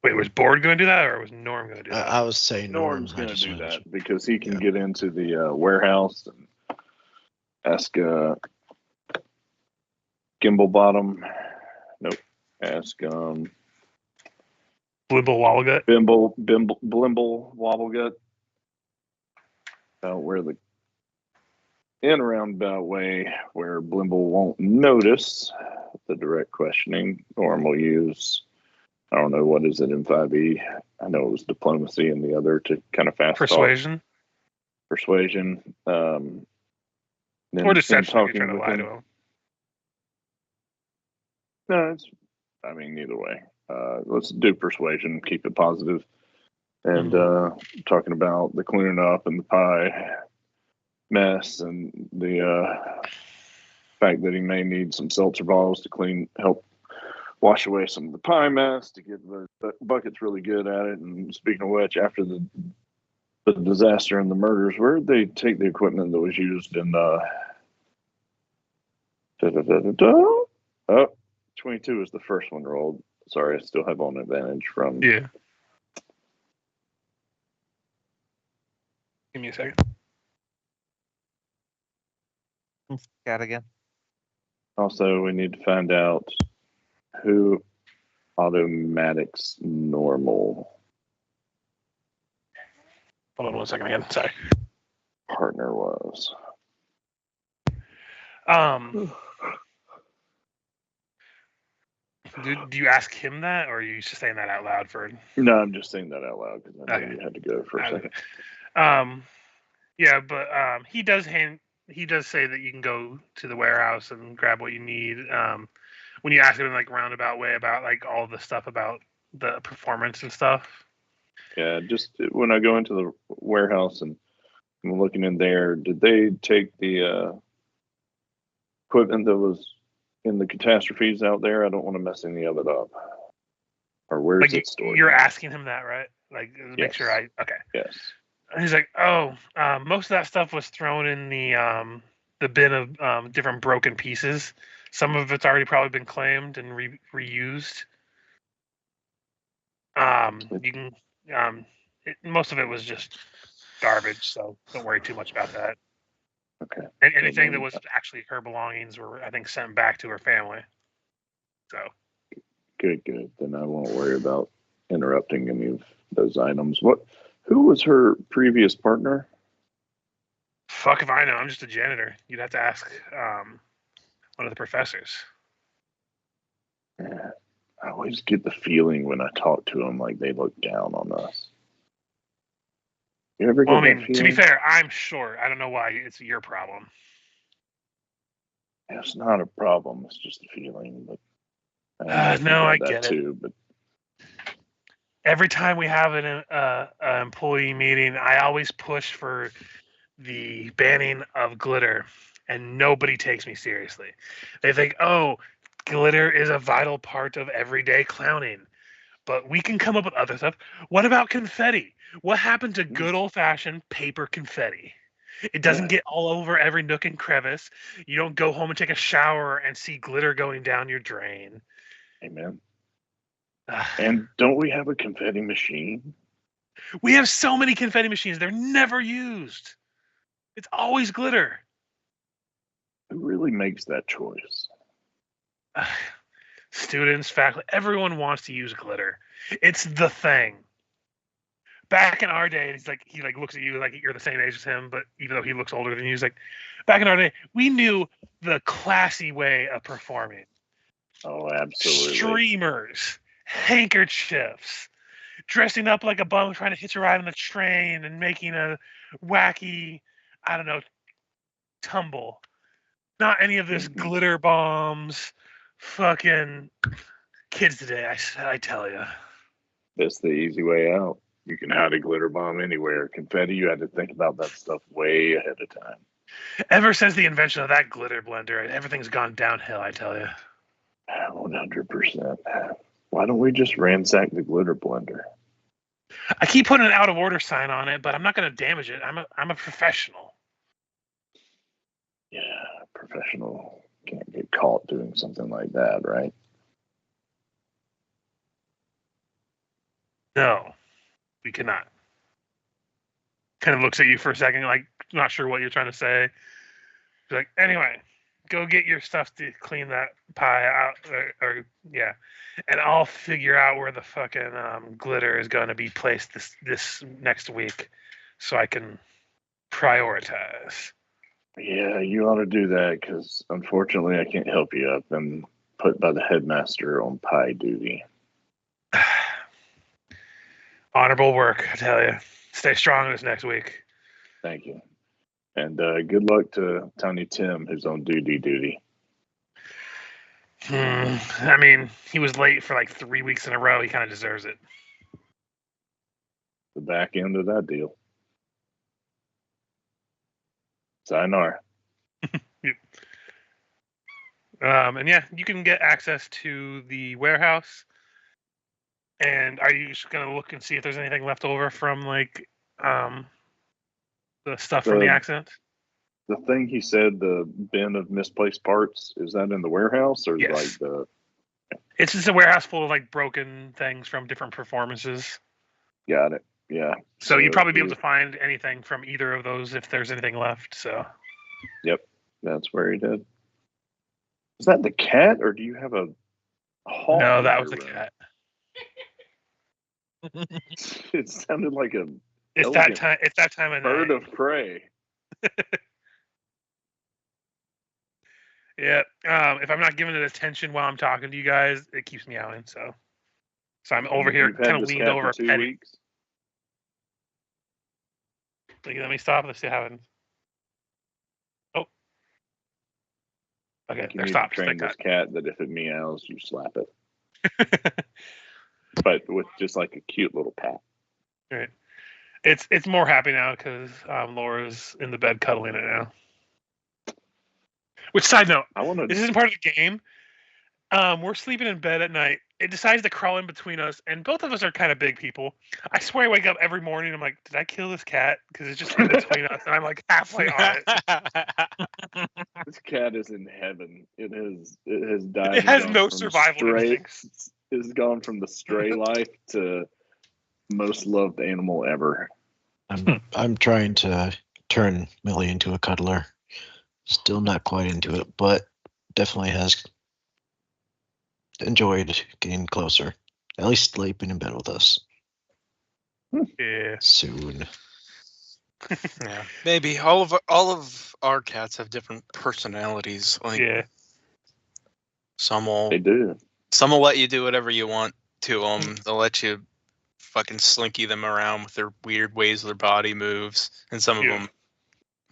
wait, was Board going to do that, or was Norm going to do that? I was saying Norm's Norm. going to do that because he can get into the warehouse and ask Gimbal Bottom. Nope. Ask Blimble Wobblegut. Blimble Wobblegut about where the in a roundabout way where Blimble won't notice the direct questioning. Norm will use, I don't know, what is it in 5e? I know it was diplomacy and the other to kind of fast Persuasion. Persuasion. Or deception if you're trying to lie to him. No, either way. Let's do persuasion, keep it positive. And talking about the cleaning up and the pie mess and the fact that he may need some seltzer bottles to help wash away some of the pie mess, to get the bucket's really good at it. And speaking of which, after the disaster and the murders, where did they take the equipment that was used in Oh, 22 is the first one rolled. Sorry, I still have on advantage from. Yeah. Give me a second. Got it again. Also, we need to find out who Automatic's normal Hold on 1 second again. Sorry. partner was. Do you ask him that, or are you just saying that out loud for? No, I'm just saying that out loud because I know Okay. you had to go for a second. Yeah, but he does say that you can go to the warehouse and grab what you need. When you ask him in like roundabout way about like all the stuff about the performance and stuff. Yeah, just when I go into the warehouse and I'm looking in there, did they take the equipment that was in the catastrophes out there? I don't want to mess any of it up. Or where's Like it stored? you're asking him that, right? Like make sure okay. Yes. And he's like, most of that stuff was thrown in the bin of different broken pieces. Some of it's already probably been claimed and reused. You can most of it was just garbage, so don't worry too much about that. Okay. And anything that was actually her belongings were, I think, sent back to her family. So. Good. Then I won't worry about interrupting any of those items. Who was her previous partner? Fuck if I know. I'm just a janitor. You'd have to ask one of the professors. Yeah, I always get the feeling when I talk to them like they look down on us. You ever get that feeling? To be fair, I'm short. I don't know why it's your problem. It's not a problem. It's just a feeling. But no, I get too. But every time we have an employee meeting, I always push for the banning of glitter, and nobody takes me seriously. They think, oh, glitter is a vital part of everyday clowning, but we can come up with other stuff. What about confetti? What happened to good old-fashioned paper confetti? It doesn't get all over every nook and crevice. You don't go home and take a shower and see glitter going down your drain. Amen. And don't we have a confetti machine? We have so many confetti machines. They're never used. It's always glitter. Who really makes that choice? Students, faculty, everyone wants to use glitter. It's the thing. Back in our day, he looks at you like you're the same age as him, but even though he looks older than you, he's like, back in our day, we knew the classy way of performing. Oh, absolutely. Streamers, handkerchiefs, dressing up like a bum trying to hitch a ride on the train and making a wacky, I don't know, tumble. Not any of this glitter bombs, fucking kids today, I tell you. That's the easy way out. You can hide a glitter bomb anywhere. Confetti, you had to think about that stuff way ahead of time. Ever since the invention of that glitter blender, everything's gone downhill, I tell you. 100%. Why don't we just ransack the glitter blender? I keep putting an out of order sign on it, but I'm not going to damage it. I'm a professional. Yeah, professional can't get caught doing something like that, right? No, we cannot. Kind of looks at you for a second, like not sure what you're trying to say. He's like, anyway, go get your stuff to clean that pie out, or yeah, and I'll figure out where the fucking glitter is going to be placed this next week, so I can prioritize. Yeah, you ought to do that because unfortunately I can't help you. I've been put by the headmaster on pie duty. Honorable work, I tell you. Stay strong this next week. Thank you. And good luck to Tiny Tim, who's on duty. I mean, he was late for like 3 weeks in a row. He kind of deserves it. The back end of that deal. Sayonara. Yep. And yeah, you can get access to the warehouse. And are you just gonna look and see if there's anything left over from like the stuff from the accident? The thing he said, the bin of misplaced parts, is that in the warehouse or Yes. like the? It's just a warehouse full of like broken things from different performances. Got it. Yeah. So you'd probably be able to find anything from either of those if there's anything left. So. Yep, that's where he did. Is that the cat, or do you have a hawk? No, in that your was the room? cat. It sounded like a It's elegant that time. It's that time of bird night. of prey. Yeah. If I'm not giving it attention while I'm talking to you guys, it keeps me out. So I'm over here You've had kind of this leaned cat over, for 2 petting. weeks. Let me stop. Let's see what happens. Oh. Okay, You there need stops. to train Thank this God. cat that if it meows, you slap it, but with just like a cute little pat. Right. It's more happy now because Laura's in the bed cuddling it now. Which, side note, I want this to. isn't part of the game. We're sleeping in bed at night. It decides to crawl in between us, and both of us are kind of big people. I swear I wake up every morning, I'm like, did I kill this cat? Because it's just in between us, and I'm like halfway on it. This cat is in heaven. It has died. It has and gone no from survival stray. instincts. It's gone from the stray life to most loved animal ever. I'm trying to turn Millie into a cuddler. Still not quite into it, but definitely has enjoyed getting closer. At least sleeping in bed with us Yeah. soon. Yeah, maybe all of our cats have different personalities. Like Yeah. some They do. will let you do whatever you want to them. They'll let you fucking slinky them around with their weird ways their body moves, and some of Yeah. them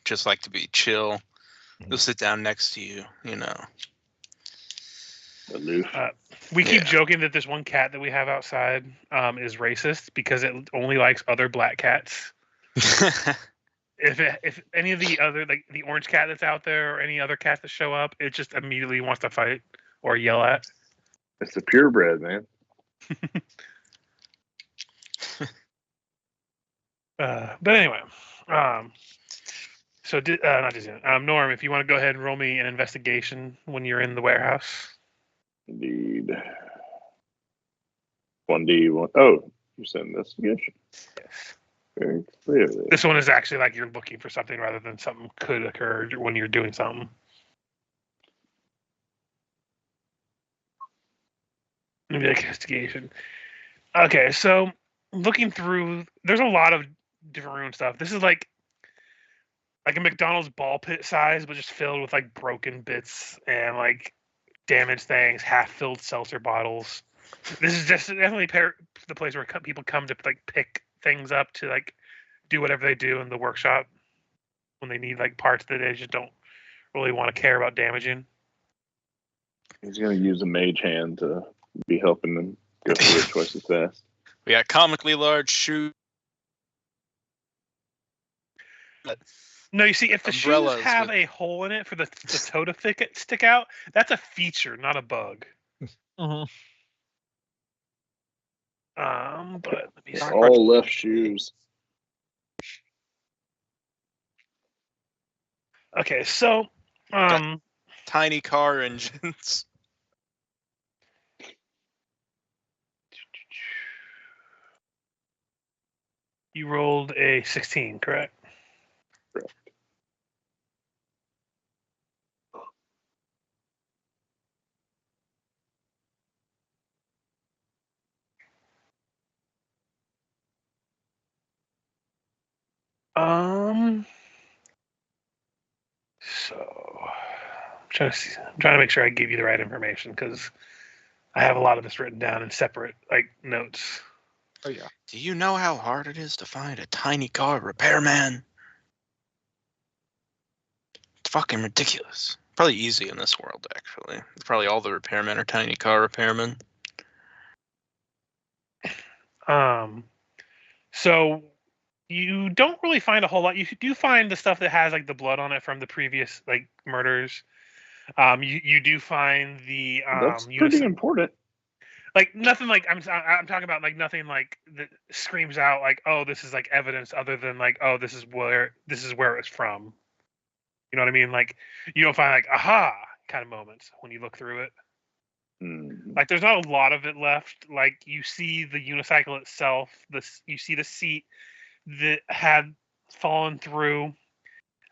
just like to be chill. They'll sit down next to you, you know. Aloof. We keep Yeah. joking that this one cat that we have outside is racist because it only likes other black cats. If any of the other, like the orange cat that's out there or any other cats that show up, it just immediately wants to fight or yell at. It's a purebred, man. But anyway, so not Disney. Norm, if you want to go ahead and roll me an investigation when you're in the warehouse. Indeed. 1D1. Oh, you said investigation. Yes. Very clearly. This one is actually like you're looking for something rather than something could occur when you're doing something. Investigation. Okay, so looking through, there's a lot of different ruin stuff. This is like a McDonald's ball pit size, but just filled with like broken bits and like damaged things, half-filled seltzer bottles. This is just definitely the place where people come to like pick things up to like do whatever they do in the workshop when they need like parts that they just don't really want to care about damaging. He's going to use a mage hand to be helping them go through it twice as fast. We got comically large shoes. No, you see, if the Umbrellas shoes have with- a hole in it for the toe to stick out, that's a feature, not a bug. Mhm. But let me see. All left shoes. Okay, so Tiny car engines. you rolled a 16, correct? Correct. So I'm trying to make sure I give you the right information because I have a lot of this written down in separate like notes. Oh yeah. Do you know how hard it is to find a tiny car repairman? It's fucking ridiculous. Probably easy in this world, actually. Probably all the repairmen are tiny car repairmen. So you don't really find a whole lot. You do find the stuff that has like the blood on it from the previous like murders. You do find the That's pretty important. like nothing like I'm talking about like nothing like that screams out like, oh, this is like evidence other than like, oh, this is where it's from. You know what I mean? Like you don't find like aha kind of moments when you look through it. Mm. Like there's not a lot of it left. Like you see the unicycle itself, you see the seat that had fallen through,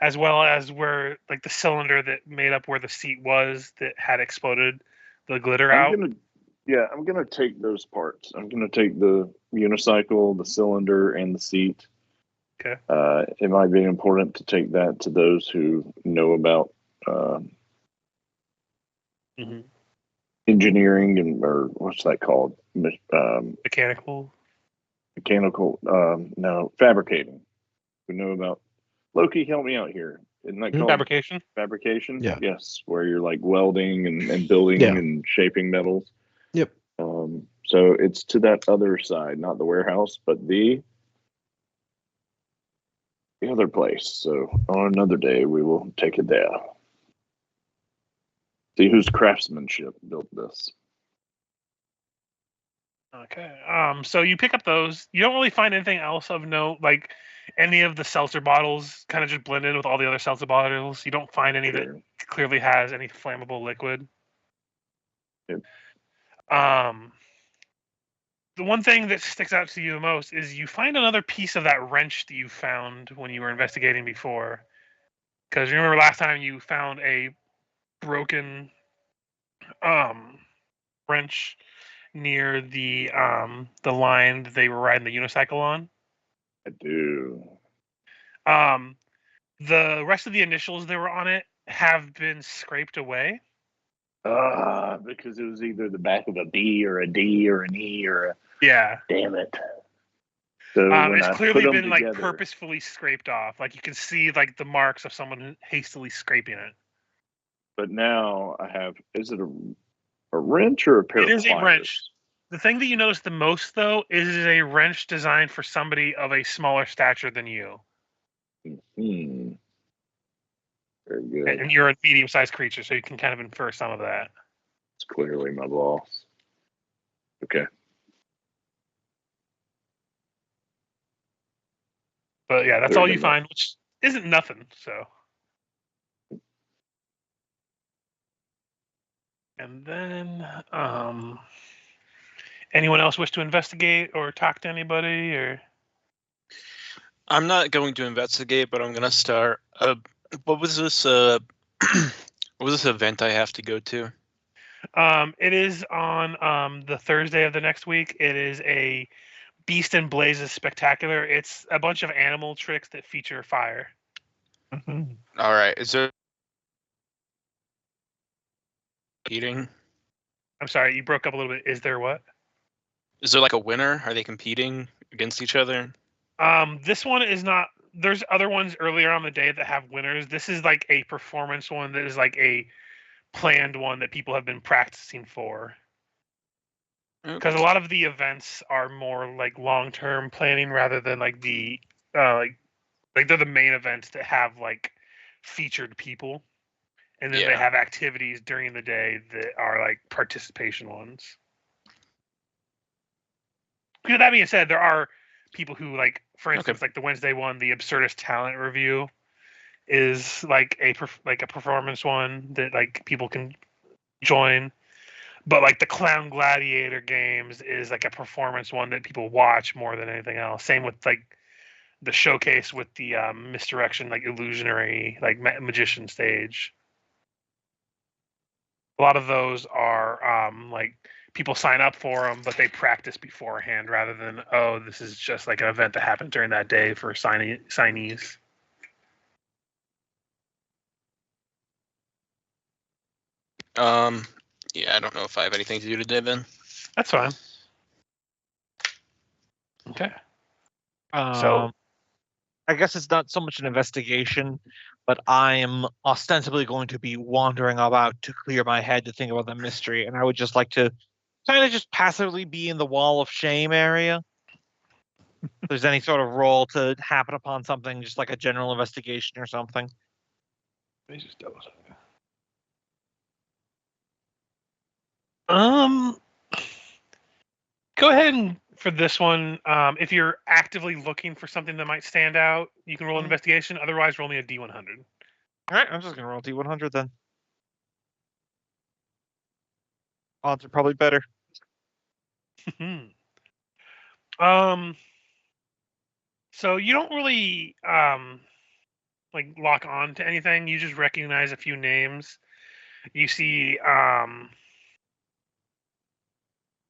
as well as where like the cylinder that made up where the seat was that had exploded, the glitter out. I'm gonna take those parts. I'm gonna take the unicycle, the cylinder, and the seat. Okay. It might be important to take that to those who know about Mhm. engineering or what's that called? Mechanical. No, fabricating. Who know about Loki? Help me out here. Isn't that called Fabrication. fabrication? Yeah. Yes, where you're like welding and building Yeah. and shaping metals. Yep. So it's to that other side, not the warehouse, but the other place. So on another day, we will take it there. See whose craftsmanship built this. Okay. So you pick up those. You don't really find anything else of note, like any of the seltzer bottles kind of just blend in with all the other seltzer bottles. You don't find any that Sure. clearly has any flammable liquid. Yep. The one thing that sticks out to you the most is you find another piece of that wrench that you found when you were investigating before. Because you remember last time you found a broken wrench near the line that they were riding the unicycle on. I do. The rest of the initials that were on it have been scraped away. Because it was either the back of a B or a D or an E or a. Yeah. Damn it. So when It's I clearly put 'em been like together- purposefully scraped off. Like you can see like the marks of someone hastily scraping it. But now I have. Is it a wrench or a pair It of is a pliers? wrench. The thing that you notice the most, though, is a wrench designed for somebody of a smaller stature than you. Hmm. Very good. And you're a medium-sized creature, so you can kind of infer some of that. It's clearly my boss. Okay. But yeah, that's There all you you go. find, which isn't nothing. So, and then, anyone else wish to investigate or talk to anybody, or I'm not going to investigate, but I'm gonna start. What was this? What was this event I have to go to? It is on the Thursday of the next week. It is a Beast and Blazes spectacular. It's a bunch of animal tricks that feature fire. Mhm. All right. Is there competing? I'm sorry, you broke up a little bit. Is there what? Is there like a winner? Are they competing against each other? This one is not. There's other ones earlier on the day that have winners. This is like a performance one that is like a planned one that people have been practicing for. Because a lot of the events are more like long-term planning rather than like the like they're the main events that have like featured people, and then they Yeah. have activities during the day that are like participation ones. You know, that being said, there are people who like, for instance, like the Wednesday one, the Absurdist Talent Review is like a performance one that like people can join. But like the Clown Gladiator games is like a performance one that people watch more than anything else. Same with like the showcase with the misdirection, like illusionary, like magician stage. A lot of those are like people sign up for them, but they practice beforehand rather than, oh, this is just like an event that happened during that day for signees. Yeah, I don't know if I have anything to do today, Ben. That's fine. Okay. So I guess it's not so much an investigation, but I am ostensibly going to be wandering about to clear my head to think about the mystery, and I would just like to kind of just passively be in the Wall of Shame area. If there's any sort of roll to happen upon something, just like a general investigation or something. Let me just double check. Go ahead and for this one, if you're actively looking for something that might stand out, you can roll an investigation. Otherwise, roll me a D100. All right, I'm just gonna roll D100 then. Odds are probably better. So you don't really like lock on to anything. You just recognize a few names. You see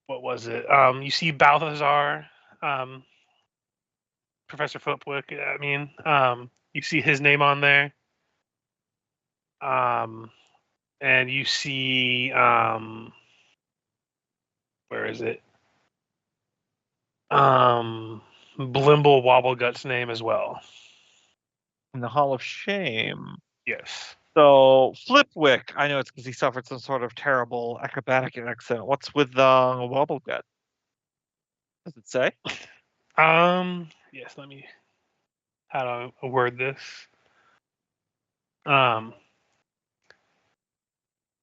what was it? You see Balthazar, Professor Flipwick. I mean, you see his name on there. And you see where is it? Blimble Wobblegut's name as well. In the Hall of Shame. Yes. So Flipwick, I know it's because he suffered some sort of terrible acrobatic accident. What's with Wobblegut? Does it say? Yes. Let me. How do I word this?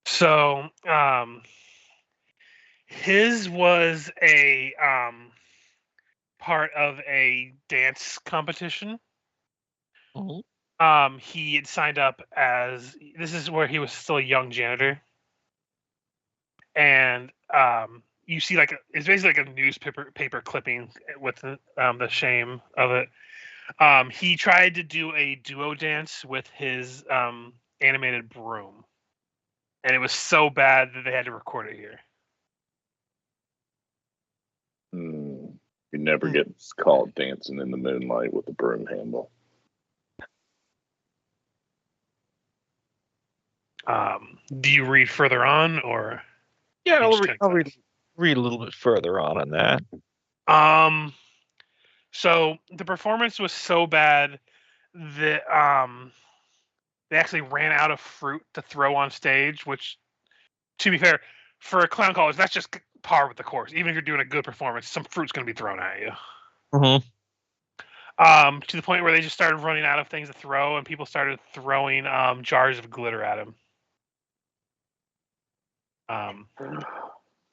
So his was a part of a dance competition. Mm-hmm. He had signed up as, this is where he was still a young janitor, and you see like it's basically like a newspaper clipping with the shame of it. He tried to do a duo dance with his animated broom, and it was so bad that they had to record it here. You never get caught dancing in the moonlight with a broom handle. Do you read further on, or? Yeah, I'll read a little bit further on that. So the performance was so bad that they actually ran out of fruit to throw on stage, which, to be fair, for a clown college, that's just par with the course. Even if you're doing a good performance, some fruit's going to be thrown at you. Mm-hmm. To the point where they just started running out of things to throw, and people started throwing jars of glitter at him.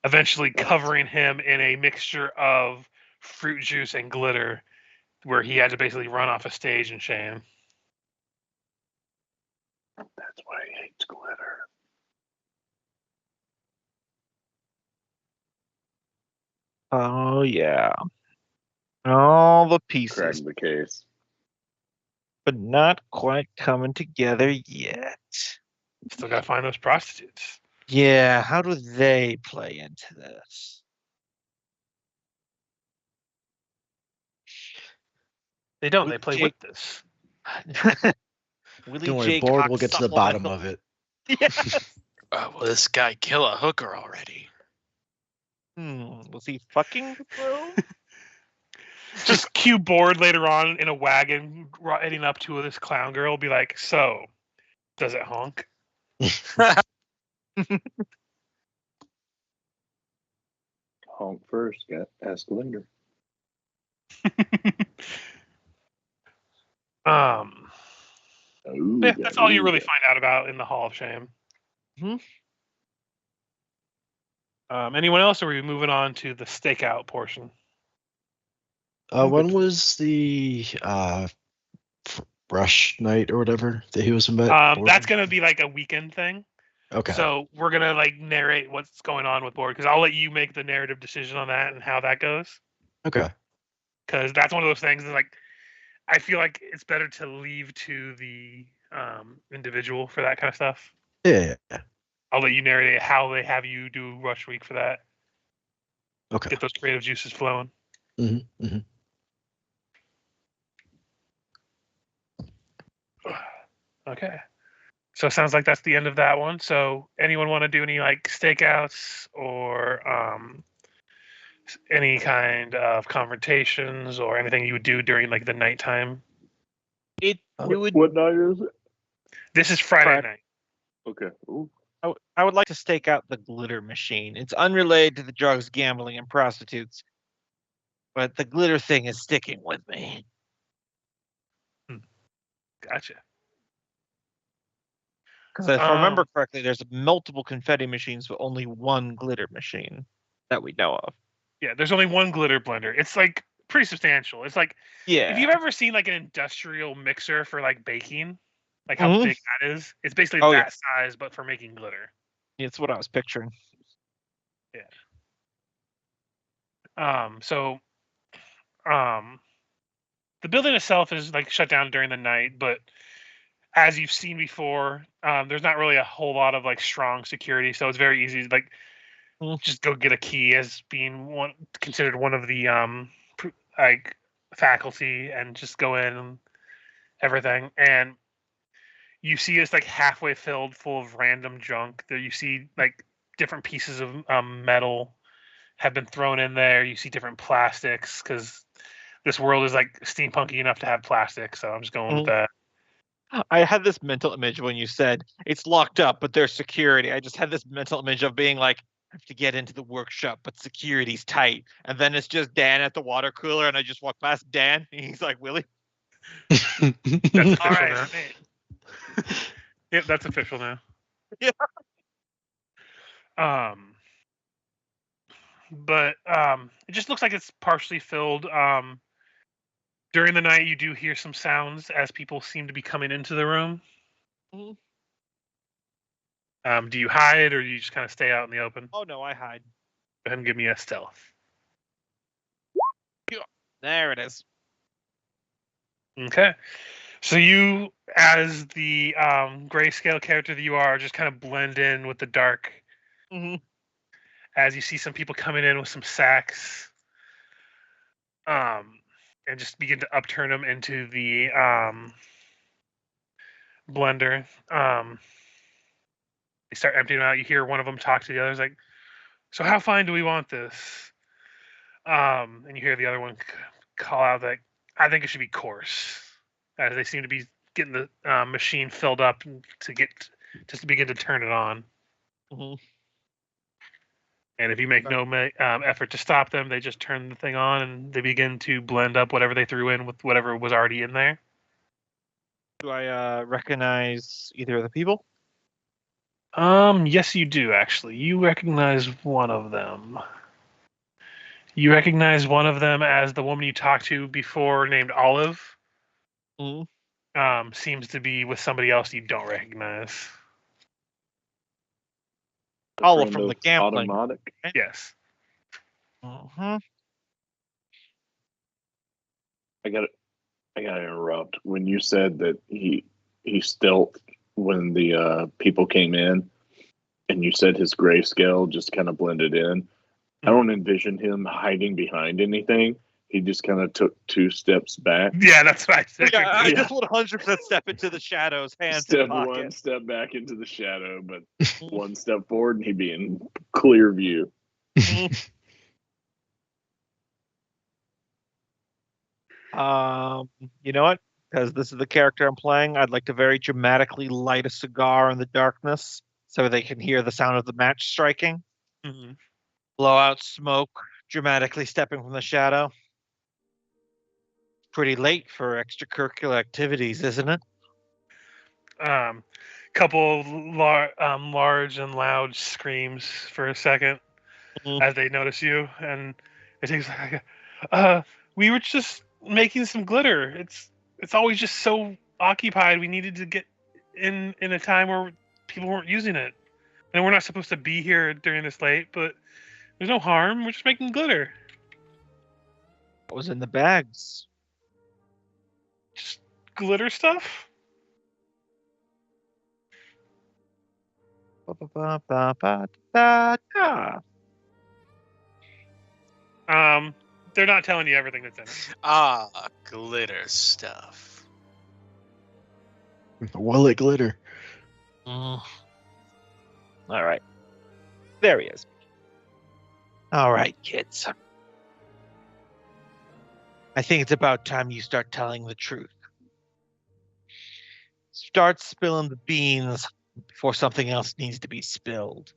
Eventually covering him in a mixture of fruit juice and glitter, where he had to basically run off a stage in shame. That's why he hates glitter. Oh yeah. All the pieces. Cracked the case. But not quite coming together yet. Still gotta find those prostitutes. Yeah, how do they play into this? They don't. Willie They play J- with this. Willie Don't worry, J. Board Cox will get to the bottom supplemental. of it. Yeah. Oh, will this guy kill a hooker already? Was he fucking the bro? Just cue Board later on in a wagon heading up to this clown girl. Be like, so, does it honk? Honk first, ask later. Ooh, Yeah, that's all you really ooh. find out about in the Hall of Shame. Mhm. Anyone else, or are we moving on to the stakeout portion? When was the rush night or whatever that he was in bed? That's gonna be like a weekend thing. Okay. So we're gonna like narrate what's going on with Board because I'll let you make the narrative decision on that and how that goes. Okay. Because that's one of those things. That, like, I feel like it's better to leave to the individual for that kind of stuff. Yeah. I'll let you narrate how they have you do Rush Week for that. Okay. Get those creative juices flowing. Mm-hmm. Okay. So it sounds like that's the end of that one. So anyone want to do any like stakeouts or any kind of confrontations or anything you would do during like the nighttime? It would. What night is it? This is Friday night. Okay. Ooh. I would like to stake out the glitter machine. It's unrelated to the drugs, gambling, and prostitutes, but the glitter thing is sticking with me. Gotcha. Because if I remember correctly, there's multiple confetti machines, but only one glitter machine that we know of. Yeah, there's only one glitter blender. It's like pretty substantial. It's like if you've ever seen like an industrial mixer for like baking, like how big that is, it's basically that size, but for making glitter. It's what I was picturing. Yeah. So the building itself is like shut down during the night, but as you've seen before, there's not really a whole lot of like strong security, so it's very easy to like just go get a key as being considered one of the like faculty and just go in and everything. And you see it's like halfway filled full of random junk. That you see like different pieces of metal have been thrown in there. You see different plastics because this world is like steampunky enough to have plastic. So I'm just going with that. I had this mental image when you said it's locked up, but there's security. I just had this mental image of being like, I have to get into the workshop, but security's tight. And then it's just Dan at the water cooler, and I just walk past Dan, and he's like, Willie? That's official now. Yep, that's official now. Yeah. But it just looks like it's partially filled. During the night, you do hear some sounds as people seem to be coming into the room. Do you hide, or do you just kind of stay out in the open? Oh, no, I hide. Go ahead and give me a stealth. There it is. Okay. So you, as the grayscale character that you are, just kind of blend in with the dark. As you see some people coming in with some sacks. And just begin to upturn them into the blender. They start emptying them out. You hear one of them talk to the others, like, "So how fine do we want this?" And you hear the other one call out, like, "I think it should be coarse," as they seem to be getting the machine filled up to begin to turn it on. And if you make no effort to stop them, they just turn the thing on and they begin to blend up whatever they threw in with whatever was already in there. Do I recognize either of the people? Yes, you do, actually. You recognize one of them. You recognize one of them as the woman you talked to before named Olive. Seems to be with somebody else you don't recognize. Olive from the gambling. Automatic. Yes. I gotta interrupt. When you said that he stealthed when the people came in, and you said his grayscale just kind of blended in. I don't envision him hiding behind anything. He just kind of took 2 steps back. Yeah, that's what I said. Yeah, I Yeah. just 100% step into the shadows, hands Step in pocket. 1, step back into the shadow, but 1 step forward and he'd be in clear view. You know what? Because this is the character I'm playing, I'd like to very dramatically light a cigar in the darkness so they can hear the sound of the match striking. Mhm. Blow out smoke, dramatically stepping from the shadow. Pretty late for extracurricular activities, isn't it? Couple large and loud screams for a second Mhm. as they notice you, and it takes like, we were just making some glitter. It's always just so occupied. We needed to get in a time where people weren't using it, and we're not supposed to be here during this late. But there's no harm. We're just making glitter. What was in the bags? Just glitter stuff. Ba-ba-ba-ba-ba-da. They're not telling you everything that's in it. Ah, glitter stuff. Will it glitter? All right. There he is. All right, kids. I think it's about time you start telling the truth. Start spilling the beans before something else needs to be spilled.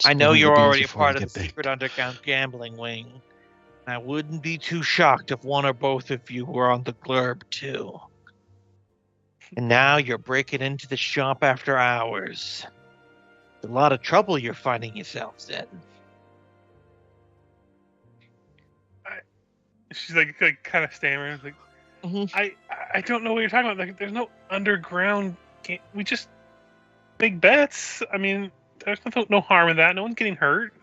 I know you're already a part of the secret underground gambling wing. I wouldn't be too shocked if one or both of you were on the glurb too. And now you're breaking into the shop after hours. A lot of trouble you're finding yourselves in. She's like kind of stammering, like, I don't know what you're talking about. Like, there's no underground. We just make bets. I mean, there's no harm in that. No one's getting hurt.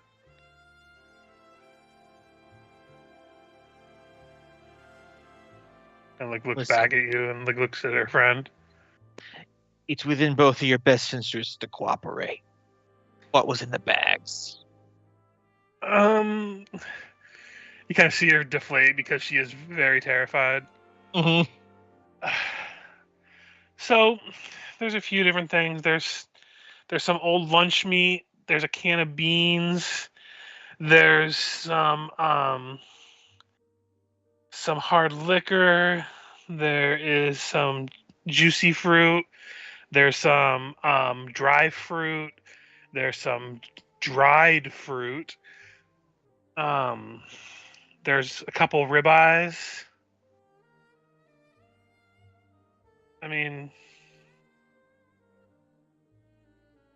And like looks Listen. back at you and like looks at her friend. It's within both of your best interests to cooperate. What was in the bags? You kind of see her deflate because she is very terrified. So there's a few different things. There's some old lunch meat. There's a can of beans. There's some hard liquor. There is some juicy fruit. There's some dry fruit. There's some dried fruit. There's a couple ribeyes. I mean,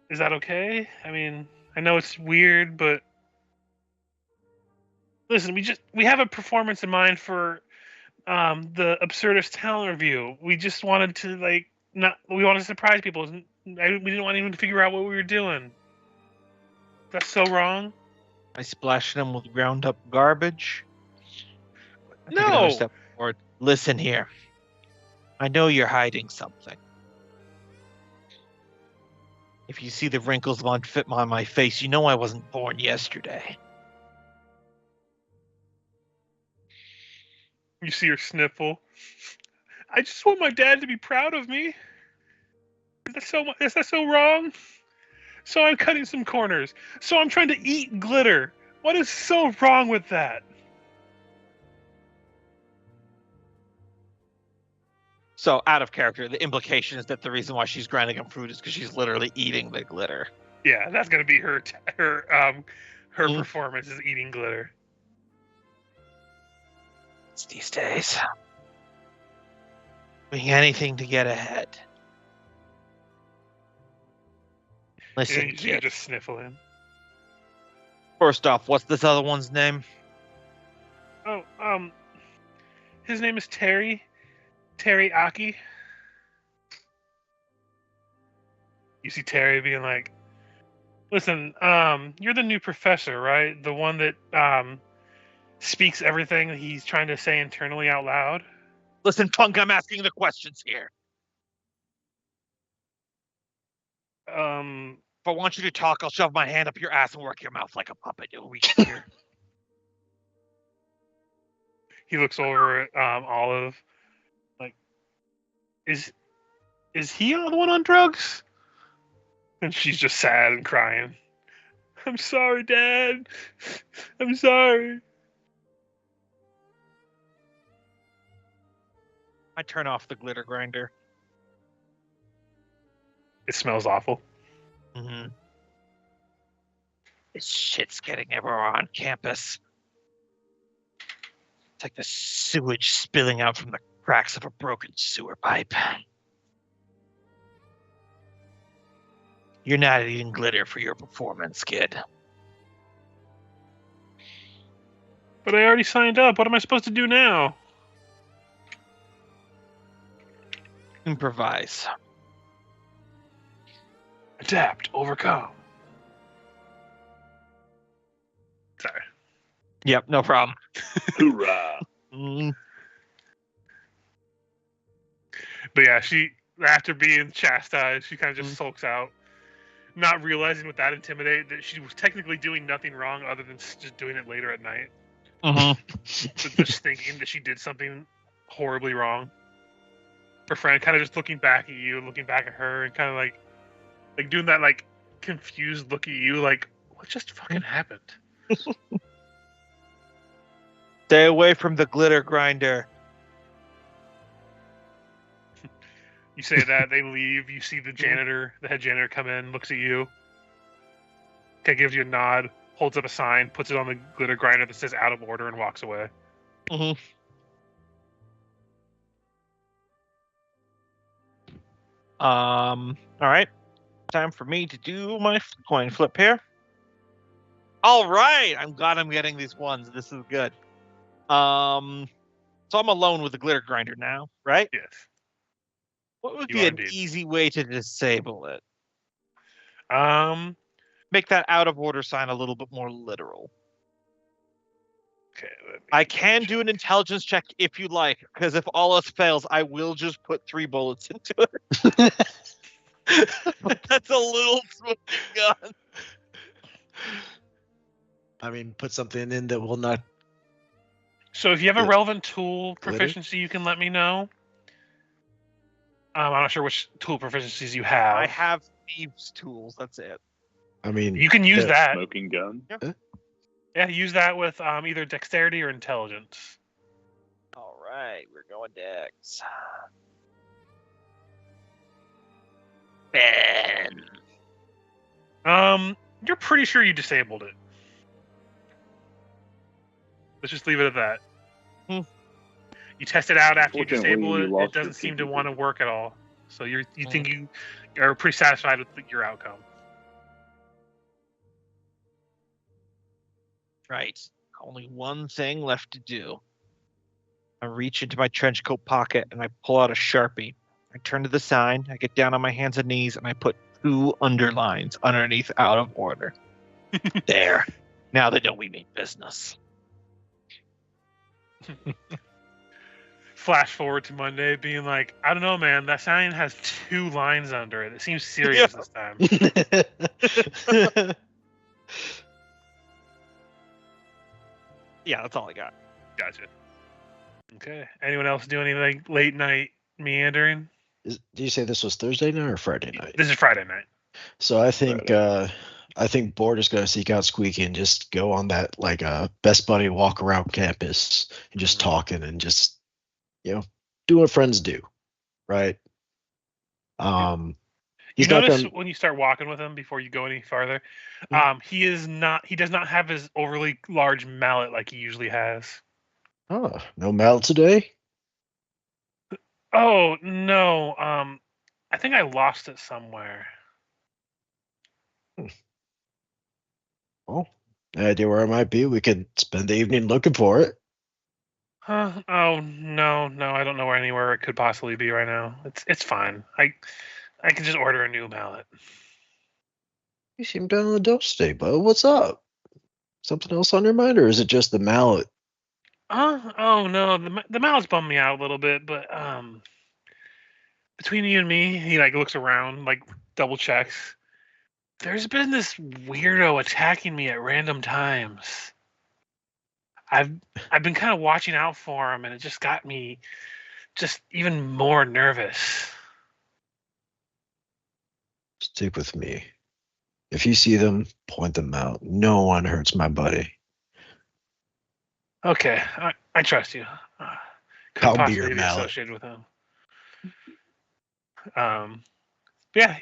is that okay? I mean, I know it's weird, but listen, we have a performance in mind for the Absurdist Talent Review. We just wanted to we wanted to surprise people. We didn't want anyone to figure out what we were doing. That's so wrong. I splashed them with ground up garbage. I take No. another step forward. Listen here. I know you're hiding something. If you see the wrinkles on my face, you know I wasn't born yesterday. You see her sniffle. I just want my dad to be proud of me. Is that so wrong? So I'm cutting some corners. So I'm trying to eat glitter. What is so wrong with that? So, out of character, the implication is that the reason why she's grinding up fruit is because she's literally eating the glitter. Yeah, that's gonna be her performance is eating glitter. It's these days. Doing anything to get ahead. Listen, You kid. just sniffling. First off, what's this other one's name? Oh, his name is Terry Aki. You see Terry being like, listen, you're the new professor, right? The one that speaks everything that he's trying to say internally out loud. Listen, punk, I'm asking the questions here. If I want you to talk, I'll shove my hand up your ass and work your mouth like a puppet. You'll reach here. He looks over at Olive, like, is he the one on drugs? And she's just sad and crying. I'm sorry, Dad. I'm sorry. I turn off the glitter grinder. It smells awful. Mm-hmm. This shit's getting everywhere on campus. It's like the sewage spilling out from the cracks of a broken sewer pipe. You're not eating glitter for your performance, kid. But I already signed up. What am I supposed to do now? Improvise. Adapt. Overcome. Sorry. Yep, no problem. Hoorah! Mm, But yeah, she, after being chastised, she kind of just sulks out, not realizing with that intimidate that she was technically doing nothing wrong other than just doing it later at night. mhm. But just thinking that she did something horribly wrong. Her friend kind of just looking back at you, looking back at her, and kind of like doing that like confused look at you, like what just fucking happened? Stay away from the glitter grinder. You say that, they leave. You see the janitor, the head janitor, come in, looks at you, kind of gives you a nod, holds up a sign, puts it on the glitter grinder that says "out of order," and walks away. Mhm. All right. Time for me to do my coin flip here. All right. I'm glad I'm getting these ones. This is good. So I'm alone with the glitter grinder now, right? Yes. What would You be are an indeed. easy way to disable it? Um. Make that out of order sign a little bit more literal. Okay. I can do an intelligence check if you like, because if all else fails, I will just put 3 bullets into it. But that's a little smoking gun. I mean, put something in that will not. So if you have a Glit- relevant tool glitter? proficiency, you can let me know. I'm not sure which tool proficiencies you have. I have thieves' tools. That's it. I mean, You can use the- that. Smoking gun. Yeah, use that with either dexterity or intelligence. All right, we're going Dex. Ben. You're pretty sure you disabled it. Let's just leave it at that. You test it out after you Unfortunately, disable you it. It lost your doesn't seem to PvP. want to work at all. So you think you are pretty satisfied with your outcome. Right. Only one thing left to do. I reach into my trench coat pocket and I pull out a Sharpie. I turn to the sign, I get down on my hands and knees, and I put 2 underlines underneath out of order. There. Now they know we mean business. Flash forward to Monday, being like, I don't know, man. That sign has 2 lines under it. It seems serious this time. Yeah, that's all I got. Gotcha. Okay. Anyone else do anything late night meandering? Do you say this was Thursday night or Friday night? This is Friday night. So I think Board is going to seek out Squeaky and just go on that like best buddy walk around campus and just talking and just do what friends do, right? You He's not notice going. when you start walking with him before you go any farther, he does not have his overly large mallet like he usually has. Oh, no mallet today. Oh no, I think I lost it somewhere. Well, no idea where it might be. We could spend the evening looking for it. Huh? Oh no, I don't know anywhere it could possibly be right now. It's fine. I can just order a new mallet. You seem down on the dose today, bud. What's up? Something else on your mind, or is it just the mallet? Oh no, the mallet's bummed me out a little bit, but between you and me, he like looks around, like double checks. There's been this weirdo attacking me at random times. I've been kind of watching out for him, and it just got me just even more nervous. Stick with me. If you see them, point them out. No one hurts my buddy. Okay, I trust you. Couldn't I'll be possibly your be mallet. associated with him. Yeah.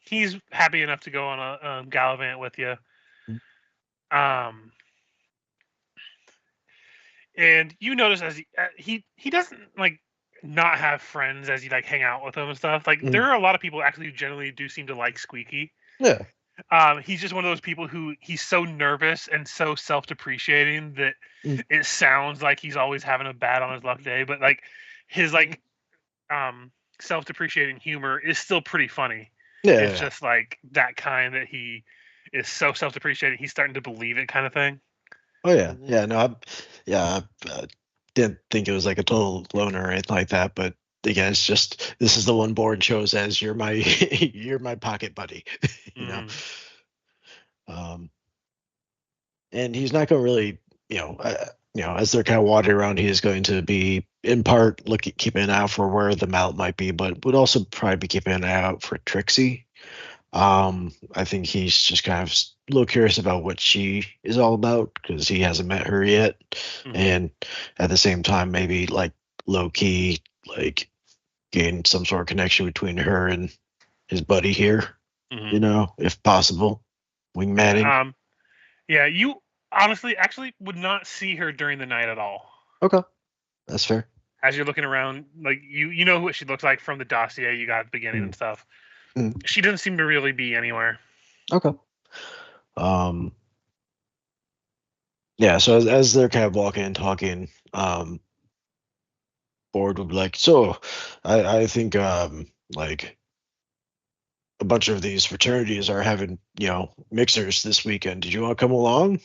He's happy enough to go on a gallivant with you. And you notice as he doesn't like not have friends as you like hang out with him and stuff. Like there are a lot of people actually who generally do seem to like Squeaky. Yeah. He's just one of those people who he's so nervous and so self-depreciating that it sounds like he's always having a bad on his luck day. But like his self-depreciating humor is still pretty funny. Yeah. It's just like that kind that he is so self-depreciating he's starting to believe it kind of thing. Oh yeah, yeah. No, I didn't think it was like a total loner or anything like that. But again, it's just this is the one board chose as you're my you're my pocket buddy, you know. And he's not going to really, as they're kind of wandering around, he is going to be in part keeping an eye out for where the mallet might be, but would also probably be keeping an eye out for Trixie. I think he's just kind of a little curious about what she is all about because he hasn't met her yet, and at the same time, maybe like low key, like gain some sort of connection between her and his buddy here, if possible, wingmanning. Yeah, you honestly actually would not see her during the night at all. Okay, that's fair. As you're looking around, like you know what she looks like from the dossier you got at the beginning and stuff. She doesn't seem to really be anywhere. Okay. Yeah, so as they're kind of walking and talking, Board would be like, so I think like a bunch of these fraternities are having, mixers this weekend. Did you want to come along?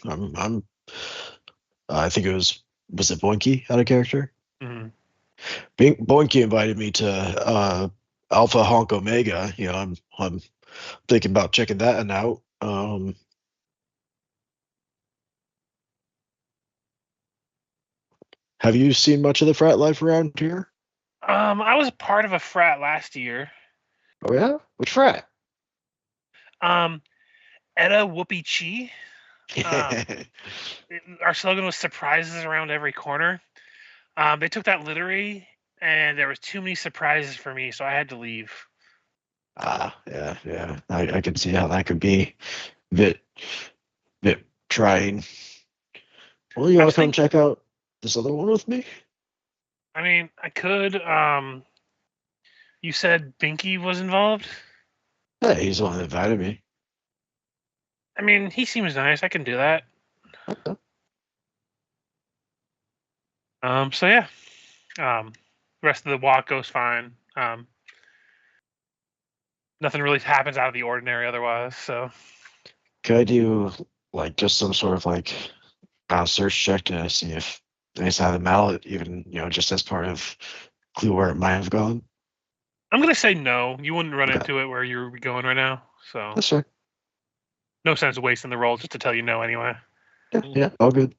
I think it was it Boinky out of character? Boinky invited me to Alpha Honk Omega. I'm thinking about checking that out. Have you seen much of the frat life around here? I was part of a frat last year. Oh yeah? Which frat? Etta Whoopie Chi. Our slogan was surprises around every corner. They took that literally, and there was too many surprises for me, so I had to leave. Yeah. I can see how that could be a bit trying. Well, you want to come check out this other one with me? I mean, I could. You said Binky was involved? Yeah, he's the one that invited me. I mean, he seems nice. I can do that. Okay. So yeah. The rest of the walk goes fine. Nothing really happens out of the ordinary otherwise, so. Could I do like just some sort of like search check to see if they saw the mallet, even just as part of clue where it might have gone? I'm gonna say no. You wouldn't run into it where you're going right now, so. That's right. No sense wasting the roll just to tell you no anyway. Yeah, all good.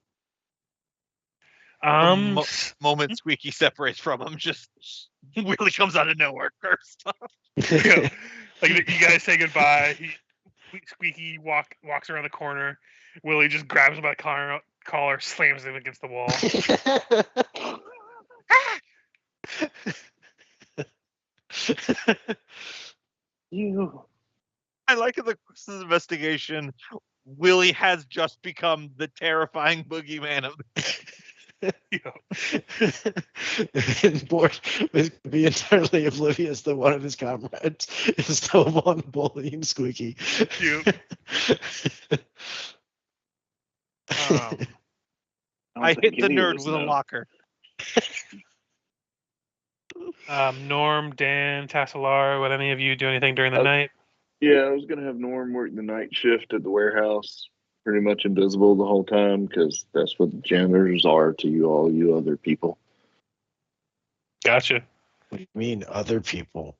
Moment Squeaky separates from him, just really comes out of nowhere. First, like you guys say goodbye. Squeaky walks around the corner. Willie just grabs him by the collar, slams him against the wall. You. I like in the course of the investigation, Willie has just become the terrifying boogeyman of And Board would be entirely oblivious that one of his comrades is the one bullying Squeaky. I hit the nerd with a locker. Norm, Dan, Tassalar, would any of you do anything during the night? Yeah, I was going to have Norm work the night shift at the warehouse, pretty much invisible the whole time, because that's what the janitors are to you other people. Gotcha. What do you mean, other people?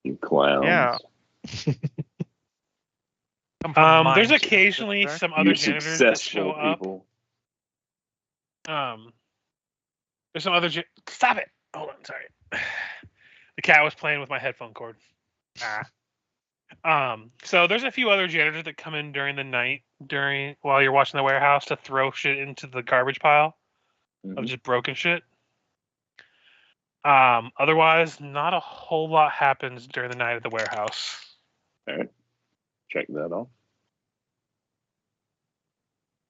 You clowns. Yeah. There's occasionally some other You janitors that show successful up. people. There's some other. Stop it! Hold on, sorry. The cat was playing with my headphone cord. So there's a few other janitors that come in during the night, while you're watching the warehouse, to throw shit into the garbage pile of just broken shit. Otherwise, not a whole lot happens during the night at the warehouse. All right. Check that off.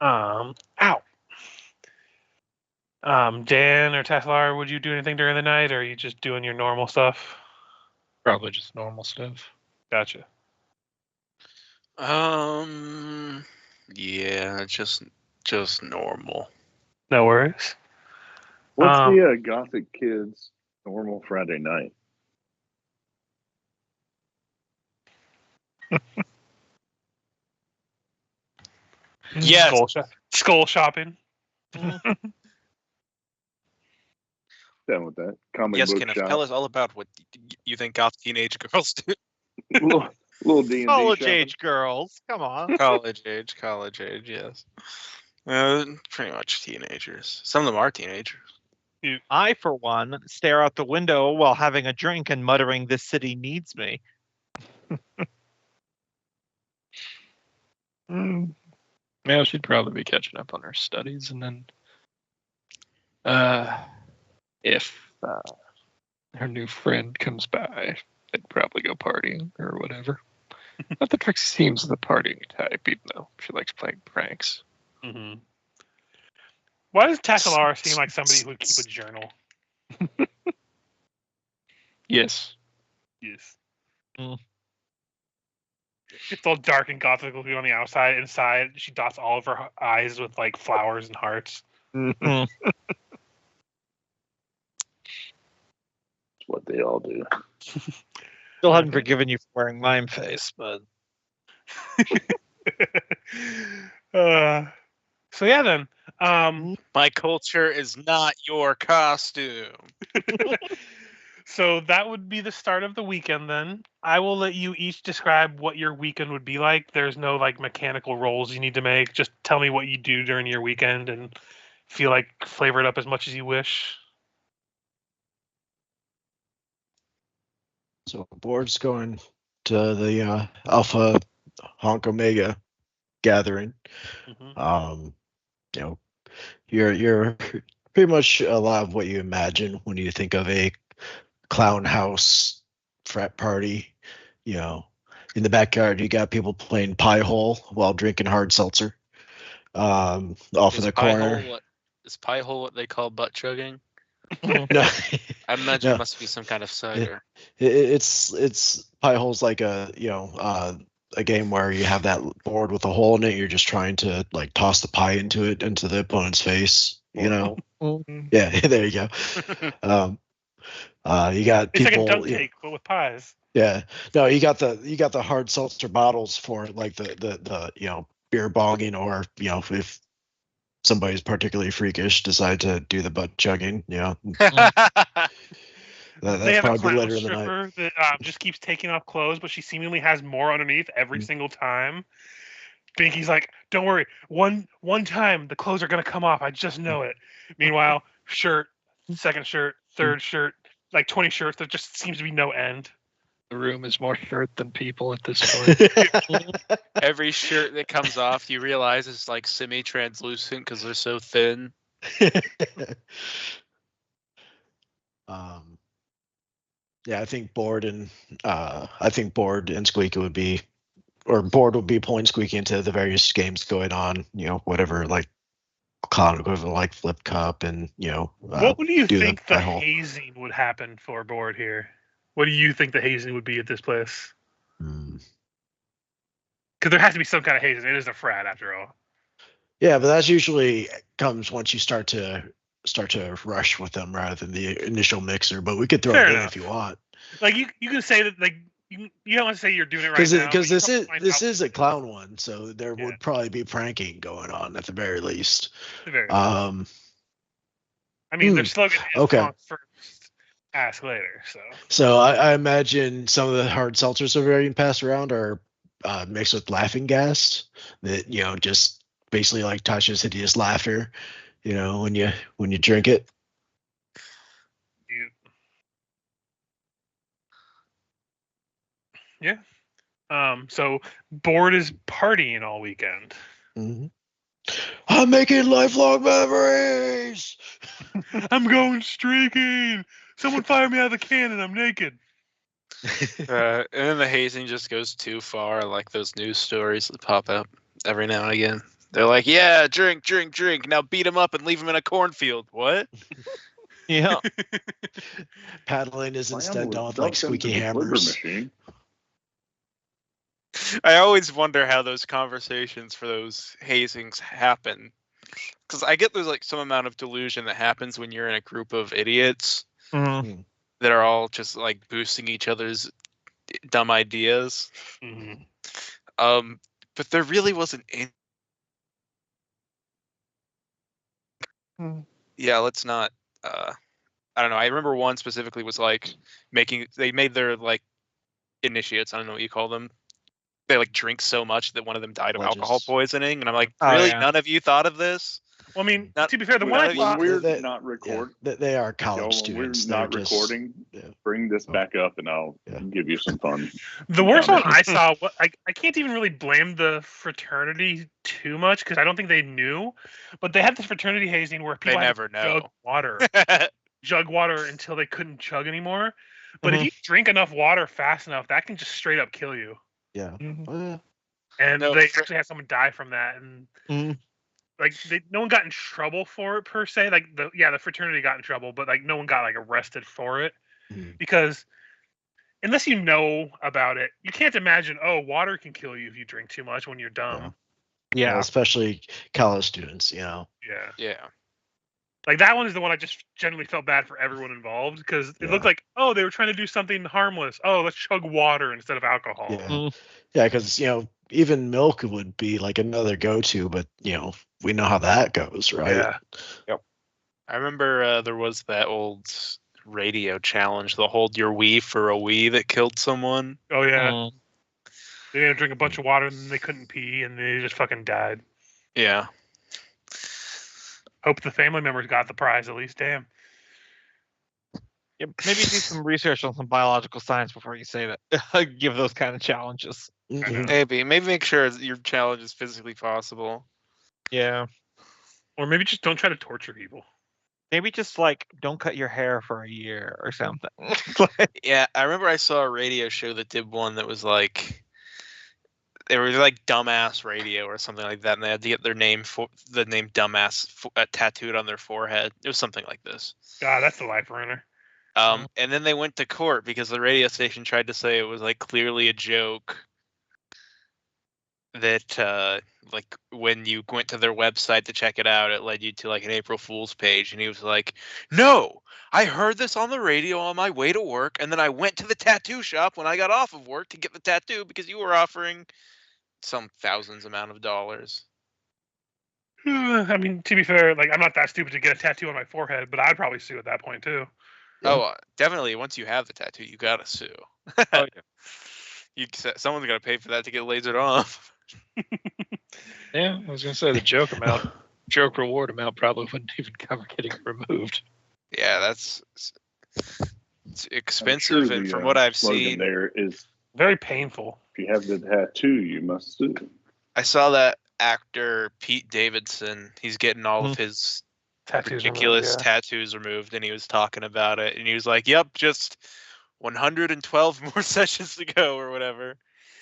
Ow. Dan or Teslar, would you do anything during the night, or are you just doing your normal stuff? Probably just normal stuff. Gotcha. Yeah, just normal. No worries. What's the Gothic Kids normal Friday night? Yes. Skull shopping. Done with that. Comic Yes, book Kenneth, shop. tell us all about what you think goth teenage girls do. little D&D College shopping. age girls. Come on. College age, yes. Pretty much teenagers. Some of them are teenagers. I, for one, stare out the window while having a drink and muttering, "This city needs me." Yeah, she'd probably be catching up on her studies, and then if her new friend comes by, they'd probably go partying or whatever. But the Trixie seems the partying type, even though she likes playing pranks. Mm-hmm. Why does Takelara seem like somebody who would keep a journal? Yes. Yes. Mm. It's all dark and gothic looking on the outside. Inside, she dots all of her eyes with like flowers and hearts. That's what they all do. Still hadn't forgiven you for wearing mime face, but So yeah, then. My culture is not your costume. So that would be the start of the weekend then. I will let you each describe what your weekend would be like. There's no like mechanical rolls you need to make. Just tell me what you do during your weekend and feel like flavor it up as much as you wish. So Board's going to the Alpha Honk Omega gathering. Mm-hmm. You know, you're pretty much a lot of what you imagine when you think of a clown house frat party. You know, in the backyard you got people playing pie hole while drinking hard seltzer. Off in the corner. Is pie hole what they call butt chugging? No. I imagine No. it must be some kind of cider. It's pie holes like a game where you have that board with a hole in it. You're just trying to like toss the pie into the opponent's face. You know. Yeah, there you go. You got It's people. like a dunk cake, but with pies. Yeah, no, you got the hard seltzer bottles for like the beer bonging, or if somebody's particularly freakish, decide to do the butt chugging. They That's have a probably clown later in the night. stripper that just keeps taking off clothes, but she seemingly has more underneath every single time. Binky's like, "Don't worry, one time the clothes are gonna come off. I just know it." Meanwhile, shirt, second shirt, third shirt, like 20 shirts. There just seems to be no end. The room is more shirt than people at this point. Every shirt that comes off, you realize is like semi-translucent because they're so thin. Yeah, I think Board and Squeaky would be, or Board would be pulling Squeaky into the various games going on. Whatever like clown equivalent like Flip Cup and What do you think the whole hazing would happen for Board here? What do you think the hazing would be at this place? Because there has to be some kind of hazing. It is a frat after all. Yeah, but that's usually comes once you start to rush with them rather than the initial mixer. But we could throw Fair it in enough. if you want. Like you can say that like you don't want to say you're doing it right now. Because but this you is probably find out a clown one, so there Yeah. would probably be pranking going on at the very least. the very- Um, I mean, their slogan is okay. "Honk first." ask later. So So I imagine some of the hard seltzers that are being passed around are mixed with laughing gas that just basically like Tasha's hideous laughter. When you drink it. you, yeah. So Board is partying all weekend. Mhm. I'm making lifelong memories. I'm going streaking. Someone fire me out of the cannon. I'm naked. And then the hazing just goes too far, like those news stories that pop up every now and again. They're like, yeah, drink, drink, drink. Now beat him up and leave him in a cornfield. What? Yeah. Paddling is Slam instead was done with like dumped into squeaky the flipper hammers. machine. I always wonder how those conversations for those hazings happen. Because I get there's like some amount of delusion that happens when you're in a group of idiots Mhm. that are all just like boosting each other's dumb ideas. Mhm. But there really wasn't any. Yeah, let's not. I don't know. I remember one specifically was like they made their like initiates. I don't know what you call them. They like drink so much that one of them died of alcohol Pledges. poisoning, and I'm like, Oh, really? yeah. None of you thought of this? Well, I mean, Not- to be fair, the we- one I none of thought. When we're That- not recording, They are y'all, college when students. we're not They're just- recording, yeah. bring this Oh. back up and I'll Yeah. give you some fun. The worst one comments. I saw, I can't even really blame the fraternity too much because I don't think they knew, but they had this fraternity hazing where They people had never to jug know. water until they couldn't chug anymore. But if Mhm. you drink enough water fast enough, that can just straight up kill you. Yeah. Mhm. Oh, yeah. And No, they actually had someone die from that, and Mhm. like no one got in trouble for it per se. Like the fraternity got in trouble, but like no one got like arrested for it Mhm. because unless you know about it, you can't imagine. Oh, water can kill you if you drink too much when you're dumb. Yeah. Especially college students. Yeah. Yeah. Like that one is the one I just generally felt bad for everyone involved because it Yeah. looked like, oh, they were trying to do something harmless. Oh, let's chug water instead of alcohol. Yeah. Mhm. Yeah, because even milk would be like another go-to, but we know how that goes, right? Yeah. I remember there was that old radio challenge, the hold your wee for a wee, that killed someone. Oh yeah. Mhm. They didn't drink a bunch of water and then they couldn't pee and they just fucking died. Yeah. Hope the family members got the prize at least. Damn. Yeah, maybe do some research on some biological science before you say that. Give those kind of challenges. Mhm. Maybe make sure that your challenge is physically possible. Yeah. Or maybe just don't try to torture people. Maybe just like don't cut your hair for a year or something. Yeah, I remember I saw a radio show that did one that was like they were like dumbass radio or something like that, and they had to get the name dumbass tattooed on their forehead. It was something like this. God, that's the life ruiner. And then they went to court because the radio station tried to say it was like clearly a joke. That like when you went to their website to check it out, it led you to like an April Fool's page, and he was like, "No, I heard this on the radio on my way to work, and then I went to the tattoo shop when I got off of work to get the tattoo because you were offering some thousands amount of dollars." I mean, to be fair, like I'm not that stupid to get a tattoo on my forehead, but I'd probably sue at that point too. Yeah. Oh, definitely. Once you have the tattoo, you gotta sue. Oh, Someone's gotta pay for that to get lasered off. Yeah, I was gonna say the joke reward amount probably wouldn't even cover getting it removed. Yeah, that's it's I'm expensive, sure and the, from what I've slogan seen, there is, Very painful. if you have the tattoo, you must sue. I saw that actor Pete Davidson. He's getting all of Mhm. his Tattoos. ridiculous tattoos removed, and he was talking about it, and he was like, "Yep, just 112 more sessions to go, or whatever."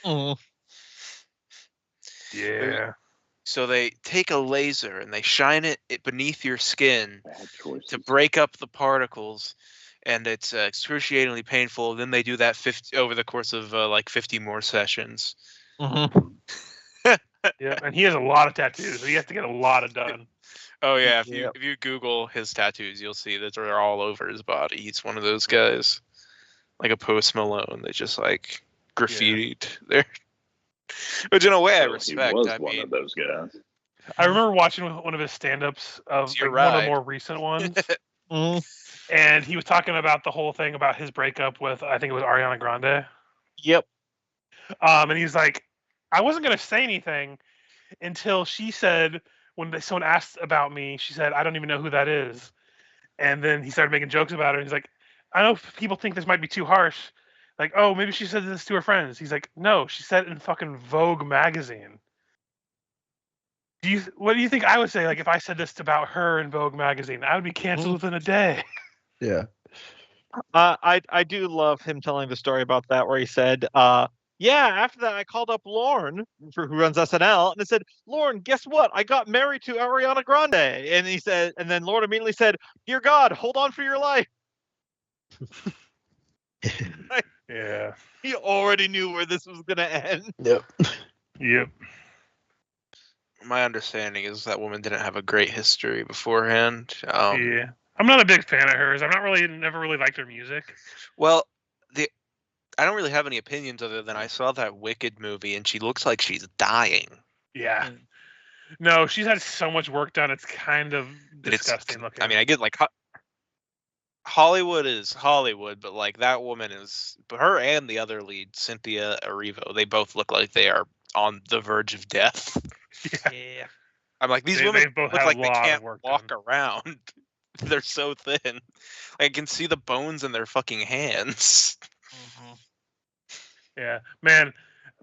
Mhm. Yeah. So they take a laser and they shine it beneath your skin Bad choices. to break up the particles, and it's excruciatingly painful. Then they do that 50 over the course of like 50 more sessions. Mhm. Yeah. And he has a lot of tattoos, so he has to get a lot of done. Oh yeah, Yep. if you Google his tattoos, you'll see that they're all over his body. He's one of those guys, like a Post Malone. They just like graffitied there, which in a way I Well, respect. He was I one mean, of those guys. I remember watching one of his stand-ups of It's your like, one of ride. the more recent ones, Mhm. and he was talking about the whole thing about his breakup with, I think it was Ariana Grande. Yep. And he's like, I wasn't gonna say anything until she said, someone asked about me, she said, I don't even know who that is. And then he started making jokes about her. He's like, I know people think this might be too harsh. Like, oh, maybe she said this to her friends. He's like, no, she said it in fucking Vogue magazine. What do you think I would say? Like, if I said this about her in Vogue magazine, I would be canceled within a day. Yeah. I do love him telling the story about that where he said, yeah, after that I called up Lauren, who runs SNL, and I said, Lauren, guess what? I got married to Ariana Grande. And he said, and then Lauren immediately said, dear God, hold on for your life. Yeah. He already knew where this was gonna end. Yep. Yep. My understanding is that woman didn't have a great history beforehand. Yeah. I'm not a big fan of hers. Never really liked her music. Well, I don't really have any opinions other than I saw that Wicked movie and she looks like she's dying. Yeah. No, she's had so much work done. It's kind of disgusting looking. I mean, I get like Hollywood is Hollywood, but like that woman is, her and the other lead, Cynthia Erivo, they both look like they are on the verge of death. Yeah. I'm like, these They women both look had like a they lot of can't work walk done. around. They're so thin. I can see the bones in their fucking hands. Yeah, man.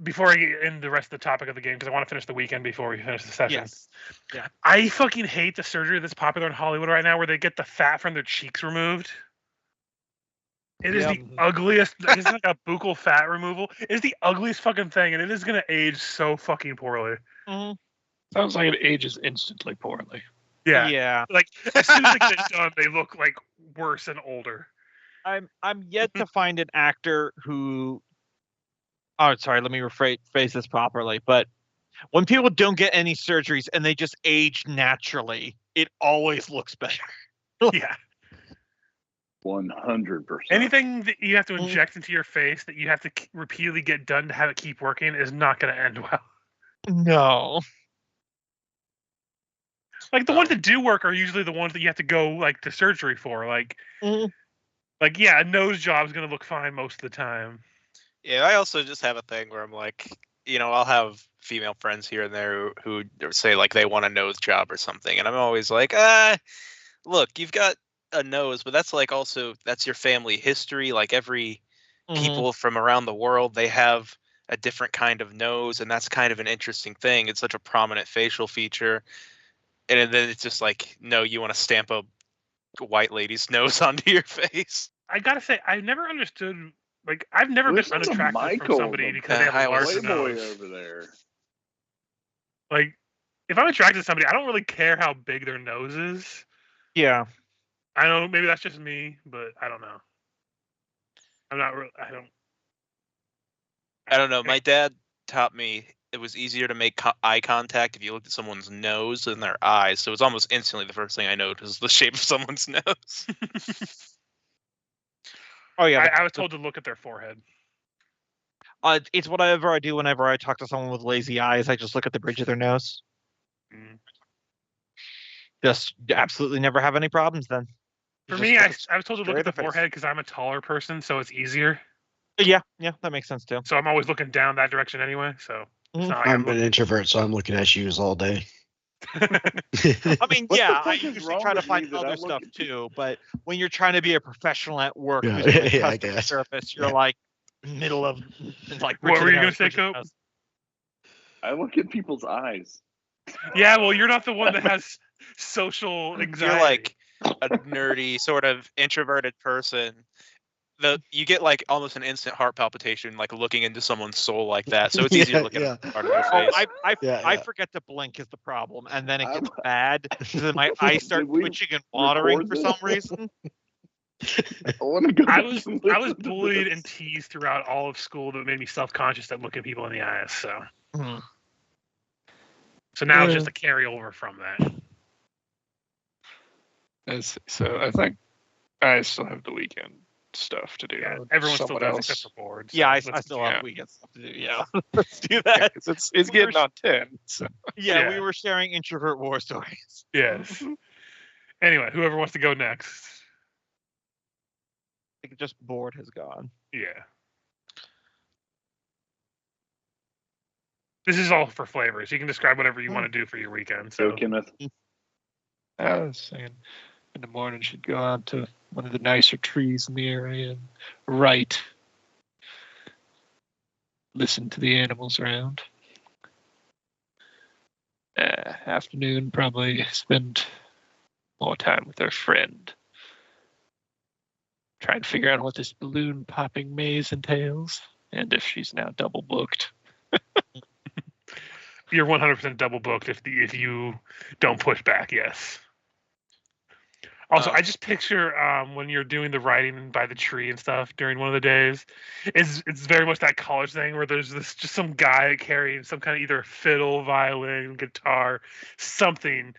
Before I get into the rest of the topic of the game, because I want to finish the weekend before we finish the session. Yes. Yeah. I fucking hate the surgery that's popular in Hollywood right now, where they get the fat from their cheeks removed. It is the ugliest. It's like a buccal fat removal. It is the ugliest fucking thing, and it is gonna age so fucking poorly. Sounds like it ages instantly poorly. Yeah. Yeah. Like as soon as they get done, they look like worse and older. I'm yet to find an actor who. Oh, sorry. Let me rephrase this properly. But when people don't get any surgeries and they just age naturally, it always looks better. Yeah. 100%. Anything that you have to inject into your face that you have to repeatedly get done to have it keep working is not going to end well. No. Like the ones that do work are usually the ones that you have to go like to surgery for. Like yeah, a nose job is going to look fine most of the time. Yeah, I also just have a thing where I'm like, you know, I'll have female friends here and there who say like they want a nose job or something, and I'm always like, look, you've got a nose, but that's like also that's your family history. Like every people from around the world, they have a different kind of nose, and that's kind of an interesting thing. It's such a prominent facial feature, and then it's just like, no, you want to stamp a white lady's nose onto your face. I gotta say, I never understood. Like, I've never been unattracted from somebody because they have a large Playboy nose. over there. Like, if I'm attracted to somebody, I don't really care how big their nose is. Yeah. I don't know, maybe that's just me, but I don't know. I'm not really. I don't know. My dad taught me it was easier to make eye contact if you looked at someone's nose than their eyes. So it was almost instantly the first thing I noticed was the shape of someone's nose. Oh yeah. I was told to look at their forehead. It's whatever I do whenever I talk to someone with lazy eyes. I just look at the bridge of their nose. Just absolutely never have any problems then. For me, I was told to look at the forehead because I'm a taller person, so it's easier. Yeah, that makes sense too. So I'm always looking down that direction anyway. So it's not like I'm an introvert, so I'm looking at shoes all day. I mean, What the yeah, fuck I is usually wrong try to with me find that I other look stuff at- too, but when you're trying to be a professional at work, Yeah, who's doing yeah, I customer guess. service, you're like middle of like. What were you gonna gonna say, Cope? I look at people's eyes. Yeah, well, you're not the one that has social anxiety. You're like a nerdy sort of introverted person. You get like almost an instant heart palpitation, like looking into someone's soul like that. So it's easier to look at part of their face. I forget to blink is the problem, and then it gets I'm- bad. So then my eyes start Did we twitching and watering for record some this? reason. I want to go. I back was and I was listen to bullied this. and teased throughout all of school that made me self-conscious at looking people in the eyes. So now it's just a carryover from that. So I think I still have the weekend stuff to do. Yeah, everyone still Someone does else. except for boards. Yeah, I let's- still yeah. have weekend stuff to do. Yeah, let's do that. 'Cause it's getting on 10. So Yeah, Yeah. we were sharing introvert war stories. Yes. Anyway, whoever wants to go next. think just bored has gone. Yeah. This is all for flavors. You can describe whatever you want to do for your weekend. So, So Kenneth, I was saying in the morning she'd go out to one of the nicer trees in the area and write. Listen to the animals around. Afternoon, probably spend more time with her friend. Trying to figure out what this balloon popping maze entails, and if she's now double booked. you're 100% double booked if you don't push back. Yes. Also, I just picture when you're doing the writing by the tree and stuff during one of the days, it's very much that college thing where there's just some guy carrying some kind of either fiddle, violin, guitar, something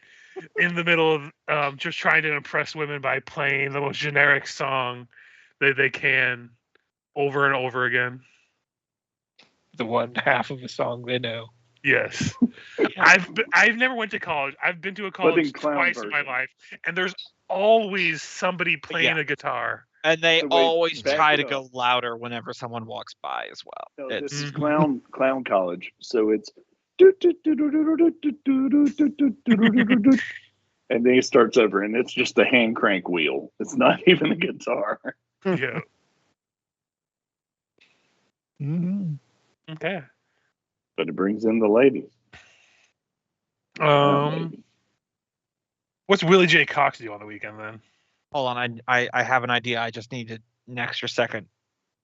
in the middle of just trying to impress women by playing the most generic song that they can over and over again. The one half of a song they know. Yes. I've never went to college. I've been to a college clown twice in my version. life, and there's always somebody playing Yeah. a guitar. And they So wait, always back try it to up. go louder whenever someone walks by as well. No, It's- this is Mhm. clown college. So it's and then he starts over, and it's just a hand crank wheel. It's not even a guitar. Yeah. Mm-hmm. Okay. But it brings in the ladies. What's Willie J. Cox do on the weekend then? Hold on, I have an idea. I just need an extra second.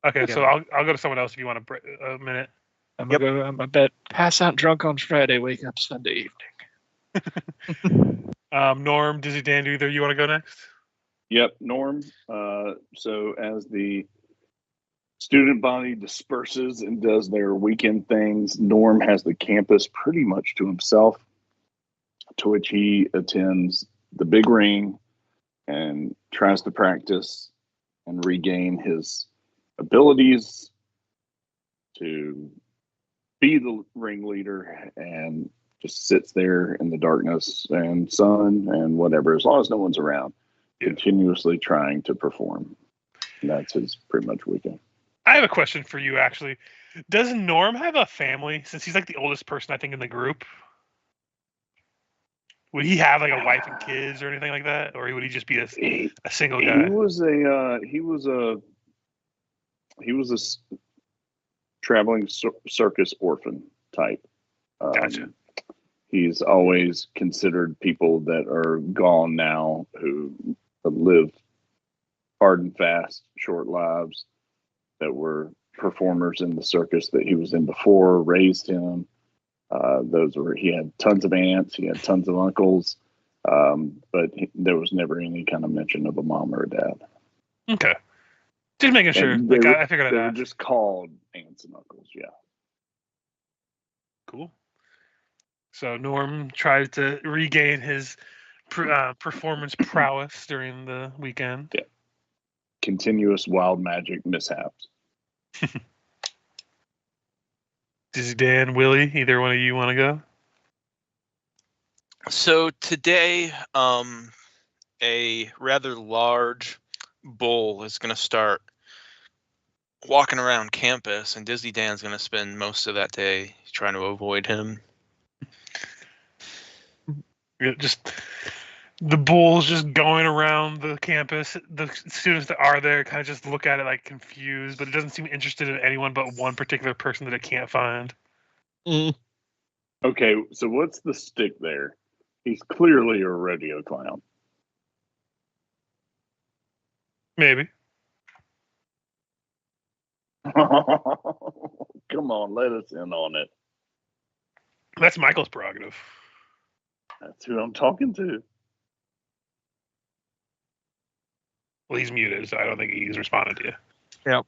Okay, so Yeah. I'll go to someone else if you want a minute. I'm gonna go. I bet pass out drunk on Friday, wake up Sunday evening. Norm, Dizzy Dan, do either you want to go next? Yep, Norm. So as the student body disperses and does their weekend things, Norm has the campus pretty much to himself, to which he attends the big ring and tries to practice and regain his abilities to be the ringleader, and just sits there in the darkness and sun and whatever, as long as no one's around, continuously trying to perform. And that's his pretty much weekend. I have a question for you, actually. Does Norm have a family? Since he's like the oldest person, I think, in the group. Would he have like a wife and kids or anything like that, or would he just be a single guy? He was a traveling circus orphan type. Gotcha. He's always considered people that are gone now, who live hard and fast, short lives, that were performers in the circus that he was in before, raised him. He had tons of aunts, he had tons of uncles, but there was never any kind of mention of a mom or a dad. Okay. Just making sure. And Like, they I figured They I'd were ask. just called aunts and uncles, yeah. Cool. So Norm tried to regain his performance prowess during the weekend. Yeah. Continuous wild magic mishaps. Dizzy Dan, Willie, either one of you want to go? So today, a rather large bull is going to start walking around campus, and Dizzy Dan's going to spend most of that day trying to avoid him. Yeah, just the bulls just going around the campus. The students that are there kind of just look at it like confused, but it doesn't seem interested in anyone but one particular person that it can't find. Okay, so what's the stick there? He's clearly a rodeo clown. Maybe. Come on, let us in on it. That's Michael's prerogative. That's who I'm talking to. Well, he's muted, so I don't think he's responded to you.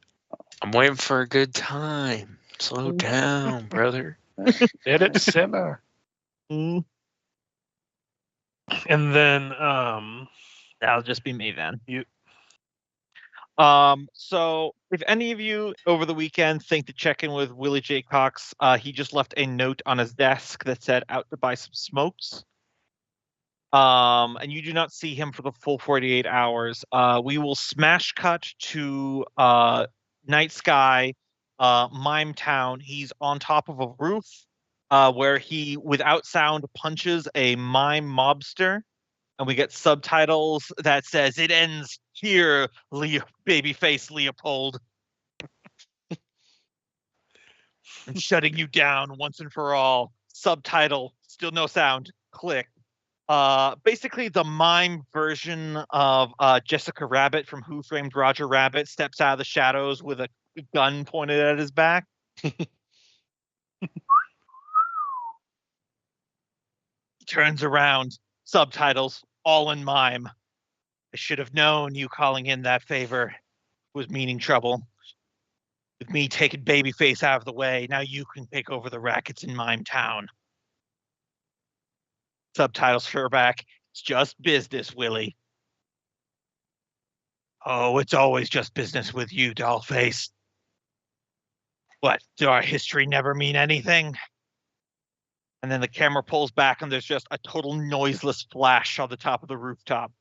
I'm waiting for a good time. Slow down, brother. Let it simmer. Mm, And then, that'll just be me then. You- So if any of you over the weekend think to check in with Willie J. Cox, he just left a note on his desk that said out to buy some smokes. And you do not see him for the full 48 hours. We will smash cut to Night Sky, Mime Town. He's on top of a roof where he, without sound, punches a mime mobster. And we get subtitles that says, "It ends here, babyface Leopold." I'm shutting you down once and for all. Subtitle, still no sound. Click. Basically the mime version of Jessica Rabbit from Who Framed Roger Rabbit steps out of the shadows with a gun pointed at his back. He turns around. Subtitles, all in mime. I should have known you calling in that favor was meaning trouble. With me taking Babyface out of the way, now you can take over the rackets in Mime Town. Subtitles for back. It's just business, Willie. Oh, it's always just business with you, Dollface. What, do our history never mean anything? And then the camera pulls back and there's just a total noiseless flash on the top of the rooftop.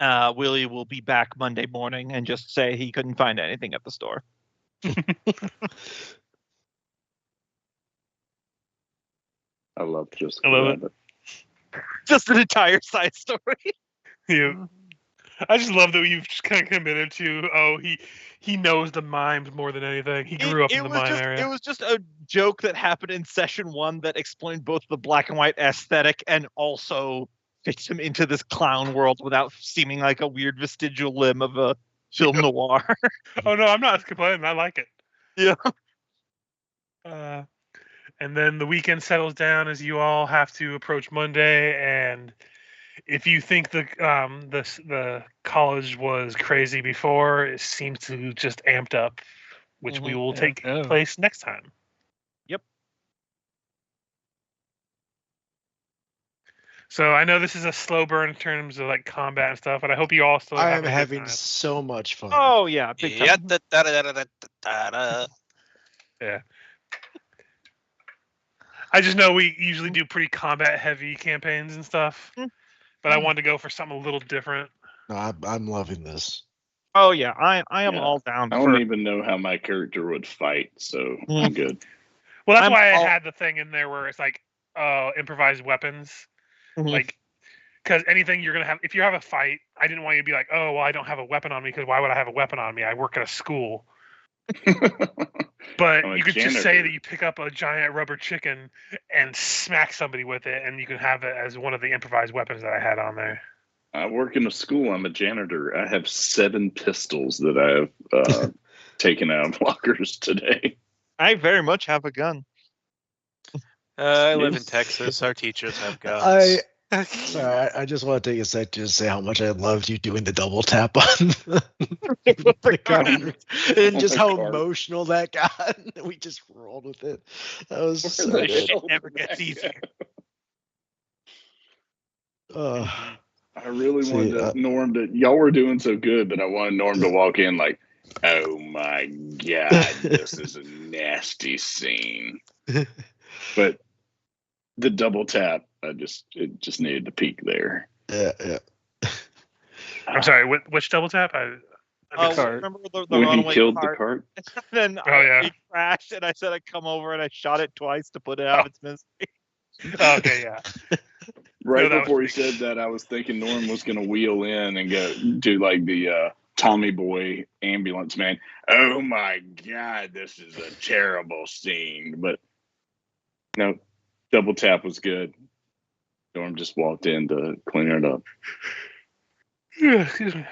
Willie will be back Monday morning and just say he couldn't find anything at the store. I love just. I love it. Just an entire side story. Yeah. I just love that you've just kind of committed to, he knows the mimes more than anything. He grew up in the mime area. It was just a joke that happened in session 1 that explained both the black and white aesthetic and also fits him into this clown world without seeming like a weird vestigial limb of a film noir. Oh no, I'm not complaining. I like it. Yeah. And then the weekend settles down as you all have to approach Monday. And if you think the college was crazy before, it seems to just amped up, which we will take place next time. Yep. So I know this is a slow burn in terms of like combat and stuff, but I hope you all still. I am having so much fun. Oh yeah, big time. Yeah. I just know we usually do pretty combat heavy campaigns and stuff, but I wanted to go for something a little different. No, I'm loving this. Oh yeah, I am all down. I don't even know how my character would fight, so I'm good. Well, that's why I had the thing in there where it's like improvised weapons, like because anything you're gonna have, if you have a fight, I didn't want you to be like, oh well, I don't have a weapon on me because why would I have a weapon on me? I work at a school. But you could just say that you pick up a giant rubber chicken and smack somebody with it, and you can have it as one of the improvised weapons that I had on there. I work in a school. I'm a janitor. I have 7 pistols that I have taken out of lockers today. I very much have a gun. I live in Texas. Our teachers have guns. I just want to take a sec to say how much I loved you doing the double tap on the card and just how emotional that got. We just rolled with it. That was so good. It never gets easier. I really wanted Norm to. Y'all were doing so good that I wanted Norm to walk in like, "Oh my god, this is a nasty scene." But the double tap, it just needed to peak there. Yeah. I'm sorry, which double tap? Remember the when runaway he killed cart? the cart? Then it crashed, and I said I'd come over, and I shot it twice to put it out of its misery. Okay, yeah. Right before he said that, I was thinking Norm was going to wheel in and go do like the Tommy Boy ambulance man. Oh my god, this is a terrible scene. But no, double tap was good. Norm just walked in to clean it up. Excuse me.